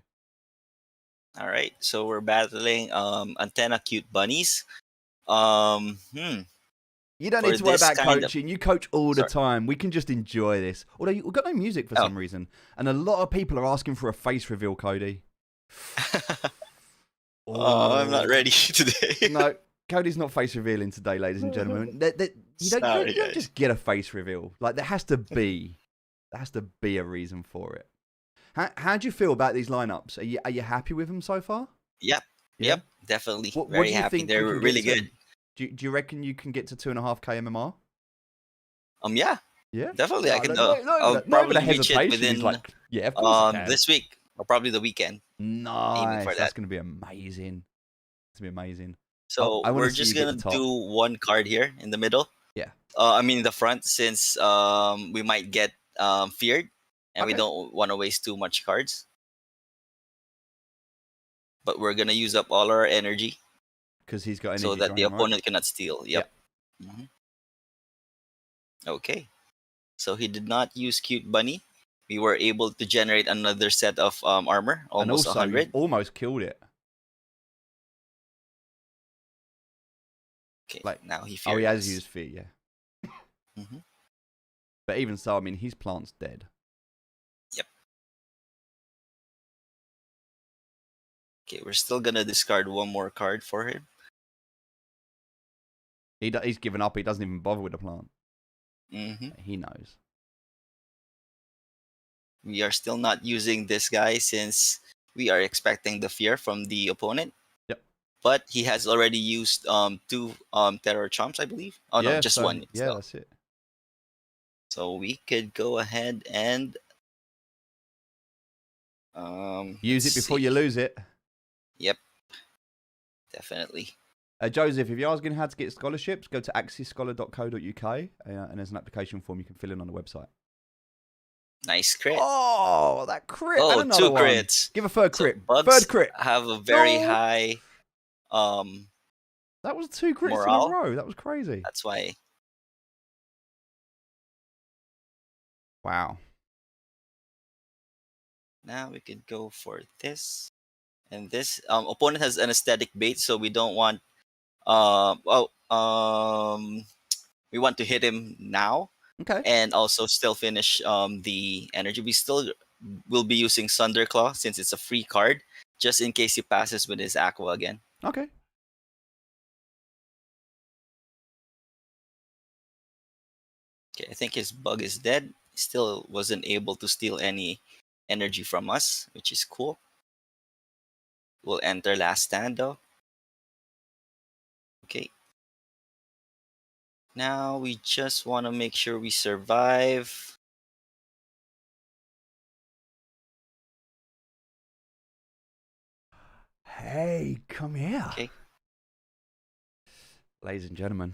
All right, so we're battling antenna cute bunnies. Um, hmm.
You don't
For
need to worry
this
about
kind of
coaching. You coach all the
sorry.
time. We can just enjoy this. Although we've got no music for
Oh.
some reason, and a lot of people are asking for a face reveal, Cody.
Oh, I'm not ready today.
No, Cody's not face revealing today, ladies and gentlemen. You don't just get a face reveal. Like there has to be a reason for it. How do you feel about these lineups? Are you happy with them so far?
Yep.
Yeah?
Yep. Definitely.
What
Very
do you
happy.
think we
They're
can get
really
to?
good.
Do you reckon you can get to 2.5K MMR?
Yeah.
Yeah.
Definitely. I can.
Not
I'll
even
probably
a
reach it
hesitation.
within
He's like, yeah, of course I can.
this week or probably the weekend. Aiming for
Nice.
that.
That's gonna be amazing. It's gonna be amazing.
So
I wanna
we're
see
just
you get
gonna
the top.
do one card here in the middle.
Yeah.
I mean the front, since we might get feared, and we
Okay.
don't want to waste too much cards. But we're gonna use up all our energy
Because he's got energy
so that the
drain, right?
opponent cannot steal. Yep. Okay. So he did not use Cute Bunny. We were able to generate another set of armor,
And
almost
also, you've
100.
almost killed it.
Okay,
Like,
now he
oh,
feared
he has
us.
used fear, yeah.
Mhm.
But even so, I mean, his plant's dead.
Yep. Okay, we're still gonna discard one more card for him.
He's given up. He doesn't even bother with the plant.
Mm-hmm.
He knows.
We are still not using this guy since we are expecting the fear from the opponent.
Yep.
But he has already used 2 terror chomps, I believe. Oh no,
Yeah,
just
so,
one.
yeah, that's it.
So we could go ahead and
Use it before you lose it.
Yep, definitely.
Joseph, if you're asking how to get scholarships, go to axiescholar.co.uk and there's an application form you can fill in on the website.
Nice crit.
Oh, that crit.
Oh,
and another
2
one.
crits.
Give a third crit.
So bugs
third crit.
have a very
No.
high
That was 2 crits
morale.
in a row. That was crazy.
That's why.
Wow.
Now we could go for this. And this opponent has an aesthetic bait, so we don't want we want to hit him now.
Okay.
And also still finish the energy. We still will be using Thunderclaw since it's a free card, just in case he passes with his Aqua again.
Okay.
Okay, I think his bug is dead. Still wasn't able to steal any energy from us, which is cool. We'll enter last stand though. Okay. Now we just want to make sure we survive.
Hey, come here.
Okay.
Ladies and gentlemen,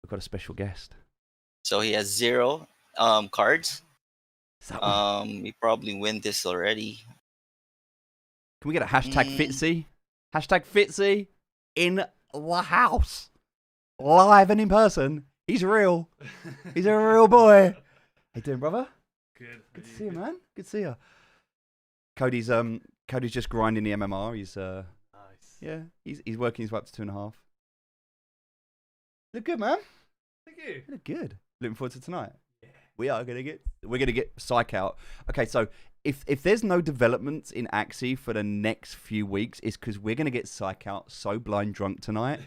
we've got a special guest.
So he has 0 cards.
Is that one?
We probably win this already.
Can we get a hashtag Fitzy? Hashtag Fitzy in the house. Live and in person. He's real. He's a real boy. How you doing, brother?
Good.
Good to see you, man. Good to see you. Cody's just grinding the MMR. He's
Nice.
yeah, he's working his way up to 2.5. Look good, man.
Thank you.
You look good. Looking forward to tonight.
Yeah.
We're gonna get Psych out. Okay, so if there's no developments in Axie for the next few weeks, it's because we're gonna get Psych out so blind drunk tonight,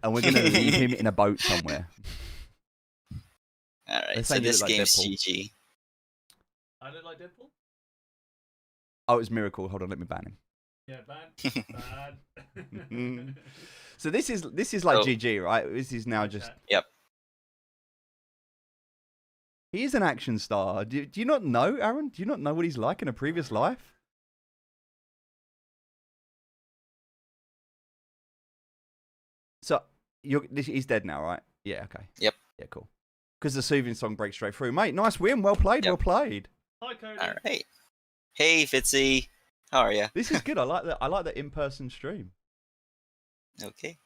and we're gonna leave him in a boat somewhere.
All
They're
right, so
saying you
this
look like
game's
Deadpool.
GG.
I look like Deadpool?
Oh, it was Miracle. Hold on, let me ban him.
Yeah, bad. Bad.
So this is like
Oh.
GG, right? This is now just.
Yep.
He is an action star. Do you not know, Aaron? Do you not know what he's like in a previous life? So he's dead now, right? Yeah. Okay.
Yep.
Yeah. Cool. Because the soothing song breaks straight through, mate. Nice win. Well played.
Yep.
Well played.
Hi, Cody.
All right. Hey, Fitzy. How are you?
This is good. I like that. I like that in-person stream.
Okay.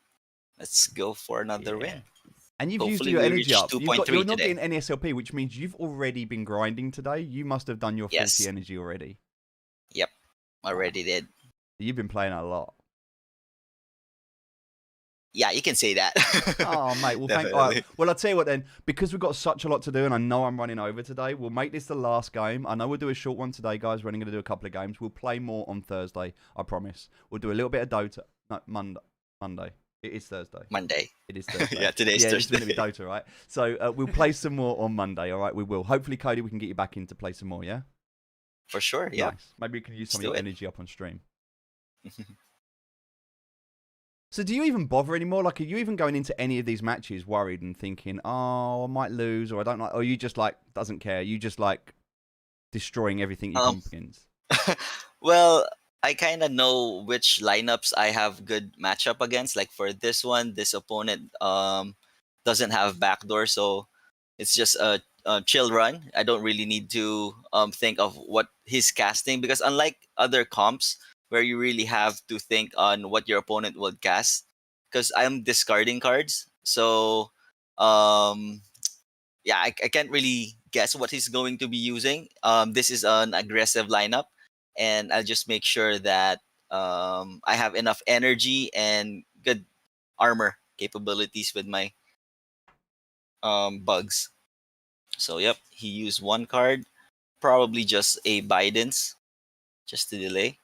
Let's go for another win.
And you've used
Hopefully
your
we
energy
reach
up. You're
2.3
not
today.
getting any SLP, which means you've already been grinding today. You must have done your 40
Yes.
energy already.
Yep. Already did.
You've been playing a lot.
Yeah, you can say that.
Oh, mate. Well, thank. All
Definitely.
right. Well, I'll tell you what then. Because we've got such a lot to do, and I know I'm running over today, we'll make this the last game. I know we'll do a short one today, guys. We're only going to do a couple of games. We'll play more on Thursday. I promise. We'll do a little bit of Dota. No, Monday. Monday. It is Thursday.
Monday.
It is Thursday.
Yeah, today's
It's going to be
Thursday.
Dota, right? So we'll play some more on Monday. All right, we will. Hopefully, Cody, we can get you back in to play some more. Yeah.
For sure. Yep.
Nice. Maybe we can use some
Let's
of
do
your
it.
energy up on stream. So do you even bother anymore? Like, are you even going into any of these matches worried and thinking, oh, I might lose, or I don't like, or you just like doesn't care? You just like destroying everything you come up against.
Well, I kind of know which lineups I have good matchup against. Like for this one, this opponent doesn't have backdoor, so it's just a chill run. I don't really need to think of what he's casting, because unlike other comps where you really have to think on what your opponent will cast, because I'm discarding cards, so um yeah, I can't really guess what he's going to be using. This is an aggressive lineup, and I'll just make sure that I have enough energy and good armor capabilities with my bugs. So yep, he used one card, probably just a Biden's, just to delay.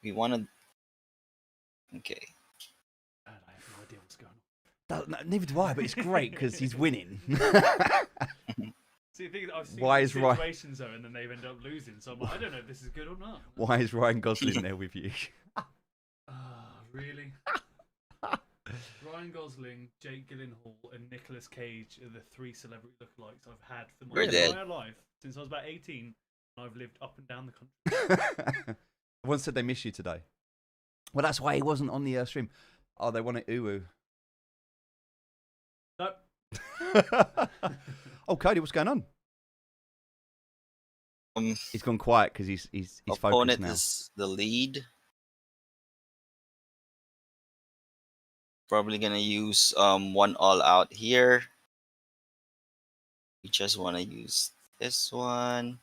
We wanted. Okay.
I have no idea what's going on.
Neither do I, but it's great because he's winning.
See, the thing is, I've seen
Why
these
is Ryan-
situations though, and then they've ended up losing. So I'm like, I don't know if this is good or not.
Why is Ryan Gosling there with you?
Really? Ryan Gosling, Jake Gyllenhaal, and Nicolas Cage are the three celebrity lookalikes I've had for my
We're dead.
entire life since I was about 18. And I've lived up and down the country.
Everyone said they miss you today. Well, that's why he wasn't on the stream. Oh, they want it uwu.
Nope.
Oh, Cody, what's going on? He's gone quiet because he's focused
Opponent
now.
is the lead. Probably gonna use one all out here. We just want to use this one.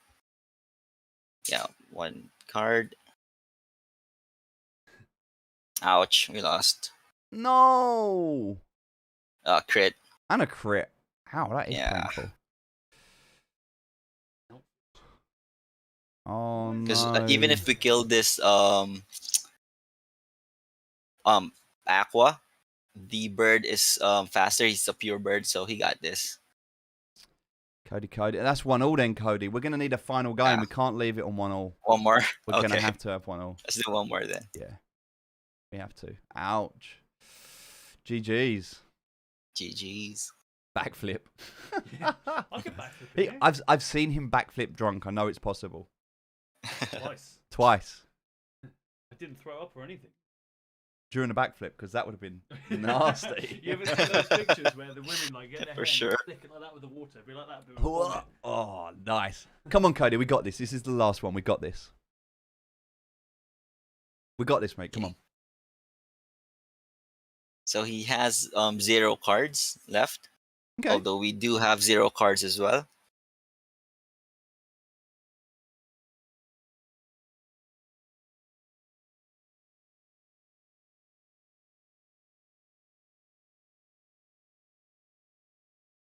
Yeah, one card. Ouch, we lost.
No.
Crit.
And a crit. Ow, that is
Yeah.
painful. Oh
Because
no.
even if we kill this Aqua, the bird is faster. He's a pure bird, so he got this.
Cody. That's 1-1 then, Cody. We're going to need a final game.
Yeah.
We can't leave it on 1-1.
One more.
We're going to
Okay.
have to have 1-1.
Let's do one more then.
Yeah. We have to. Ouch. GG's.
GG's.
Backflip.
Yeah, I can backflip it.
I've seen him backflip drunk. I know it's possible.
Twice.
Twice.
I didn't throw up or anything.
During the backflip, because that would have been nasty.
You ever see those pictures where the women like get their
For
hand
sure.
stick it like that with the water, be like that. But with vomit.
Oh, nice. Come on, Cody. We got this. This is the last one. We got this. We got this, mate. Come on.
So he has 0 cards left.
Okay.
Although we do have 0 cards as well.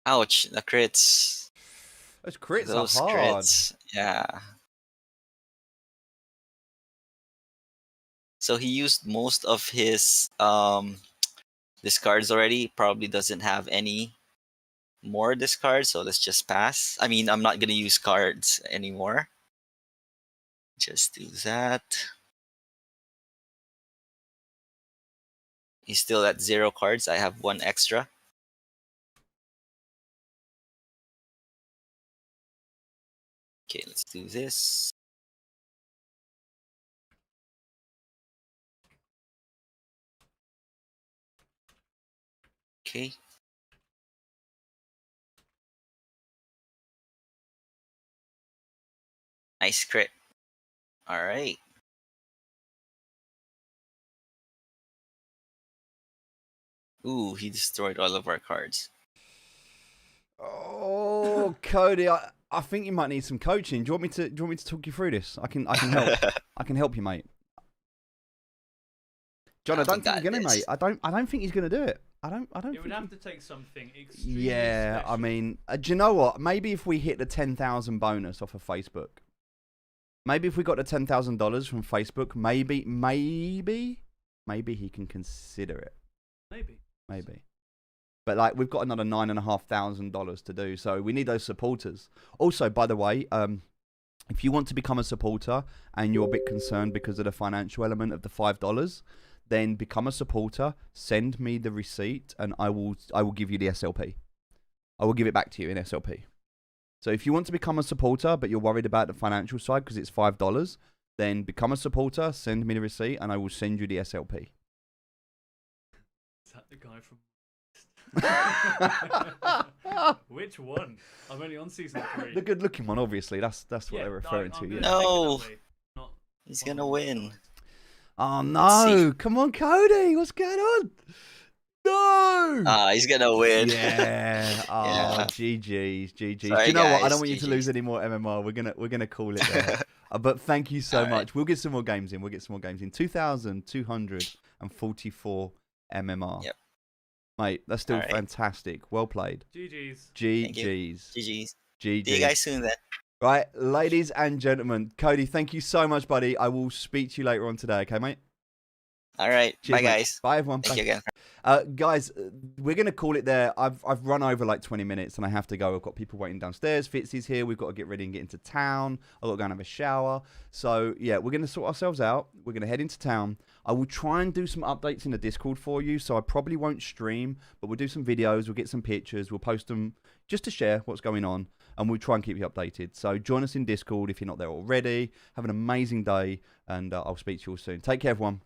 Ouch, the crits.
Those crits
Those
are hard.
crits. Yeah. So he used most of his discards already. Probably doesn't have any more discards, so let's just pass. I mean, I'm not gonna use cards anymore. Just do that. He's still at 0 cards. I have 1 extra. Okay, let's do this. Okay. Nice crit. All right. Ooh, he destroyed all of our cards.
Oh, Cody, I think you might need some coaching. Do you want me to talk you through this? I can help. I can help you, mate. John, I don't think he's gonna, mate. I don't think he's gonna do it. I don't.
It would have to take something extremely
Yeah,
special.
I mean, do you know what? Maybe if we hit the 10,000 bonus off of Facebook, maybe if we got the $10,000 from Facebook, maybe he can consider it. Maybe. But like, we've got another $9,500 to do, so we need those supporters. Also, by the way, if you want to become a supporter and you're a bit concerned because of the financial element of the $5, then become a supporter. Send me the receipt, and I will give you the SLP. I will give it back to you in SLP. So if you want to become a supporter, but you're worried about the financial side because it's $5, then become a supporter. Send me the receipt, and I will send you the SLP.
Is that the guy from? Which one? I'm only on season 3.
The good-looking one, obviously. That's what they're referring to. Yeah.
No. He's gonna win.
Oh no! Come on, Cody. What's going on? No!
He's gonna win.
Yeah. Oh,
Yeah.
GG's.
Sorry,
Do you know what? I
guys,
don't want you to lose
GGs.
any more MMR. We're gonna call it there. But thank you so
All right.
much. We'll get some more games in. 2,244 MMR.
Yep.
Mate, that's still
All right.
fantastic. Well played.
GG's.
GG's.
GG's.
GG's.
See you guys soon then.
Right, ladies and gentlemen, Cody, thank you so much, buddy. I will speak to you later on today, okay, mate?
All right.
Cheers,
Bye,
mate.
guys.
Bye, everyone.
Thank
Bye.
you again.
Guys, we're going to call it there. I've run over like 20 minutes and I have to go. I've got people waiting downstairs. Fitzy's here. We've got to get ready and get into town. I've got to go and have a shower. So, yeah, we're going to sort ourselves out. We're going to head into town. I will try and do some updates in the Discord for you. So I probably won't stream, but we'll do some videos. We'll get some pictures. We'll post them just to share what's going on. And we'll try and keep you updated. So join us in Discord if you're not there already. Have an amazing day. And I'll speak to you all soon. Take care, everyone.